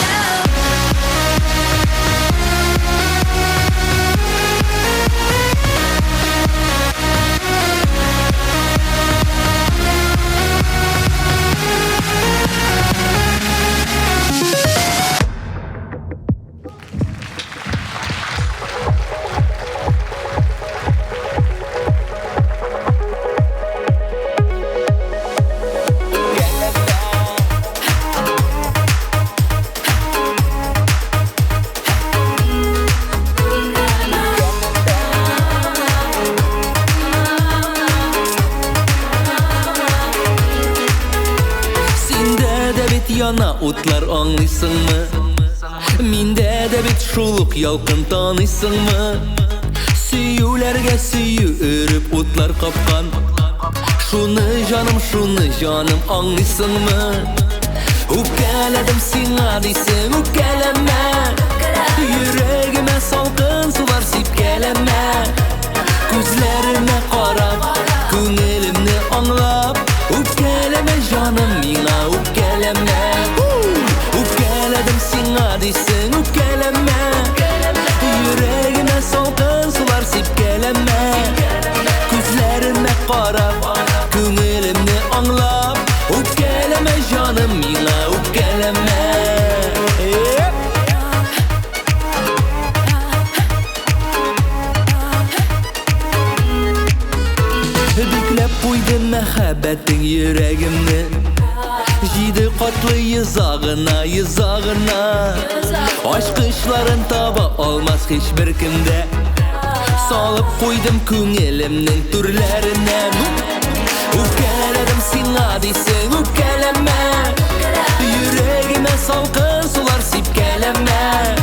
Sende de bit yana otlar anlısınmı? Minde de bit şuluk yalkın tanısınmı? Süyülerge süyü örüp otlar kapkan. Şunu canım anlısınmı? Ukeledim sina diysen ukeleme. Yüreğime salkın sular sip geleme. Gözlerine karab, köngülümni anlap. Ukeleme canım mina ukeleme. Ukeledim sina diysen ukeleme. Yüreğime salkın sular sip geleme. Gözlerime karab, köngülümni anlap. Ukeleme canım mina ukeleme. Büklep koydum mehabbetin yüreğimni. Jidi katlı yüzağına Aşk kışların taba olmaz hiçbir kimde. Salıp koydum köngülümnin türlerine. Ukeledim sina diysen ukeleme. Yüreğime salkın sular sip geleme.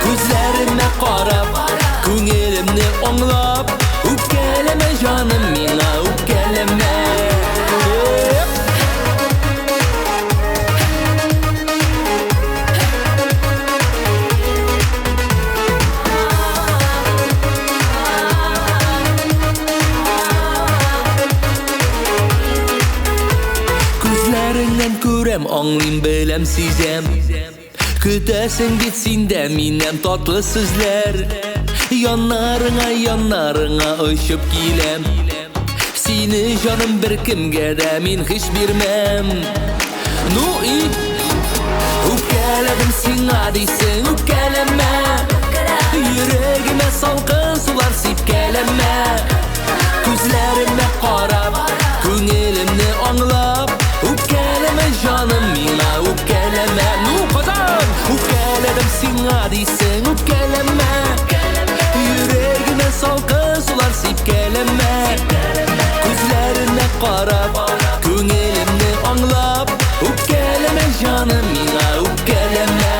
Gözlerime karab, köngülümni anlap. Ukeleme canım mina ukeleme. bilem, anlayım bilem sizem. Kütesin bitsin de minem tatlı sözler. Yanlarına ışıp gilem. Seni canım bir kimge de min hiç bilmem. Nui Ukeledim sina deysin ukeleme. Yüreğime salkın sular sipkeleme. Gözlerime qarab, köngülümni anglab. Ukeleme canım mina ukeleme. Nuqadan ukeledim sina deysin ukeleme. Yüreğime salkın sular sipkeleme. Gözlerine qarab, köngülümni anglab. Ukeleme canım mina ukeleme.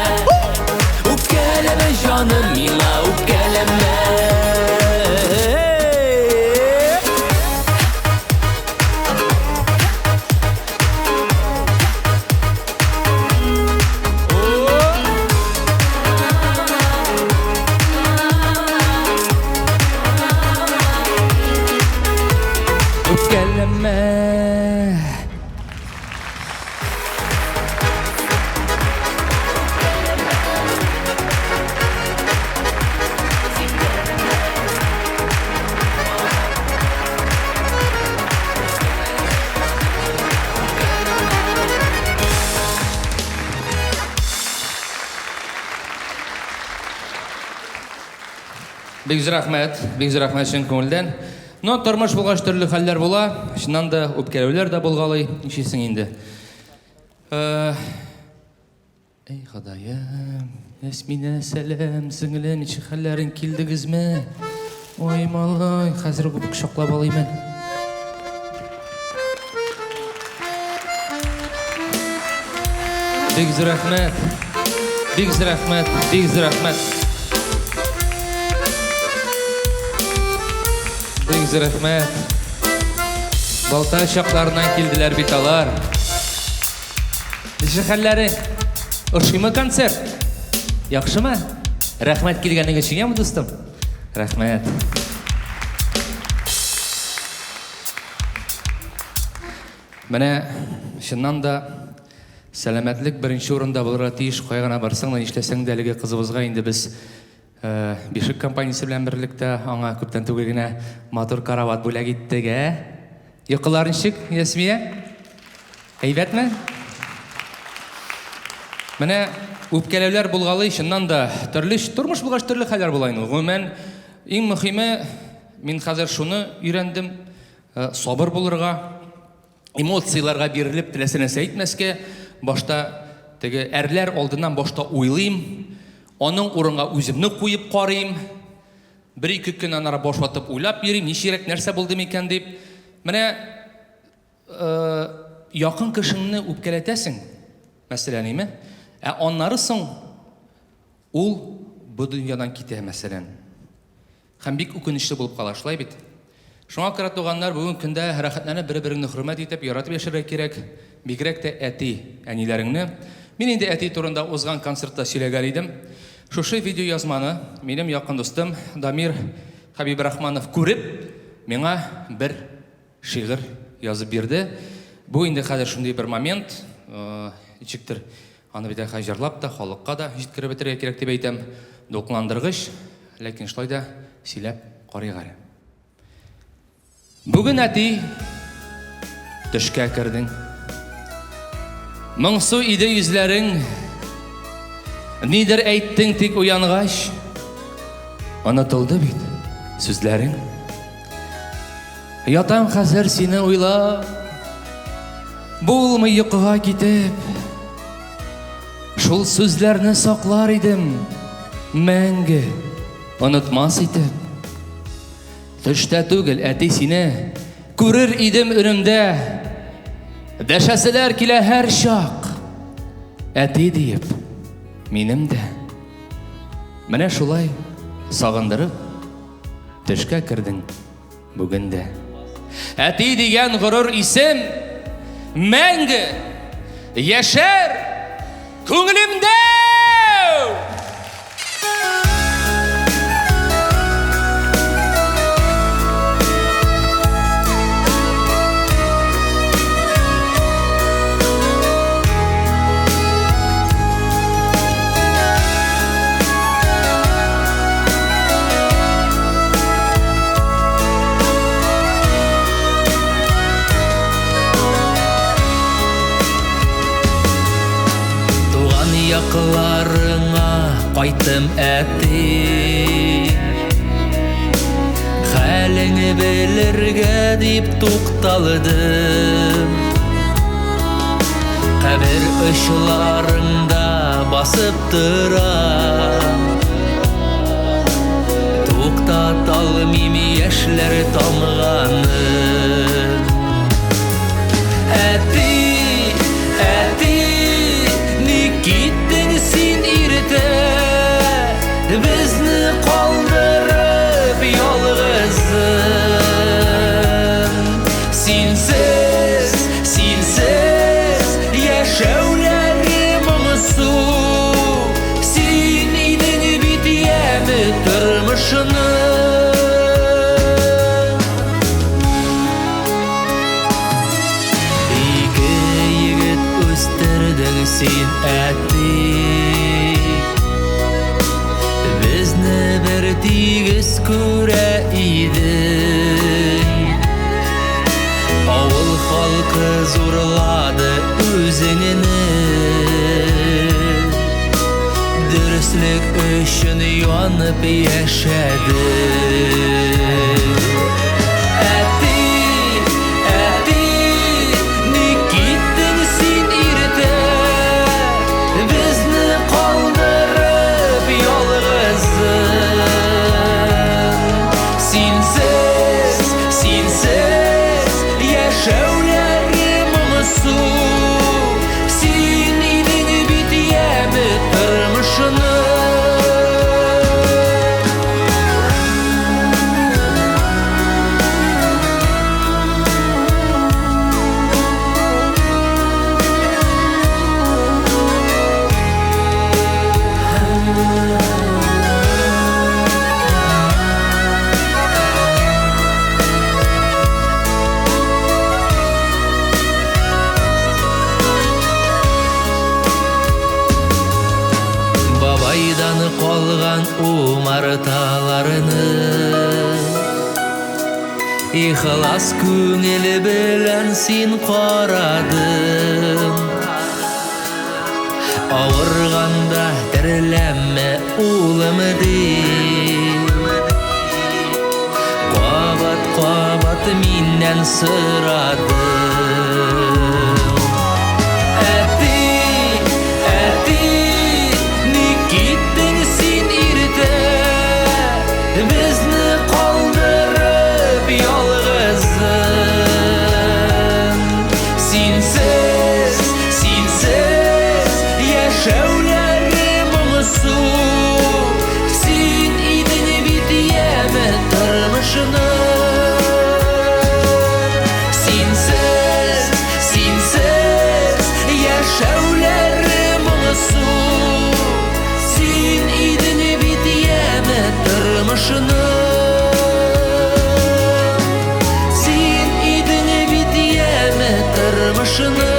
Ukeleme canım mina ukeleme. Бик рәхмәт чын күңелдән. Но тормыш булгач төрле хәлләр була. Шуннан да үпкәләүләр дә булгалый. Ничесең инде. Эй Ходаем, Ясминә сәлам, сеңлем, ничек хәлләрен килдегезме? Ой малай, хәзер үк кочаклап алыймын. Бик рәхмәт. Бик рәхмәт. Балта чакларынан килделәр бит алар. Ничек хәлләрең? Ошыймы концерт? Яхшымы? Рәхмәт килгәнегез өчен, дустым. Рәхмәт. Менә шуннан да сәламәтлек беренче урында булырга тиеш. Кая гына барсаң да нишләсәң дә әлеге кызыбызга инде без Бишек компаниясы белән берлектә аңа күптән түгел генә матур карават бүләк иттек, Йокылар ничек, Ясмия? Әйбәтме? Менә үпкәләүләр булгалый, шуннан да тормыш булгач төрле хәлләр була инде. Гомумән, иң мөһиме, мин хәзер шуны өйрәндем, сабыр булырга, эмоцияларга бирелеп, теләсә нәрсә әйтмәскә, башта теге әрләр алдыннан башта уйлыйм. Оның урынга үземне куеп карыйм. Бер-ике көн анара баш ватып уйлап йөрим, ничәрәк нәрсә булды микән дип. Менә якын кешеңне үпкәләтәсең. Мәсәлән, име? Аннары соң ул бу дөньядан китә, мәсәлән. Һәм бик үкенечле булып кала, шулай бит. Шуңа күрә туганнар бүгенге көндә рәхәтләнеп бер-береңне хөрмәт итеп, яратып яшәргә кирәк. Бигрәк тә әти, әниләреңне. Мин инде әти турында узган концертта сөйләгән идем. Шушы видео язманы минем якын дустым Дамир Хабибрахманов күреп, миңа бер шигырь язып бирде. Бу инде хәзер шундый бер момент, ничектер аны бит җырлап та, халыкка да җиткереп бетерергә кирәк дип әйтәм. Дулкынландыргыч, ләкин шулай да сөйләп карыйк әле. Бүген әти төшкә кердең. Моңсу иде йөзләрең, нидер әйттең тик уянгач, онытылды бит сүзләрең. Ятам хәзер сине уйлап, булмый йокыга китеп, шул сүзләрне саклар идем, мәңге онытмас итеп. Төштә түгел әти сине күрер идем өнемдә, дәшәселәр килә һәр чак, әти диеп минем дә. Менә шулай сагындырып төшкә кердең бүген дә. Әти дигән горур исем мәңге яшәр күңелемдә. айттым әтти хәлеңе белергә дип тукталдым кабер очларында басып тора туктата алмыйм яшьләр тамганын әтти ник киттең син иртә безне калдырып ялгызын синсез яшәүләрем моңсу син идең бит яме тормышны Син әтти Безне бер тигез күрә идең Авыл халкы зурлады үзеңне Дөрестлек өчен янып яшәдең Умарталарыны Ихлас күңел белән син карадың Авырганда тереләмме улым дип Кабат миннән сорадың Безне калдырып ялгызын Синсез яшәүләрем моңсу Син идең бит яме тормышны Синсез яшәүләрем моңсу Син идең бит яме тормышны Син идең бит яме тормышны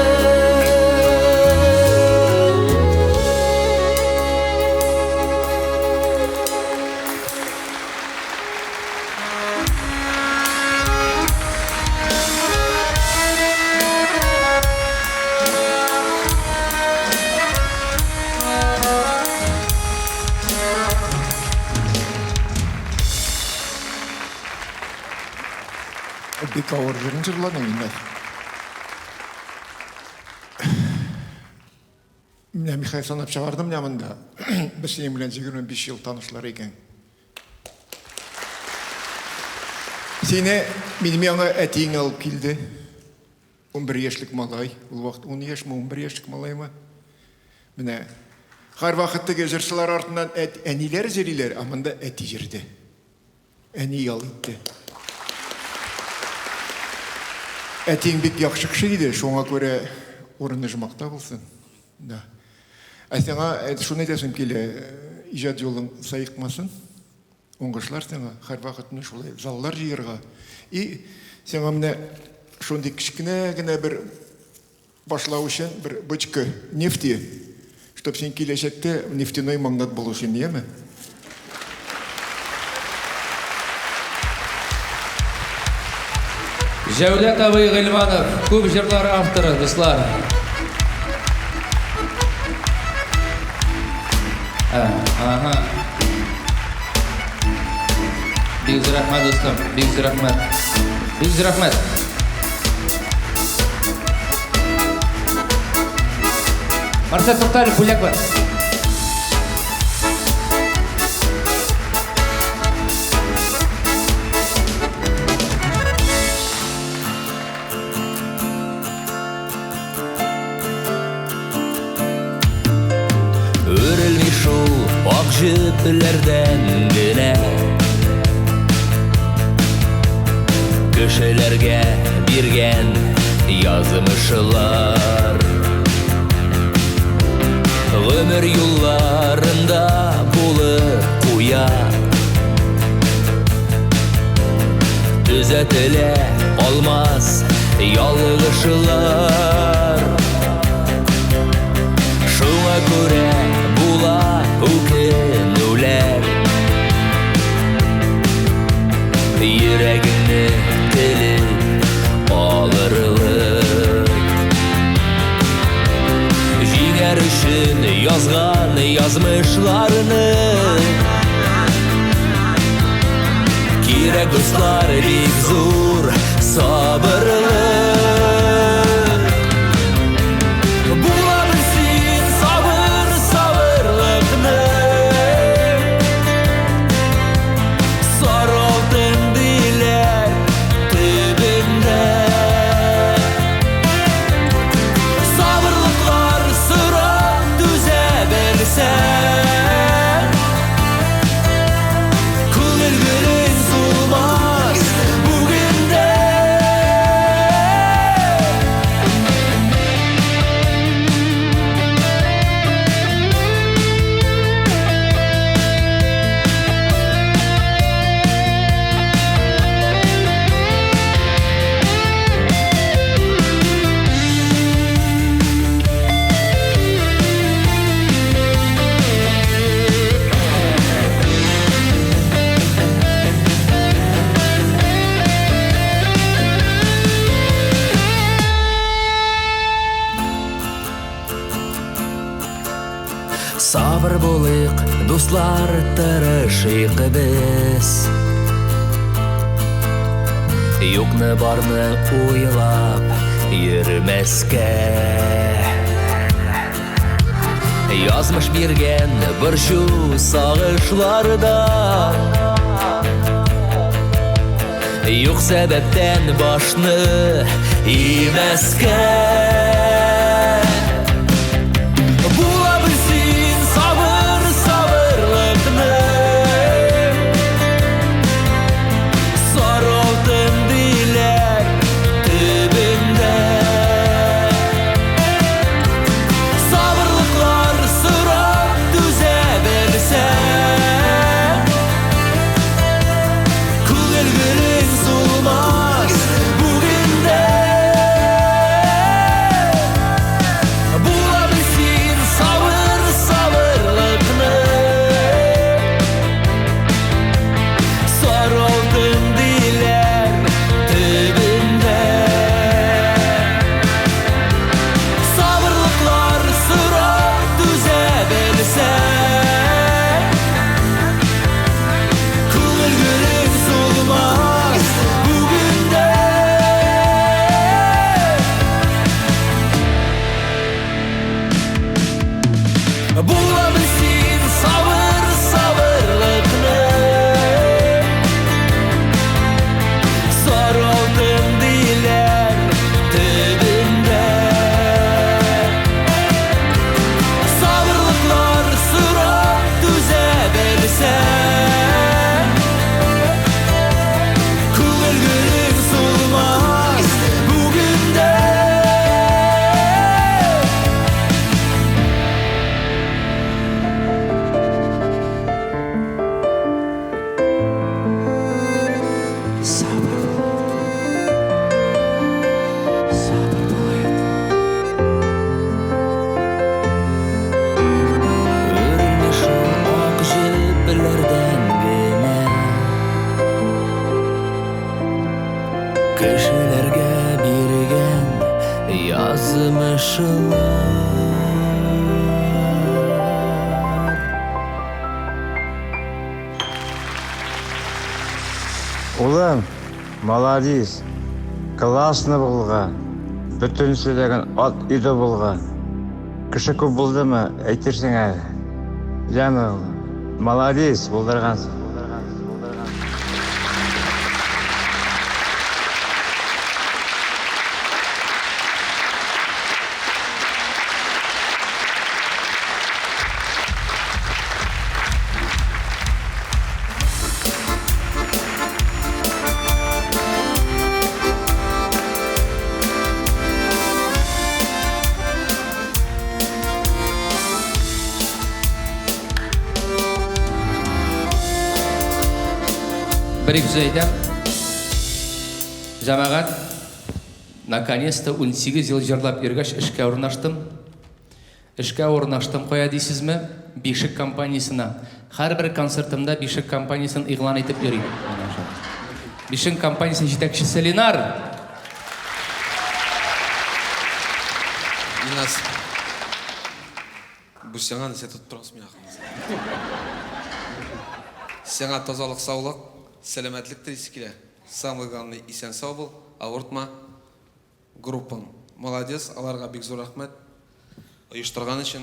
Бик авыр җырын җырладың инде. Менә Михаил санап чыгардым ямында. Без синең белән 25 ел танышлар икән. Сине минем яңа әтиң алып килде. 11 яшьлек малай. Ул вакыт 10 яшьме, 11 яшьлек малаймы? Менә һәрвакыт теге җырчылар артыннан әниләр җырлыйлар, ә монда әти җырды. Әни ял итте. Әтиң бик яхшы кеше иде, шуңа күрә урыны жмакта булсын. Да. Ә сиңа шуны әйтәсем килә, иҗат юлың саекмасын. Уңышлар сиңа һәрвакыт шулай заллар җыярга. И сиңа менә шундый кичкенә генә бер башлау өчен бер бочка нефти, чтоб син киләчәктә нефтяной магнат булу өчен, яме? Җәүдәт абый Гыйльманов, күп җырлар авторы, дуслар. Aha. Big rahmat dostum, big rahmat. Big rahmat. Marsat To'xtayev, Pulyak var. Örülmüş ol ak jüplerden gene Köşelerge birgen yazmışlar Ömür yollarında bulur kuya Düzetile olmaz yalgışlar Şuna göre bula ökünüler Yüreğini telip alırlık Jinger üçün yazgan yazmışlarını Kirek dostlar bik zor sabırlık Sabır bolayık dostlar tırışıyık biz Yokны barны uylap yürümeske Yazmış birgen bir şu sağışlarda Yok sebepten başını imeske yazmışlar Улым, молодец. Классно болған. Бүтін сөйлеген ат үйді болған. Кіші көп болды ма, әйтерсің әлі. Жәмі, молодец, болдырғансың. Bir güzeyde Жамағат, наконец-то 18 yıl жырлап ергеш ішке орнаштым. Ішке орнаштым қоя дейсіз ме? Бишік компаниясына. Har bir konsertimda Bishik kompaniyasini e'lon etib berayım. Bishik kompaniyasining yetakchisi Lenar. Ilnaz, bu sana sen tut turasın Sana tozalıq, sağlıq, selametlik tileskile. Самый главный isen sağ bol, ağırtma gruppan. Молодец, аларга бик зор рахмет. Оештырган өчен.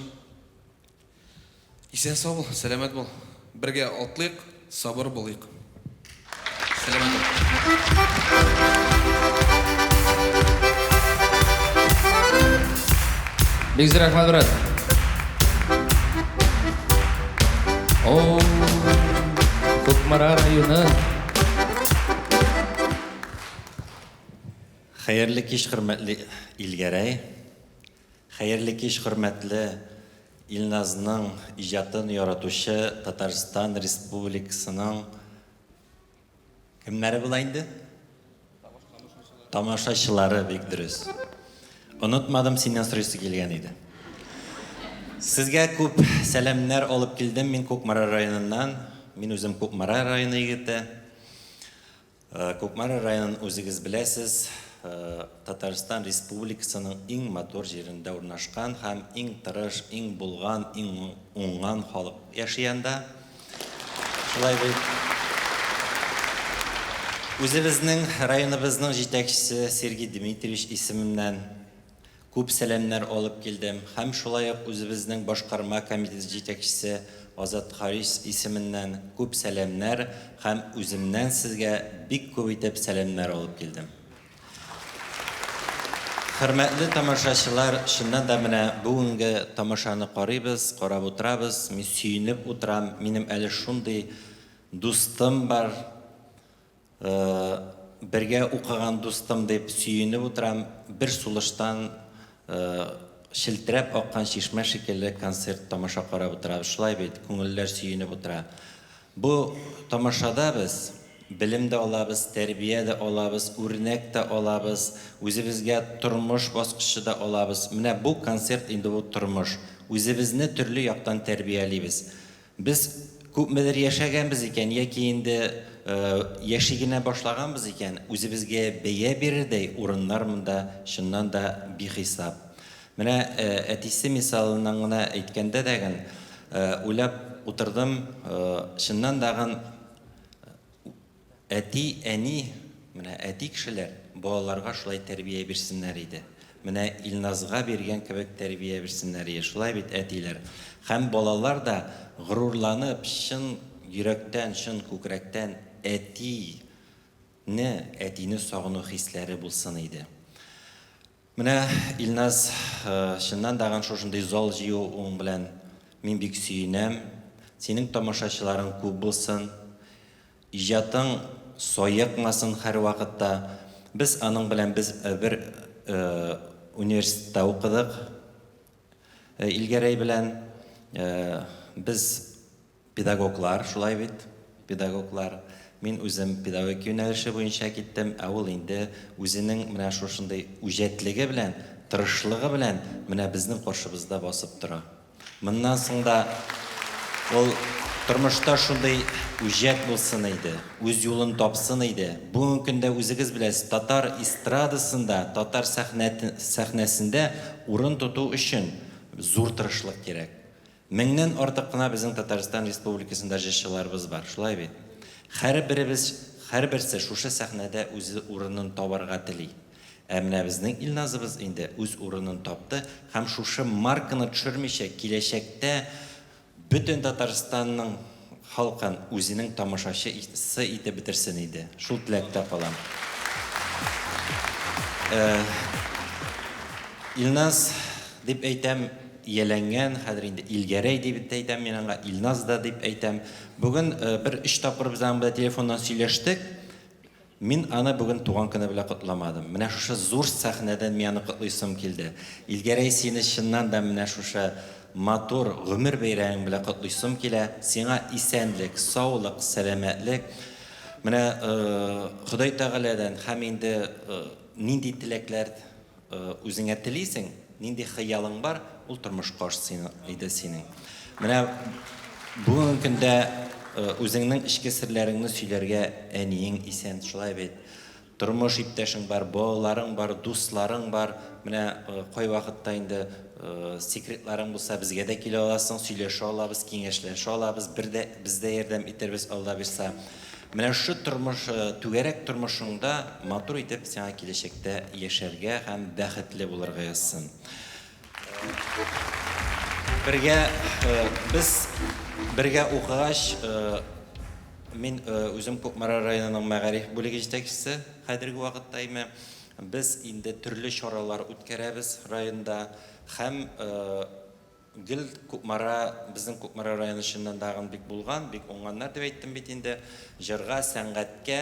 Исән сау бул, сәламәт бул. Бергә атлыйк, сабыр булыйк. Сәламәт бул. Бик зур рахмәт, брат. О, Кукмара районы. Xeyirli kеш, hürmetli İlgeray. Xeyirli kеш, hürmetli İlnaz'ның ijatын yaratушы Tataristan Respublikasының kimleri bulaydı? Tamaşaçıları bek dürüst. Unutmadım, senden süresi gelgen idi. Sizge көп selamlar olup geldim. Min Kukmara rayonundan. Min özüm Kukmara rayonu yigiti. Kukmara rayonun özünüz bilesiz. Tataristan Respublikasının en motor yerinde ornaşkan, hem en tırış, en bulgan, en oңған halk yaşayanda. Şulay bir özümüzün, rayonumuzun yetakçisi Sergey Dmitrievich isiminden көп selamlar olup geldim. Hem şulay özümüzün başkarma komitesi yetakçisi Azat Haris isiminden көп selamlar, hem özümden sizge bik köp selamlar olup geldim. Hürmetli tamaşaçılar, şundan da mene bugünkü tamaşanı qarayız, qarab oturabız. Men suyunib oturam. Benim әлі şunday dostum var. Birge okugan dostum deyip suyunib oturam. Bir sulıştan şiltirep akkan şişme şekilli konsert tamaşa qarab oturabız. Şulay beyt, köngüller suyunib oturab. Bu tamaşada biz bilim de olabız, terbiye de olabız, örnek de olabız, özümüzge turmuş basqışı da olabız. Mine bu konsert indi bu turmuş. Özümüzni türlü yaptan terbiyeliyiz. Biz köpmeler yaşaganbız iken, yaki indi yaşigine başlaganbız iken, özümüzge beye birirday orunlarmında şundan da bir hesap. Mine etisi misalından gına aytkanda degen, uylap oturdum, şundan dağın Әти, әни, менә әти кешеләр балаларга шулай тәрбия бирсеннәр иде. Менә Илназга биргән кебек тәрбия бирсеннәр иде. Шулай бит әтиләр. Һәм балалар да горурланып, шын йөрәктән, шын күкрәктән әтине сагыну хисләре булсын иде. Менә Илназ шуннан даган шушындай зал җыю белән мин бик сөенәм. Синең тамашачыларың күп булсын. İjatın soyıqmasın her vakitte. Biz anın bilen biz bir üniversitede okuduk. İlgeray bilen biz pedagoglar, şulay bit, pedagoglar. Min özüm pedagogik yönelişi boyunca gittim. Avul indi özünün mine şuşunday ücretligi bilen, tırışlığı bilen mine bizning qarşımızda basıp dura. Bundan sonra ol turmuşda şunday ücret bulsun idi, öz yolun tapsın idi. Bugün günde özünüz bilesiz, Tatar estradasında, Tatar sahnesinde orun tutu için zor tırışlık gerek. Menden artık bizim Tataristan Respublikasında yaşayanlarımız var, şulay bit. Her birimiz һәрберсе шушы сәхнәдә үз урынын табарга тели. Ә менә безнең Илназыбыз инде үз урынын тапты һәм шушы марканы төшермичә киләчәктә бөтен Татарстанның халкын үзенең тамашачысы итеп бетерсен иде. Шул теләктә калам. Илназ дип әйтәм, ияләнгән, хәзер инде Илгәрәй дип әйтәм, мин аңа Илназ да дип әйтәм. Бүген бер 3 тапкыр без аңа телефоннан сөйләштек. Мин аны бүген туган көне белән кутламадым. Менә шушы зур сәхнәдән мин аны кутлыйсым килде. Илгәрәй, сине чыннан да менә шушы матур гомер бәйрәмең белән кутлыйсым килә. Сиңа исәнлек, саулык, сәламәтлек. Менә Ходай Тәгаләдән һәм инде нинди теләкләр үзеңә телисең, нинди хыялың бар, ул тормышка ашсын иде синең. Менә бүген көндә үзеңнең ичке серләреңне сөйләргә әниең исән, шулай бит. Тормыш иптәшең бар, балаларың бар, дусларың бар. Менә кай вакытта инде секретларың булса безгә дә килә аласың, сөйләшә алабыз, киңәшләшә алабыз, бездә ярдәм итәрбез Алла бирсә. Менә шу тормыш, түгәрәк тормышыңда матур итеп сиңа киләчәктә яшәргә һәм бәхетле булырга язсын. Без бергә укыгач, мин үзем Күкмара районының мәгариф бүлеге җитәкчесе, хәзерге вакытта без инде төрле чаралар үткәрәбез районда һәм гел Күкмара, безнең Күкмара районы эченнән дагын бик булган, бик уңганнар дип әйттем бит инде. Җырга, сәнгатькә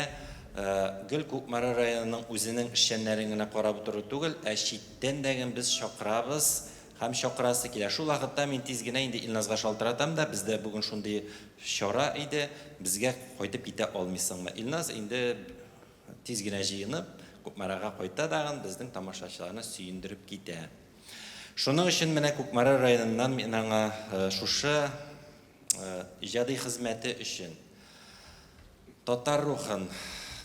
гел Күкмара районының үзенең эшчәннәрен генә карап тору түгел, ә читтән дәген без чакырабыз. Һәм чакырасы килә. Шул вакытта мин тиз генә инде Илназга шалтыратам да, бездә бүген шундый чара иде, безгә кайтып китә алмыйсыңмы? Илназ инде тиз генә җыенып, Күкмарага кайта дагын безнең тамашачыларны сөендереп китә. Шуның өчен менә Күкмара районыннан мин аңа шушы иҗади хезмәте өчен татар рухын,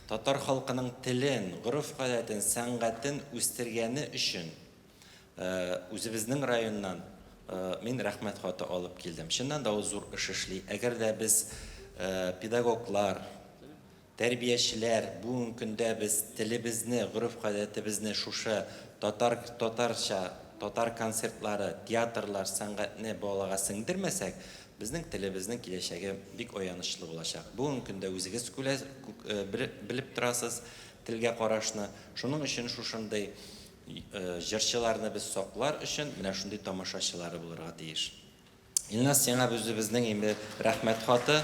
татар халкының телен, гореф-гадәтен, сәнгатен үстергәне өчен үзебезнең районнан мин рәхмәт хаты алып килдем. Чыннан да ул зур эш эшли. Әгәр дә біз педагоглар, тәрбиячеләр бүген көндә без телебезне, гореф-гадәтебезне шушы татарча, татар концертлары, театрлар, сәнгатьне балага сеңдермәсәк, безнең телебезнең киләчәге бик аянычлы булачак. Бүген көндә үзегез белеп торасыз телгә карашны. Шуның өчен шушындай җырчыларны без саклар өчен менә шундый тамашачылары булырга тиеш. Илназ, сиңа безнең инде рәхмәт хаты.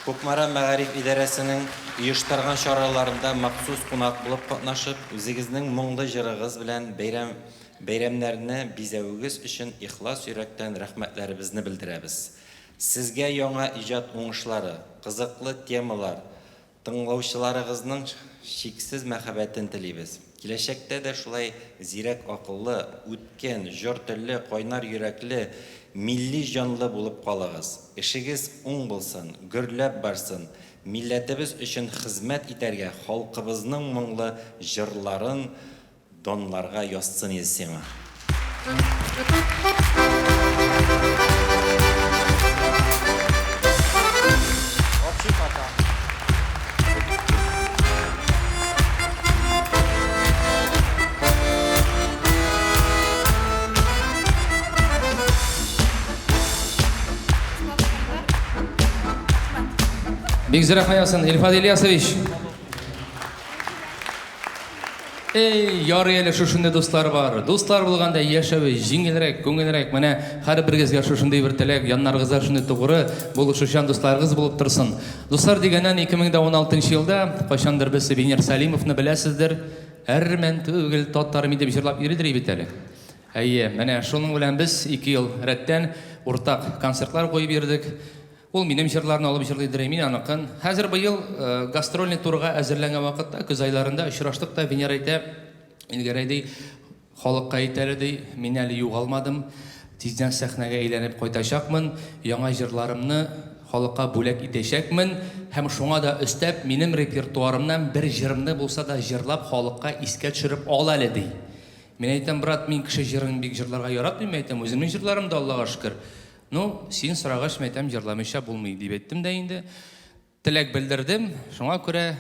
Күкмара мәгариф идарәсенең оештырган чараларында махсус кунак булып катнашып, үзегезнең моңлы җырыгыз белән бәйрәмнәрне бизәүегез өчен ихлас йөрәктән рәхмәтләребезне белдерәбез. Сезгә яңа иҗат уңышлары, кызыклы темалар, тыңлаучыларыгызның шиксез мәхәббәтен телибез. Киләчәктә дә шулай зирәк акыллы, үткен, җыр телле, кайнар йөрәкле, милли җанлы булып калыгыз. Эшегез уң булсын, гөрләп барсын. Милләтебез өчен хезмәт итәргә, халкыбызның моңлы җырларын донларга язсын иде сиңа. Бик зур рәхмәт ясын, Илфат Ильясович. Ярый әле шушындай дуслар бар. Дуслар булганда яшәү җиңелрәк, күңелрәк. Менә һәрбергезгә шушындай бер теләк, яннарыгызда шундый тугры булышучан дусларыгыз булып торсын. Дуслар дигәннән 2016 елда кайчандыр без Венер Салимовны беләсездер. Әрмән түгел татар ми дип җырлап йөридер бит әле. Әйе, менә шуның белән без 2 ел рәттән уртак концертлар куеп йөрдек. Ул минем җырларны алып җырлыйдыр, мин аныкын. Хәзер быел гастрольный турга әзерләнгән вакытта, көз айларында очраштык та, Венер әйтә, Илгәрәй ди, халыкка әйтәле ди, мин әле югалмадым, тиздән сәхнәгә әйләнеп кайтачакмын, яңа җырларымны халыкка бүләк итәчәкмен, һәм шуңа да өстәп минем репертуарымнан бер җырымны булса да җырлап халыкка искә төшереп ал әле ди. Мин әйтәм, брат, мин кеше җырын бик җырларга яратмыйм, әйтәм, үземнең җырларым да Аллага шөкер. Ну, син сорагач мәйтәм җырламыйча булмый дип әйттем дә инде. Теләк белдердем. Шуңа күрә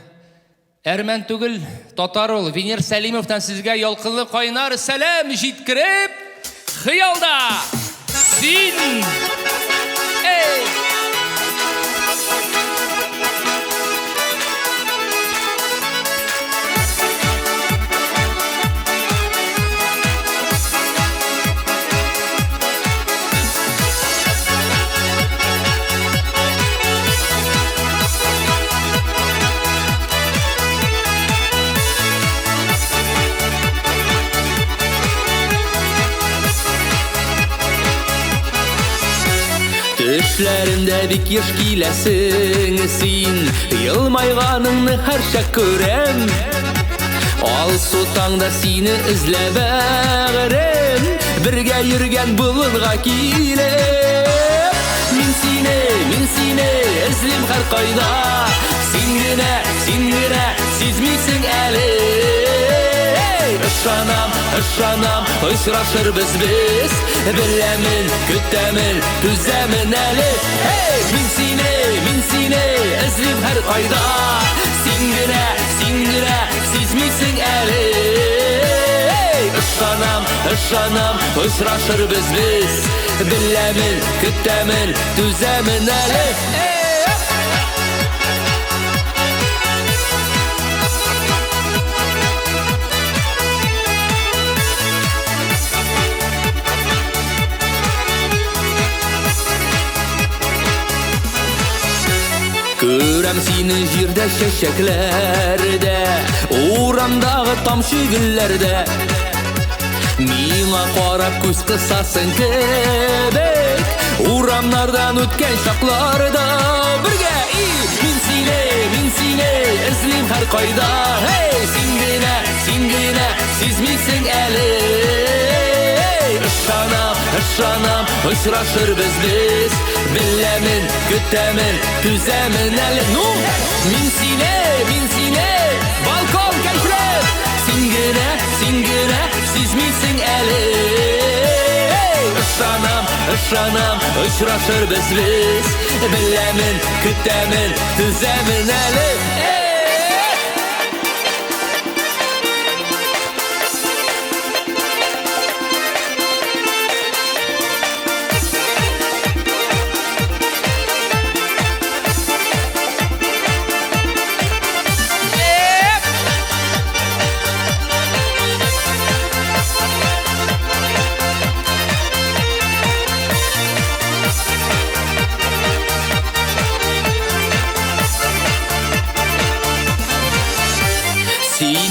Әрмән түгел, татар ул. Венер Сәлимовтан сезгә ялкынлы кайнар сәлам җиткереп, хыялда син. Эй! Төшләрендә бик еш киләсең син, елмайганыңны һәр чак күрәм. Алсу таңда сине эзләп бәгърем, бергә йөргән болынга килеп. Мин сине эзлим һәр кайда, син генә сизмисең әле. Ышанам, очрашырбыз без, беләмен, көтәмен, түзәмен әле. Мин сине эзлим һәр кайда, син генә сизмисең әле. Ышанам, очрашырбыз без, беләмен, көтәмен, түзәмен әле. Күрәм сине җирдә чәчәкләрдә, урамдагы тамчы гөлләрдә. Миңа карап күз кысасың кебек, урамнардан үткән чакларда бергә. Мин сине эзлим һәр кайда, син генә сизмисең әле. Ышанам, очрашырбыз без, беләмен, көтәмен, түзәмен әле. Мин сине, балкон кәйфләп, син генә сизмисең әле. Ышанам, очрашырбыз без, беләмен, көтәмен, түзәмен әле.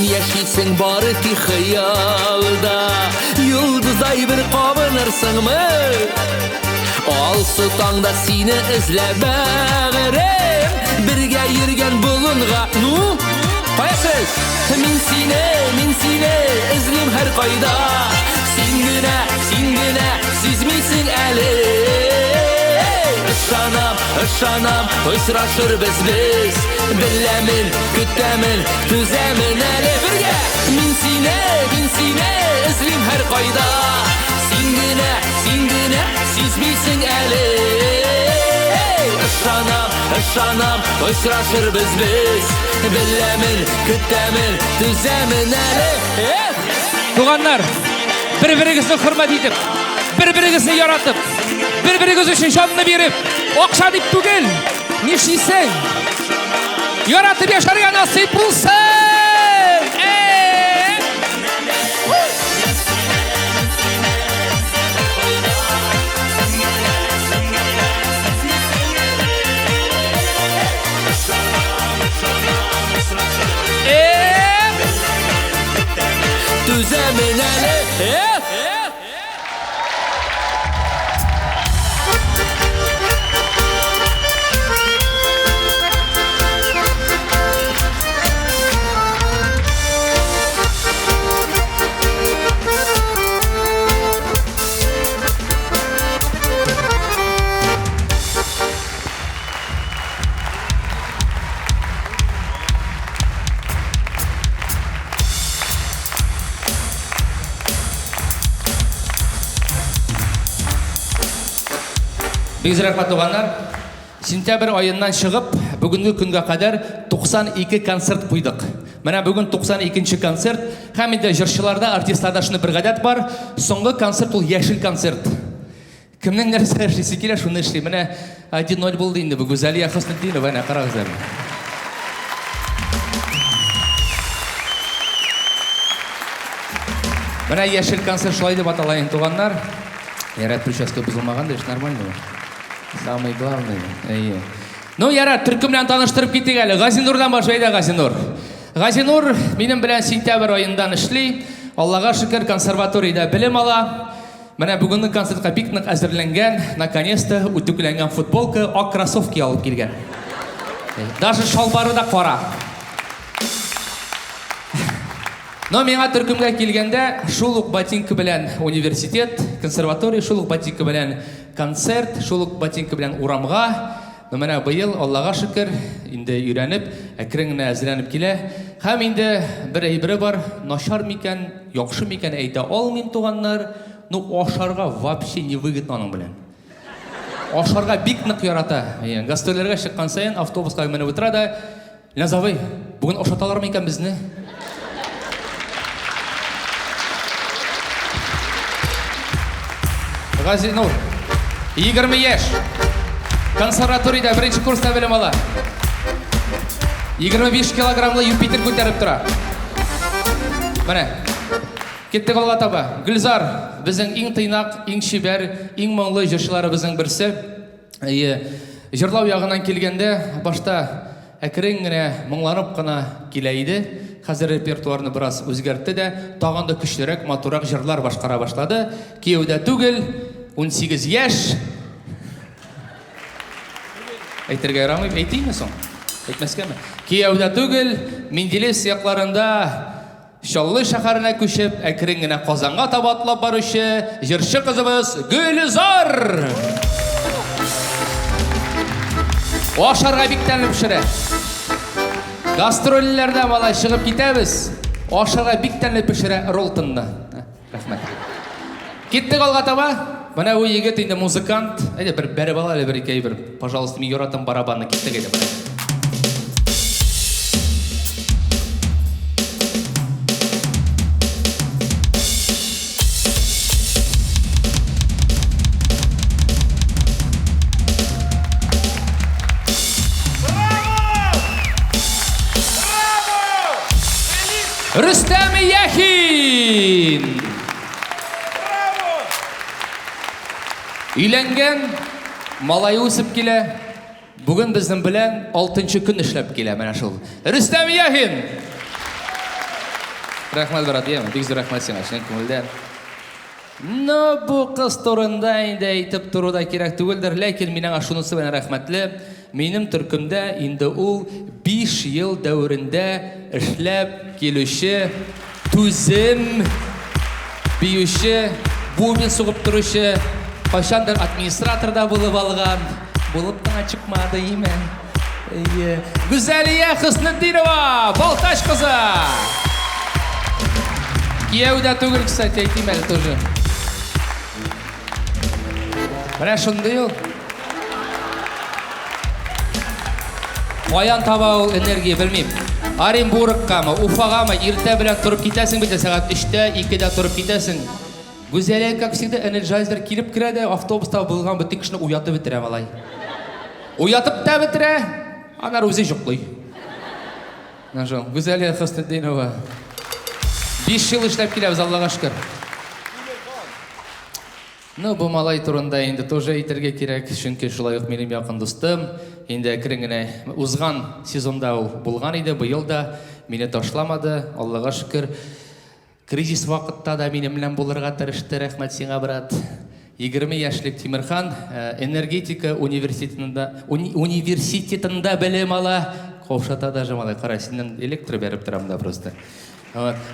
Яшисең бары ки хыялда, йолдыздай бер кабынырсыңмы? Алсу таңда сине эзләп бәгърем, бергә йөргән болынга. Каясыз? Мин сине эзлим һәр кайда, син генә сизмисең әле. Ышанам, очрашырбыз без, беләмен, көтәмен, түзәмен әле бергә. Мин сине эзлим һәр кайда, син генә сизмисең әле. Ышанам, очрашырбыз без, беләмен, көтәмен, түзәмен әле. Туганнар, бер-берегезне хөрмәт итеп, бер-берегезне яратып, бер-берегез өчен җанны биреп, акча дип түгел, нишлисең? Яратып яшәргә насыйп булсын! Түзәмен әле. Бик рәхмәт туганнар. Сентябрь аеннан чыгып, бүгенге көнгә кадәр 92 концерт куйдык. Менә бүген 92-нче концерт. Һәм инде җырчыларда, артистларда шуны бер гадәт бар. Соңгы концерт ул яшел концерт. Кемнең нәрсә эшлисе килә, шуны эшли. Менә 1-0 булды инде бу Гүзәлия Хөснетдинова, әнә карагыз әле. Менә яшел концерт шулай дип аталайын туганнар. Ярат прическа бузылмаган да, эш нормально. Самый главный. Ну, ярат, төркем белән таныштырып китик әле. Газинурдан башлый да, Газинур. Газинур минем белән сентябрь аендан эшли. Аллага шөкер, консерваториядә белем ала. Менә бүгенге концертка бик нык әзерләнгән, наконец-то үтүкләнгән футболка, ак кроссовки алып килгән. Даже шалбары да кара. Но миңа төркемгә килгәндә, шул ук ботинка белән университет, консерватория, шул ук ботинка белән концерт, шул ук ботинка белән урамга. Но менә быел, Аллага шөкер, инде өйрәнеп, әкрен генә әзерләнеп килә. Һәм инде бер әйбере бар, начар микән, яхшы микән әйтә алмыйм туганнар. Ну, ашарга вообще не выгодно аның белән. Ашарга бик нык ярата. Гастрольләргә чыккан сайын автобуска менеп утыра да, Лязавый, бүген ашаталармы икән безне? Газинур, 20 яшь. Консерваториядә беренче курста белем ала. 25 килограммлы Юпитер күтәреп тора. Менә, кеттек алга таба. Гөлзар, безнең иң тыйнак, иң шибәр, иң моңлы җырчыларыбызның берсе. Җырлау ягыннан килгәндә, башта әкрен генә моңланып кына килә иде. Хәзер репертуарны бераз үзгәртте дә, тагын да көчлерәк, матурак җырлар башкара башлады. Кияүдә түгел, 18 яшь. Әйтергә ярамый, әйтимме соң? Әйтмәскәме? Кияүдә түгел, Менделес якларында Шаллы шәһәренә күчеп, әкрен генә Казанга таба атлап баручы җырчы кызыбыз Гөлзар. Ашарга бик тәмле пешерә. Гастрольләрдә малай чыгып китәбез. Ашарга бик тәмле пешерә Ролтонда. Рәхмәт. Киттек алга таба. Менә бу егет инде музыкант. Әйдә бер бәреп ала әле бер икәй бер. Пожалуйста, мин яратам барабанны. Киттек әйдә менә. Рөстәм Яхин. Өйләнгән, малай үсеп килә. Бүген безнең белән 6-нчы көн эшләп килә менә шул. Рөстәм Яхин. Рәхмәт брат, яме, бик зур рәхмәт сиңа, шуның күңелдән. Ну, бу кыз турында инде әйтеп тору да кирәк түгелдер, ләкин минең шунысы белән рәхмәтле. Минем төркемдә инде ул 5 ел дәверендә эшләп килүче, түзем биюче, бубен сугып торучы, кайчандыр администраторда булып алган, булып кына чыкмады име. Гүзәлия Хөснетдинова, Балташ кызы. Кияүдә түгел, кстати, әйтим әле тоже. Менә шундый ул. Каян таба ул энергия белмим. Оренбургкамы, Уфагамы иртә белән турып китәсең бит, сәгать 3-тә, 2-дә турып китәсең. Гүзәлия, как всегда, энерджайзер килеп керә дә, автобуста булган бөтен кешене уятып бетерә малай. Уятып та бетерә, аннары үзе җоклый. Нажал, Гүзәлия Хөснетдинова. 5 ел эшләп киләбез, Аллага шөкер. Ну, бу малай турында инде тоже әйтергә кирәк, чөнки шулай ук минем якын дустым. Инде әкрен генә узган сезонда ул булган иде, быел да мине ташламады, Аллага шөкер. Кризис вакытта да минем белән булырга тырышты, рәхмәт сиңа, брат. 20 яшьлек Тимирхан энергетика университетында белем ала. Каушата даже малай, кара, синнән электр бәреп торам да просто.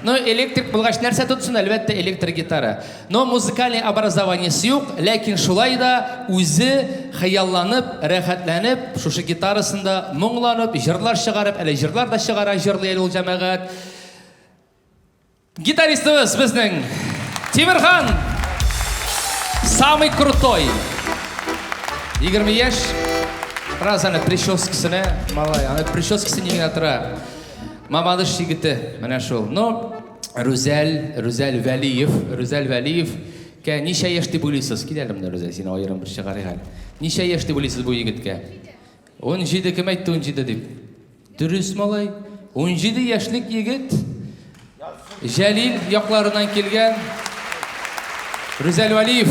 Но электрик булгач нәрсә тотсын, әлбәттә электрогитара. Но музыкальный образованиесе юк, ләкин шулай да үзе хыялланып, рәхәтләнеп, шушы гитарасында моңланып, җырлар чыгарып, әле җырлар да чыгара, җырлый ул җәмәгать. Гитаристыбыз безнең Тимирхан, самый крутой. 20 яшь, раз аны прическасына, малай, аны прическасы нигә тора. Мамадыш егіті, міне шол. Но, Рүзәл Вәлиев, ке неше яш деп ойлайсыз? Келелім де Рүзәл, сені ойырым бір шығарайғал. Неше яш деп ойлайсыз бұл егітке? 17 кім айтты 17 деп? Дұрыс малай, 17 яшлік егіт, Жәлил яқларынан келген Рүзәл Вәлиев.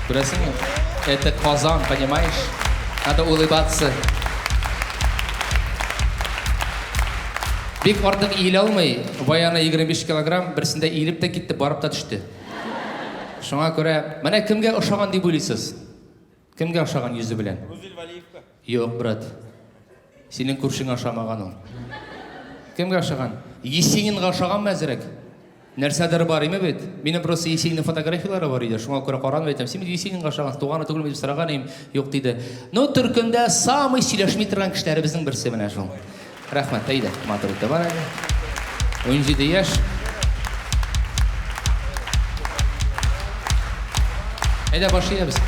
Көресің? Это Казан, понимаешь? Надо улыбаться. Бек артық иіле алмай, баяна 25 килограмм, бірсінде иіліп те кетті, барып та түсті. Шоңа көре, мәне кімге ұшаған деп ойлайсыз? Кімге ұшаған yüzі білен? Рүзәл Вәлиевке. Yok, брат. Сенің көршің ұшамаған ол. Кімге ұшаған? Есенинге ұшаған мәзірек. Нәрсәдір бар еме бет? Менің просто Есениннің фотографиялары бар еді. Шоңа көре қаранып айтам, сен Есенинге ұшаған, туғаны түгіл ме деп сұраған ем, жоқ дейді. Но түркінде самый сөйлешмей тұрған кішілері біздің бірсі міне жол. Рахмат, әйді, матұрықты бар әлі. 17 яш. Әйді, башыйда біз.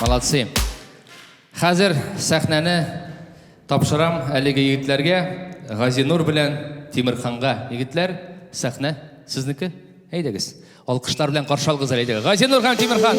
Молодцы. Хәзер сәхнәне тапшырам әлеге егетләргә, Газинур белән Тимирханга. Егетләр, сәхнә сезнеке. Әйдәгез. Алкышлар белән каршы алыгыз әле. Газинур һәм Тимирхан.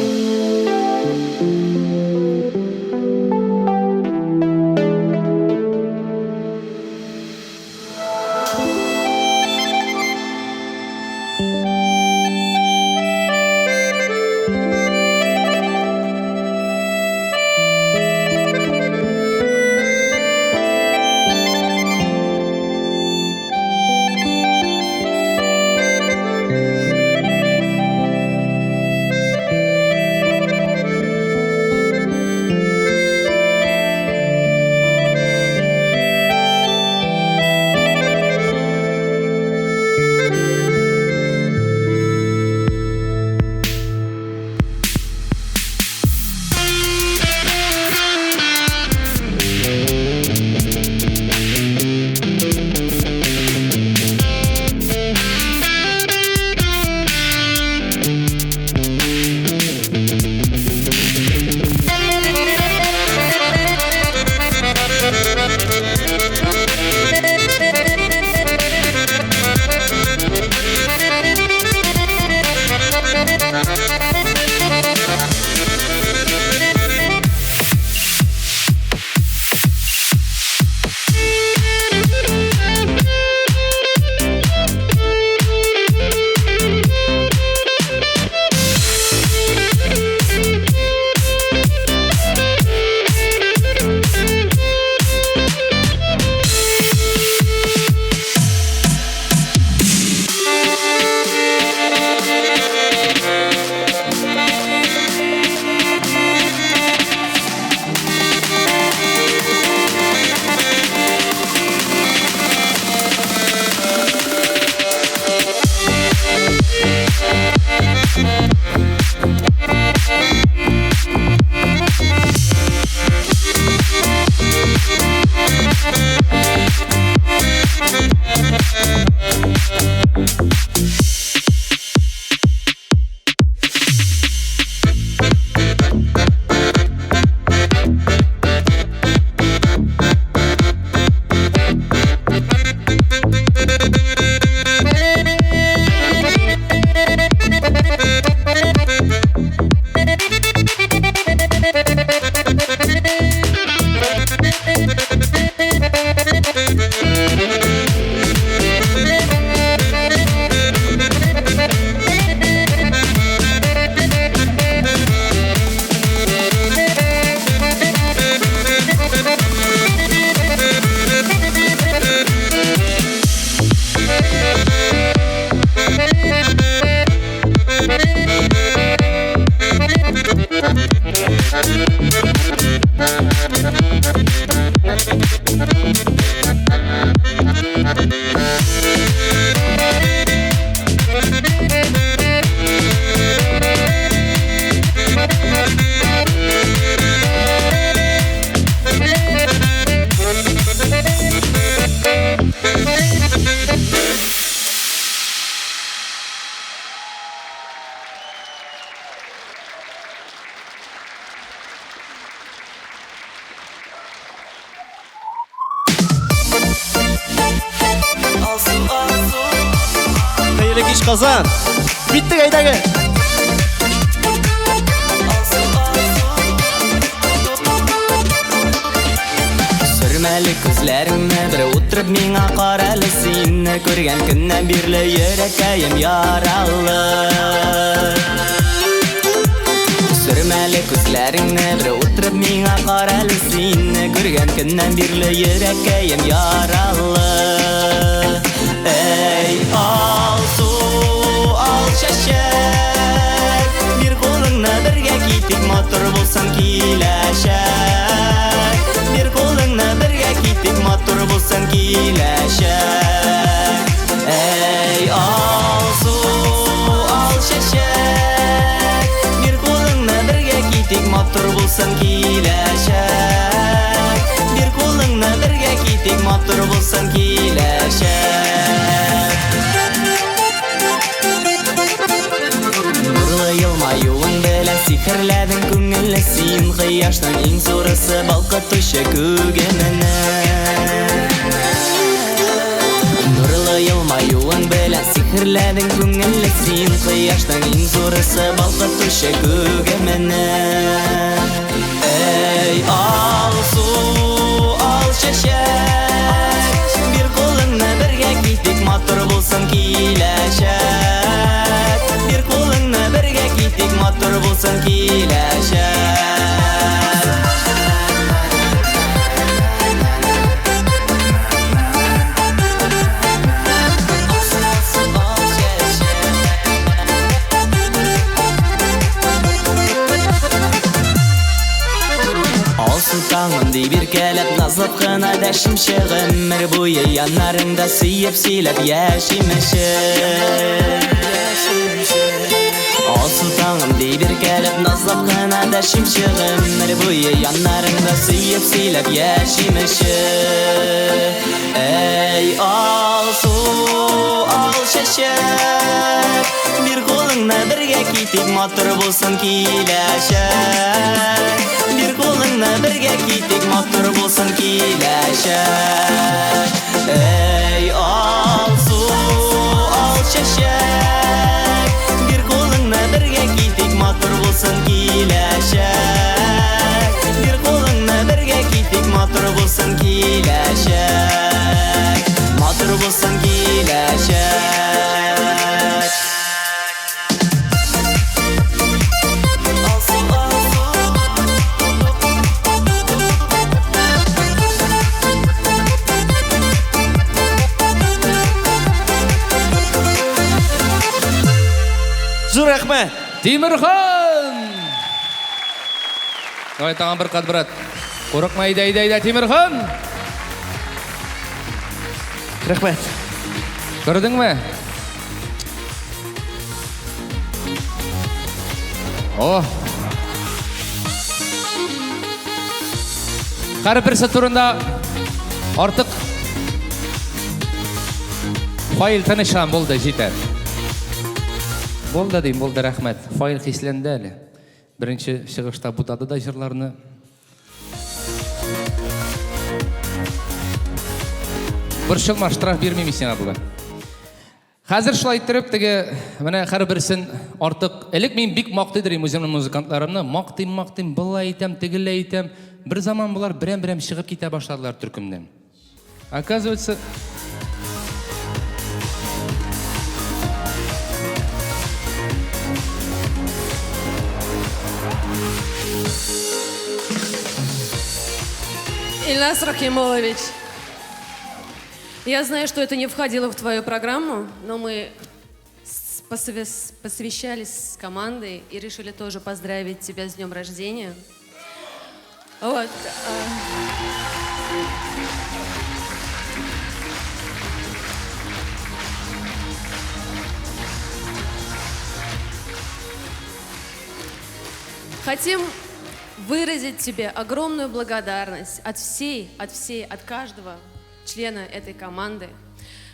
Иш Казан. Биттик айдагы. Сүрмәлі күзләріңне бір отырып миңа қаралы, сені көрген күннен бірлі йөрәкәем яралы. Сүрмәлі күзләріңне бір отырып миңа қаралы, сені көрген күннен бірлі йөрәкәем яралы. Эй, ал су, ал шәшәк, бір қолыңна бірге китик, матур болсам киләшәк. Bir kolunla birge gittik, matur bulsan kileşek. Ey al su, al şeşek. Bir kolunla birge gittik, matur bulsan kileşek. Bir kolunla birge gittik, matur bulsan kileşek. Nurlu yılmayuğun bilen sihirledin көңілі сен, қияштың ең зорысы балқытушы көгеніне. Нұрлы елмаюын білән сихірләдің көңілі сен, қияштың ең зорысы балқытушы көгеніне. Эй, ал су, ал шәшәк, бір қолыңна бірге китик, матур болсын киләшәк. Bir kolunla birge gittik, matur bulsun kileşek. Al sultanım dey bir kelep, nazlap kına dəşimşik. Ömür boyu yanlarında suyup silep yaşimişik. Al sultanım dey bir kelep, nazlap kına dəşimşik. Ömür boyu yanlarında suyup silep yaşimişik. Ey al su, al şeşek. Bir kolunla birge gittik, matur bulsun kileşek. Bir kolunla birge gittik, matur bulsun kileşek. Ey al su, al şeşek. Bir kolunla birge gittik, matur bulsun kileşek. Bir kolunla birge gittik, matur bulsun kileşek. Matur bulsun kileşek. Зур рахмет. Тимирхан! Давай тағам бір қат, брат. Қорықма, айда, Тимирхан! Рахмет. Көрдің ме? О! Қары бір сәт турында артық файл танышам болды, жетер. Болды дейм, болды, рахмет. Файл хисленді әлі. Бірінші шығышта бұтады да жырларыны. Бір шылма штраф бермеймей сен абылы. Қазір шылай тұрып, міне қары бірсін артық. Әлік мен бик мақтыдырым өзімнің музыкантларымны. Мақтым, бұл айтам, тігілі айтам. Бір заман бұлар бірәм шығып кете баштадылар түркімден. Оказывается, Ильнас Рахимович, я знаю, что это не входило в твою программу, но мы посовещались с командой и решили тоже поздравить тебя с днем рождения. Вот. Хотим выразить тебе огромную благодарность от каждого члена этой команды.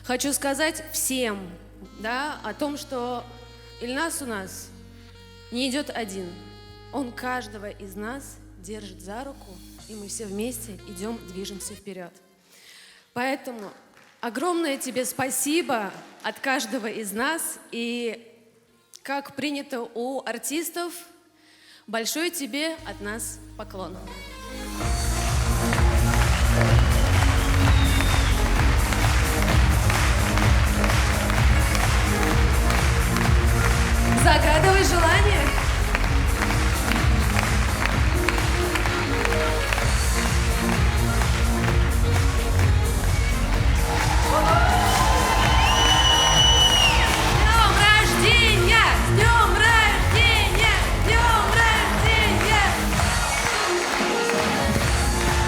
Хочу сказать всем, да, о том, что Ильнас у нас не идет один. Он каждого из нас держит за руку, и мы все вместе идем, движемся вперед. Поэтому Огромное тебе спасибо от каждого из нас. И как принято у артистов, большой тебе от нас поклон. Загадывай желание.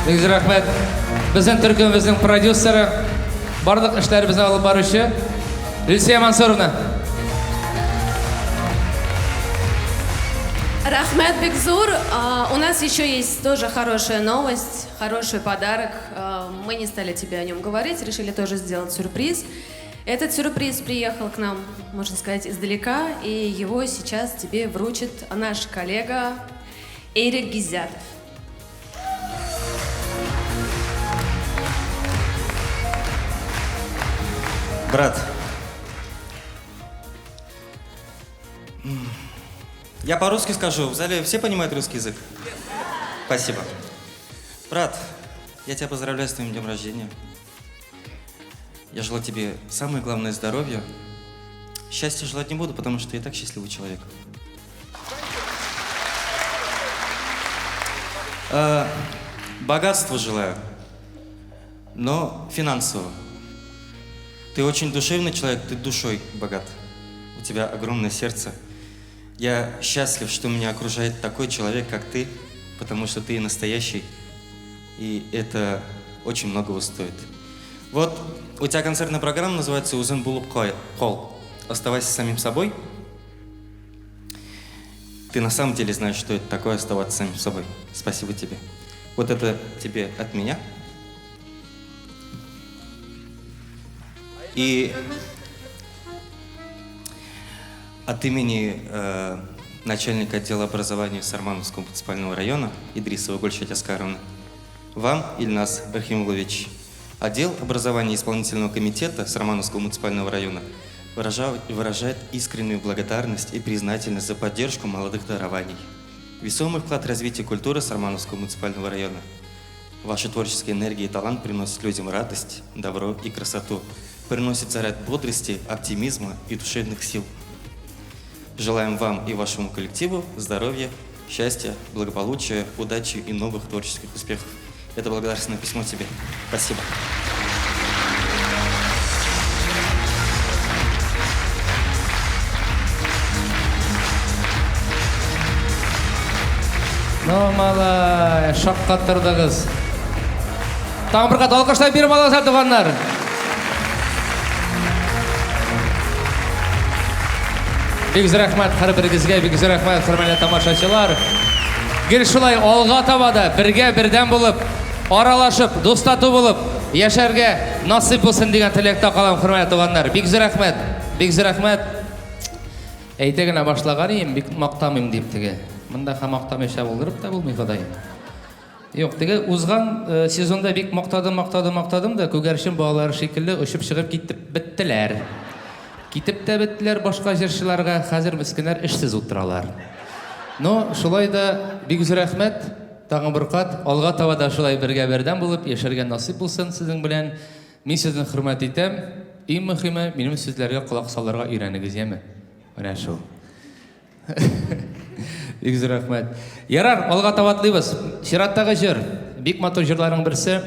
Бик зур рәхмәт. Безнең төркемебезнең продюсеры, барлык эшләребезне алып баручы Люсия Мансуровна. Рахмет Бекзур, у нас еще есть тоже хорошая новость, хороший подарок. Мы не стали тебе о нем говорить, решили тоже сделать сюрприз. Этот сюрприз приехал к нам, можно сказать, издалека, и его сейчас тебе вручит наш коллега Эрик Гизятов. Брат, я по-русски скажу. В зале все понимают русский язык? Спасибо. Брат, я тебя поздравляю с твоим днем рождения. Я желаю тебе самое главное здоровье. Счастья желать не буду, потому что я так счастливый человек. Богатства желаю, но финансово. Ты очень душевный человек, ты душой богат. У тебя огромное сердце. Я счастлив, что меня окружает такой человек, как ты, потому что ты настоящий, и это очень многого стоит. Вот у тебя концертная программа называется «Узен булуп кол». Оставайся самим собой. Ты на самом деле знаешь, что это такое оставаться самим собой. Спасибо тебе. Вот это тебе от меня. И от имени начальника отдела образования Сармановского муниципального района Идрисова Гульшат Аскаровна, вам, Ильнас Рахимулович, отдел образования исполнительного комитета Сармановского муниципального района выражает искреннюю благодарность и признательность за поддержку молодых дарований. Весомый вклад в развитие культуры Сармановского муниципального района. Ваша творческая энергия и талант приносят людям радость, добро и красоту. Приносит заряд бодрости, оптимизма и душевных сил. Желаем вам и вашему коллективу здоровья, счастья, благополучия, удачи и новых творческих успехов. Это благодарственное письмо тебе. Спасибо. Ну, малай, шаққа тұрдыңыз. Тағы бір қат алқыштан беріп алыңыздар туғандар. Бик зур рәхмәт һәр берегезгә, бик зур рәхмәт хөрмәтле тамашачылар. Гел шулай алга табада бергә бердәм булып, аралашып, достату булып яшәргә насыйп булсын дигән теләктә калам хөрмәтле туганнар. Бик зур рәхмәт, бик зур рәхмәт. Әйтә генә башлаган идем, бик мактамыйм дип теге. Монда һәм мактамыйча булдырып та булмый Ходай. Юк, теге узган сезонда бик мактадым да күгәрчен балалары шикелле очып чыгып биттеләр. Китеп тә беттеләр башка җырчыларга, хәзер мискеннәр эшсез утыралар. Но шулай да бик зур рәхмәт, тагын бер кат алга таба да шулай бергә бердәм булып яшәргә насыйп булсын сезнең белән. Мин сезне хөрмәт итәм. Иң мөһиме минем сүзләргә кулак салырга өйрәнегез, яме? Менә шул. Бик зур рәхмәт. Ярар, алга таба атлыйбыз. Чираттагы җыр, бик матур җырларның берсе.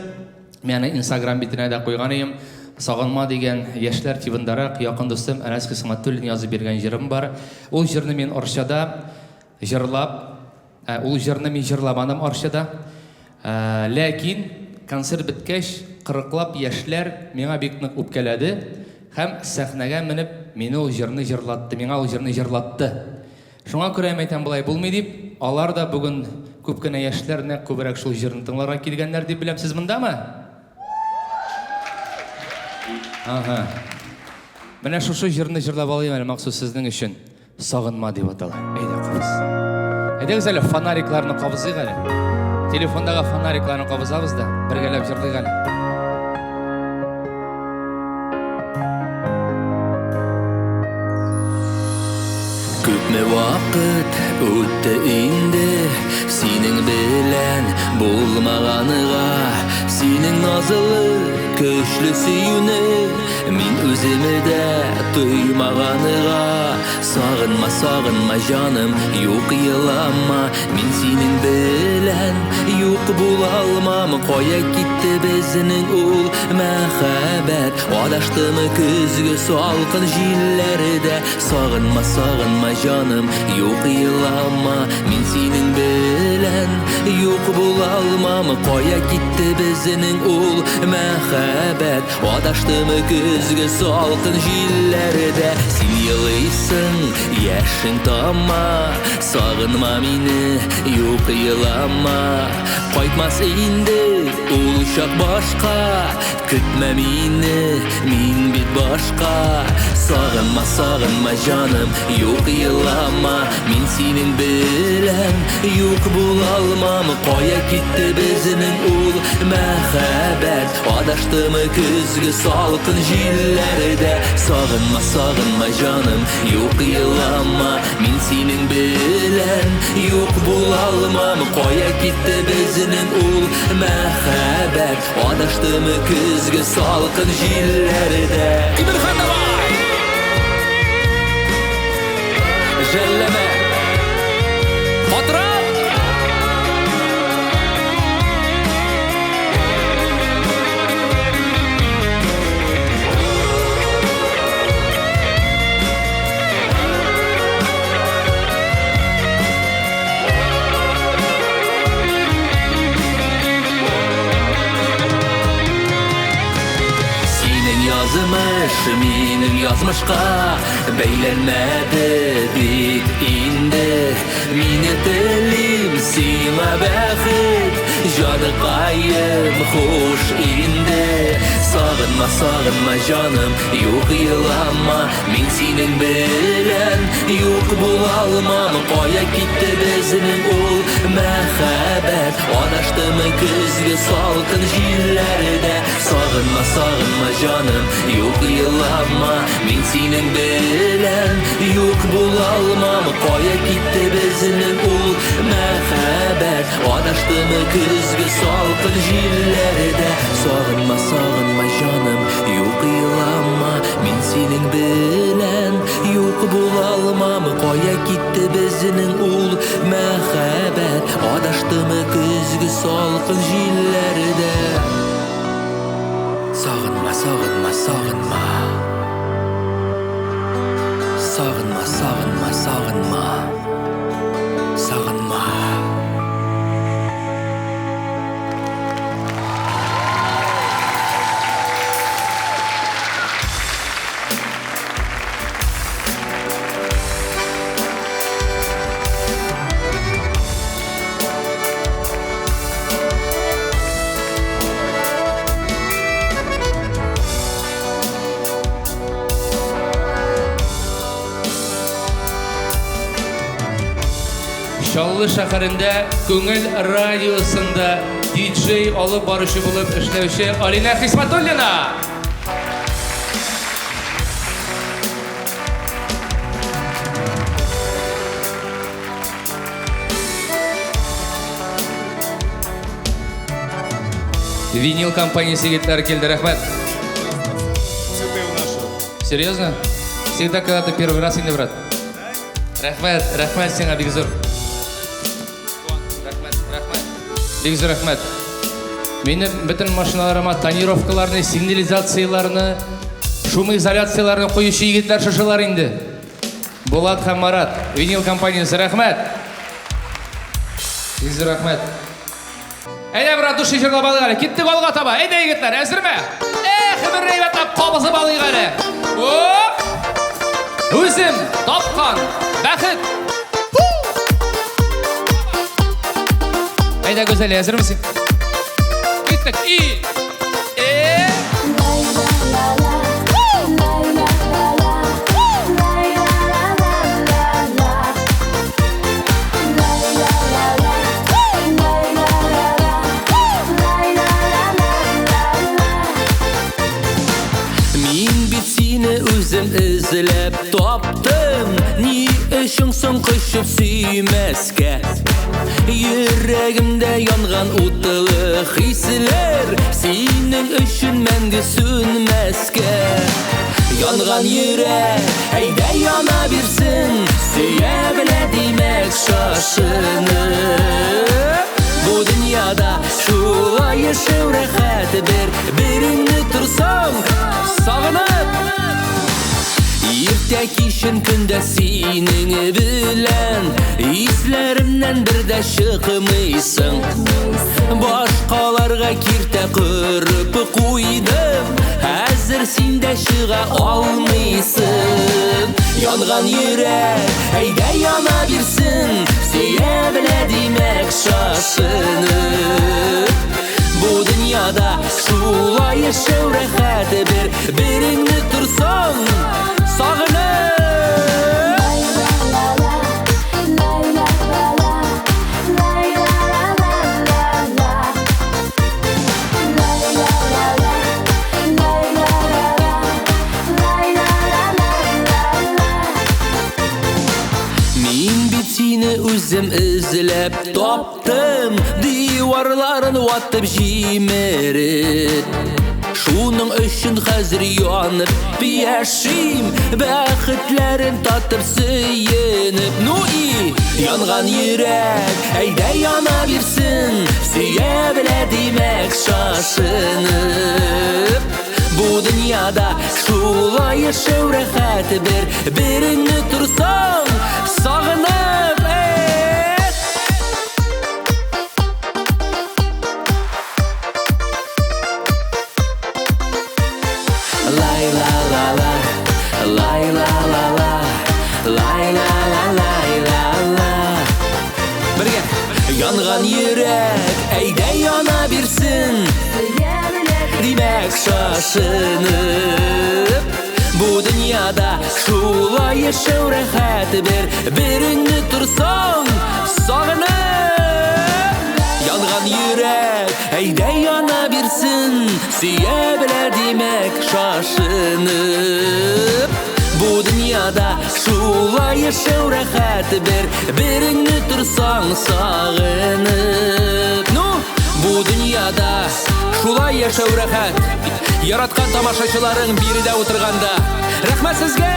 Мен Instagram битенә дә куйган идем. Сагынма дигән яшьләр тибындарак якын дустым Әнәс Хисмәтуллин язып биргән җырым бар. Ул җырны мин Арчада җырлап, ул җырны мин җырламадым Арчада. Ләкин концерт биткәч, 40лап яшьләр миңа бик нык үпкәләде һәм сәхнәгә менеп мине ул җырны җырлатты, миңа ул җырны җырлатты. Шуңа күрә әйтәм булай булмый дип, алар да бүген күп кенә яшьләр нәкъ күбрәк шул җырны тыңларга килгәннәр дип беләм. Сез мондамы? Ага. Менә шушы җырны җырлап алыйм әле махсус сезнең өчен. Сагынма дип атала. Әйдә кабыз. Әйдәгез әле фонарикларны кабызыйк әле. Телефондагы фонарикларны кабызабыз да бергәләп җырлыйк әле. Vaqt ötdi indi sening bilan bo'lmaganiga sening nazlı köşlü suyuni min özümde duymaganiga sağınma sağınma canım yok yılama min senin bilan yok bulalmam koya gitti bizning ul mehabet adaştımı küzgü salkın jillerde sağınma sağınma canım yok yılama min senin bilan yok bulalmam koya gitti bizning ul mehabet adaştımı küzgü salkın jillerde sen yılıysan yaşın tamma sağınma meni yok yılama qaytmas indi ul uşak başka kütme meni min bit başka sağınma sağınma canım yok yılama min senin bilen yok bulalmam koya gitti bizning ul mehabet adaştımı küzgü salkın jillerde sağınma sağınma canım yok yılama min senin bilen yok bulalmam koya gitti bizning ul mehabet adaştımı küzgü salkın jillerde Jelleme Fotoğraf yazmış minim yazmışqa beylenmedi bit indi mini dilim sima baxit canı qayım hoş indi sağınma sağınma canım yok yılama min senin bilen yok bulalmam koya gitti bizning ul mehabet adaştımı küzgü salkın jillerde sağınma sağınma canım yok yılama min senin bilen yok bulalmam koya gitti bizning ul mehabet adaştımı küzgü salkın jillerde sağınma sağınma canım yok yılama min senin bilen yok bulalmam koya gitti bizning ul mehabet adaştımı küzgü salkın jillerde sağınma sağınma sağınma sağınma sağınma sağınma sağınma Şallı şəhərində Көңіл радиосында диджей алып барышы булып эшләүче Алина Хисматуллина. Винил компаниясы егетләре келді, рәхмәт. Серьезно? Всегда когда ты первый раз инде, брат. Рәхмәт, рәхмәт сиңа бик зур. Бик зур рәхмәт. Минем бөтен машиналарыма тонировкаларны, сигнализацияларны, шумоизоляцияларны куючы егетләр шушылар инде. Булат һәм Марат, Винил компаниясы, рәхмәт. Бик зур рәхмәт. Әйдә, брат, души җырлап алыйк әле. Киттек алга таба. Әйдә, егетләр, әзерме? Бер рәйбәтләп кабызып алыйк әле. Үзем тапкан бәхет. Әйдә, Гүзәл, әзермесең? Киттек. Үзем izlep taptım Ni üçün son ишетеп сөймәскә. Йөрәгемдә янган утлы хисләр, синең өчен мәңге сүнмәскә. Янган йөрәк, әйдә яна бирсен, сөя белә димәк шашынып. Бу дөньяда шулай яшәү рәхәт бер-береңне торсаң сагынып. Иртә кичен көндә синең белән исләремнән бер дә чыкмыйсың. Башкаларга киртә кырып куйдым, хәзер син дә чыга алмыйсың. Янган йөрәк, әйдә яна бирсен, сөя белә димәк шашынып. Бу дөньяда шулай яшәү рәхәт бер-береңне торсаң сагынып. Мин бит сине үзем эзләп таптым, диварларын ватып җимереп. Шуның өчен хәзер янып яшим, бәхетләрен татып сөенеп. Ну и янган йөрәк, әйдә яна бирсен, сөя белә димәк шашынып. Бу дөньяда шулай яшәү рәхәт бер-береңне торсаң сагынып. Янган йөрәк, әйдә яна бирсен, димәк шашынып. Бу дөньяда шулай яшәү рәхәт бер-береңне торсаң сагынып. Янган йөрәк, әйдә яна бирсен, сөя белә димәк шашынып. Бу дөньяда шулай яшәү рәхәт бер-береңне торсаң сагынып. Ну, бу дөньяда шулай яшәү рәхәт. Яраткан тамашачыларың биредә утырганда. Рәхмәт сезгә!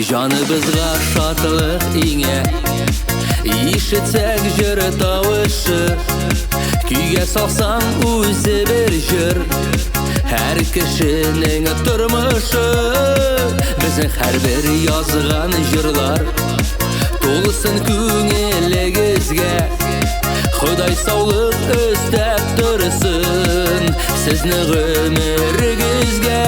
Жаныбызга шатлык иңе, ишетсәк җыр тавышы. Көйгә салсаң үзе бер җыр, һәр кешенең тормышы. Безнең һәрбер язган җырлар тулысын күңелегезгә. Ходай саулык өстәп торсын сезне гомерегезгә.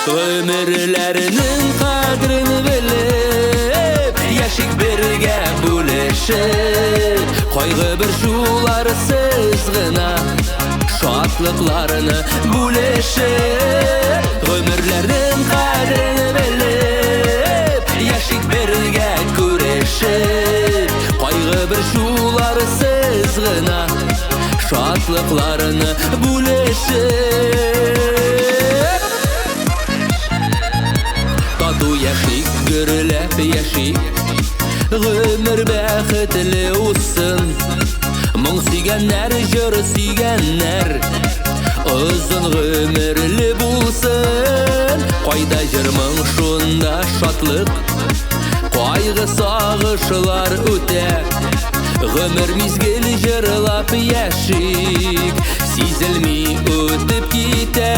Ömürlərinin qədrini bilib, яшик бергə бүлешib. Qayğı bir şularsız gına şadlıqlarını бүлешib. Ömürlərinin qədrini bilib, яшик бергə күрешib. Qayğı bir şularsız gına şadlıqlarını бүлешib. Тату яшик, гөрләп яшик, гомер бәхетле узсын. Моң сөйгәннәр, җыр сөйгәннәр, озын гомерле булсын. Кайда җырмың, шунда шатлык, кайгы сагышлар үтә. Гомер мизгел җырлап яшик, сизелми үтеп китә.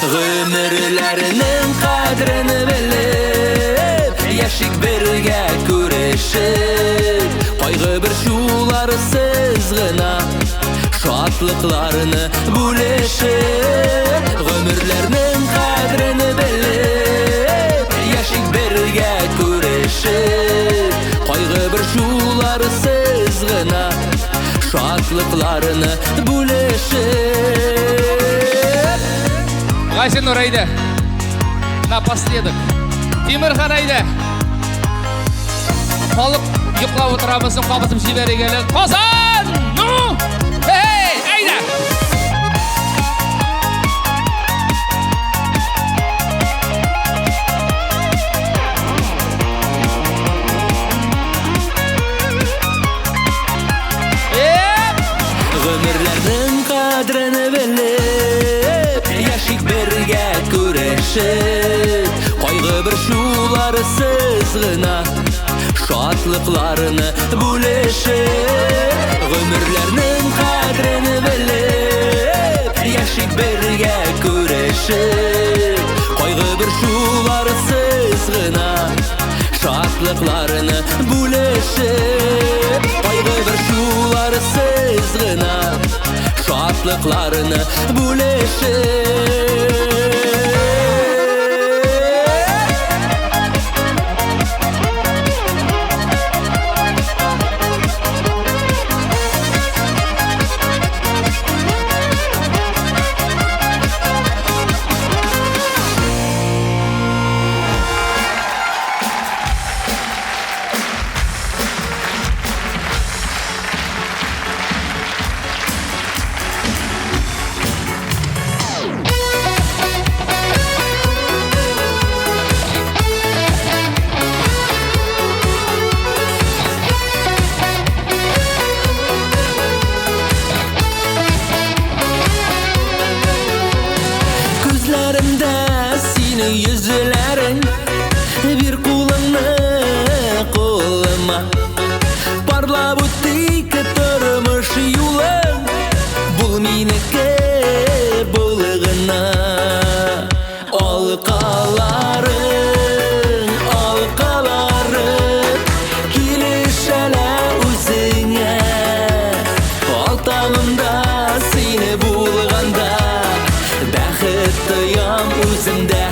Гөмерләрнең кадерен белеп, яшик бергә күрешеп, кайгы бер шуларсыз гына шатлыкларны бүлешеп. Гөмерләрнең кадерен белеп, яшик бергә күрешеп, кайгы бер шуларсыз гына шатлыкларны бүлешеп. Газинур әйдә. Напоследок. Тимирхан әйдә. Халык йоклап утырабызны кабызып җибәргәле. Казан! Ну! Hey, әйдә. Гөмерләрнең кадерен белеп, яшик бергә күрешеп, кайгы бер шуларсыз гына шатлыкларны бүлешеп. Гөмерләрнең кадерен белеп, яшик бергә күрешеп, кайгы бер шуларсыз гына шатлыкларны бүлешеп. Кайгы бер шуларсыз гына шатлыкларны бүлешеп. Yüzlerin bir kulını koluma parlap o'tdik turmush yo'lim bul meniki bo'lg'ina olqalaring kelishalar o'zingga oltamimda seni bo'lganda baxtiyam o'zimda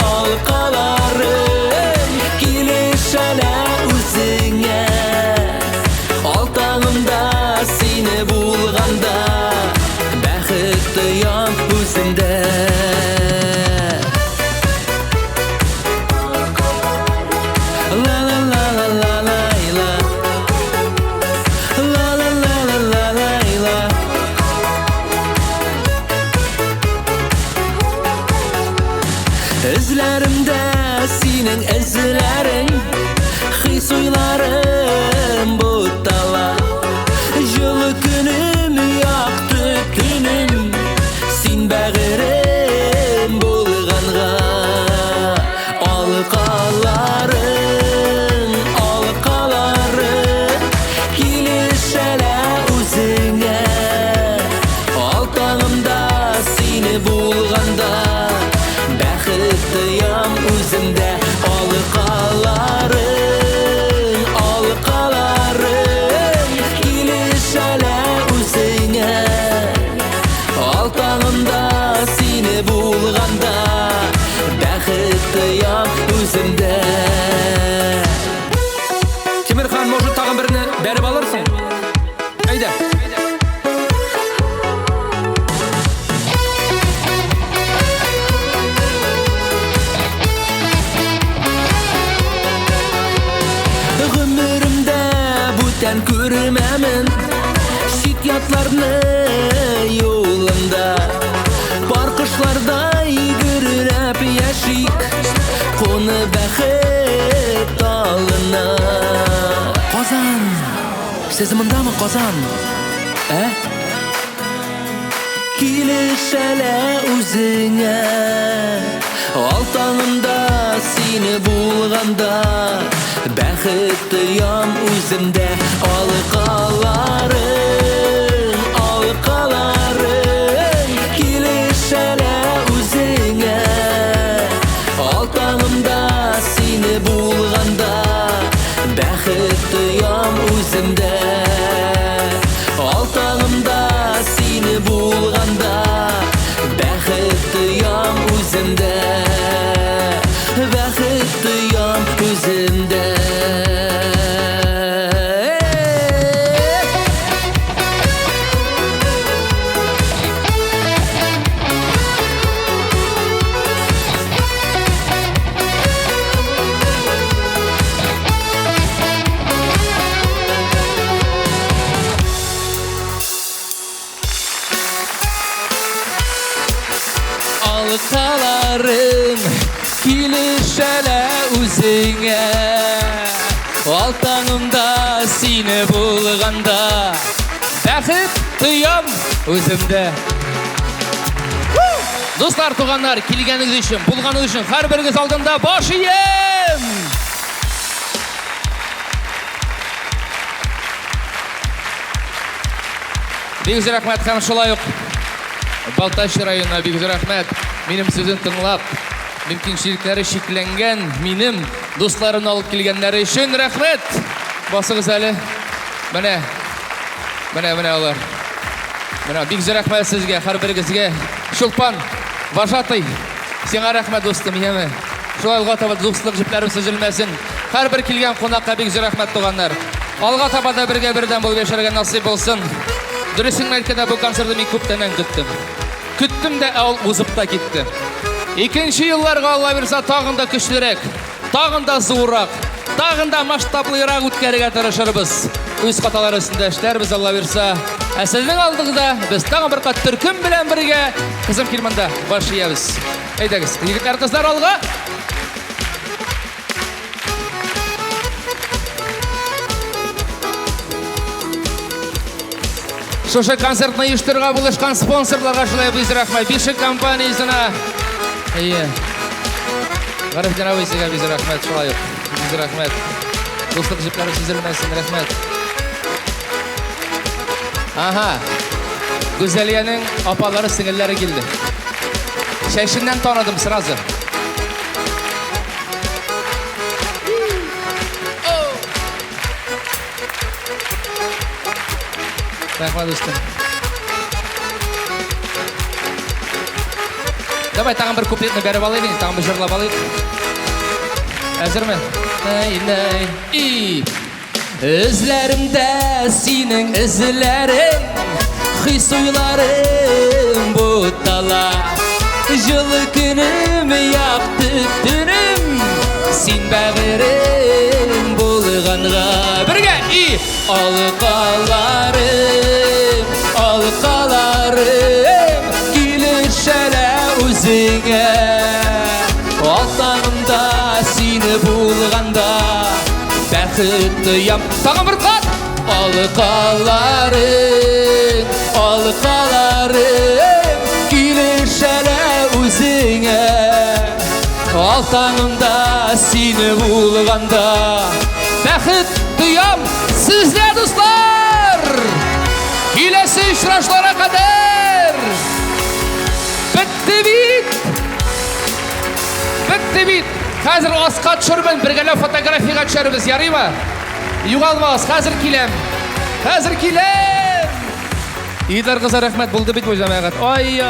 olqalaring kelishalar o'zingga oltamimda seni bo'lganda baxtiyam o'zimda. La la la la la la la la la la la la la la. Izlerimde senin izlerin, his oylarım butala. Yılı günüm yaktı günüm, sen bağırım bulğanğa. Olqalaring kelishalar o'zingga oltamimda seni bo'lganda baxtiyam o'zimda. Olqalaring kelishalar o'zingga oltamimda seni bo'lganda baxtiyam o'zimda. Тимирхан, может, тагын берне бәреп алырсың? Әйдә. Гомеремдә бүтән күрмәмен ситятlarны юлында. Бар кышларда йөгереп яшик, коны бәхет талына. Казан, сез мондамы Казан? Килешәләр үзеңә алтаңымда сине булганда бәхтиям үземдә алкаларың Алтаңымда сені булғанда бәхет туям өзімді Алтаңымда сені булғанда бәхет туям өзімді бәхет туям өзімді Alqalarım kilişələ üzünə Altağımda seni bulğanda Bəxit duyam özümdə Dostlar, tuğanlar, kilgəniz üçün, bulğanız üçün hər biriniz aldığında baş iyəm Бик рәхмәт һәм шулай ук Балташ районына бик рәхмәт. Минем сүзен тыңлап, мөмкинчелекләре шикләнгән минем дусларымны алып килгәннәре өчен рәхмәт. Басыгыз әле. Менә алар. Менә бик рәхмәт сезгә, һәр берегезгә. Шулпан, вожатый, сиңа рәхмәт дустым, яме. Шулай алга таба дуслык җепләрем сөзелмәсен. Һәр бер килгән кунакка бик рәхмәт туганнар. Алга таба да бергә бердән булып яшәргә насыйп булсын. Дөресен әйткәндә, бу концертны мин күптән көттем. Көттем дә, ул узып та китте. Икенче елларга Алла бирсә тагын да көчлерәк, тагын да зуррак, тагын да масштаблырак үткәрергә тырышырбыз. Үз каталар өстендә эшләрбез Алла бирсә. Ә сезнең алдыгыда без тагын бер кат төркем белән бергә кызым килмәндә баш иябез. Әйдәгез, егетләр, кызлар, алга. Шушы концертны оештырырга булышкан спонсорларга шулай бик рәхмәт. Бишек компаниясына. Гарифҗан абый, сезгә бик рәхмәт, шулай ук. Бик рәхмәт. Дуслык җепләре сизелмәсен, рәхмәт. Аха. Гүзәлиянең апалары, сеңелләре килде. Шәшеннән таныдым сразу. Рәхмәт, достым. Давай тагын бер куплетны бәреп алайык, тагын бер җырлап алайык. Әзерме? Үзләремдә синең эзләрең, хис уйларым бутала. Җылы көнем, якты төнем, син бәгырем булганга. Бергә Алқаларым килешәлә үзеңә Алтаңымда сине булганда бәхет тоям. Тагын бер кат. Алқаларым килешәлә үзеңә Алтаңымда сине булганда бәхет тоям. Сезгә, дуслар! Киләсе очрашларга кадәр! Бетте бит! Хәзер аска төшермен, бергәләп фотографиягә төшәрбез, ярыймы? Югалмагыз, хәзер киләм! Егетләр, кызлар, рәхмәт булды бит бу җәмәгать. Ай!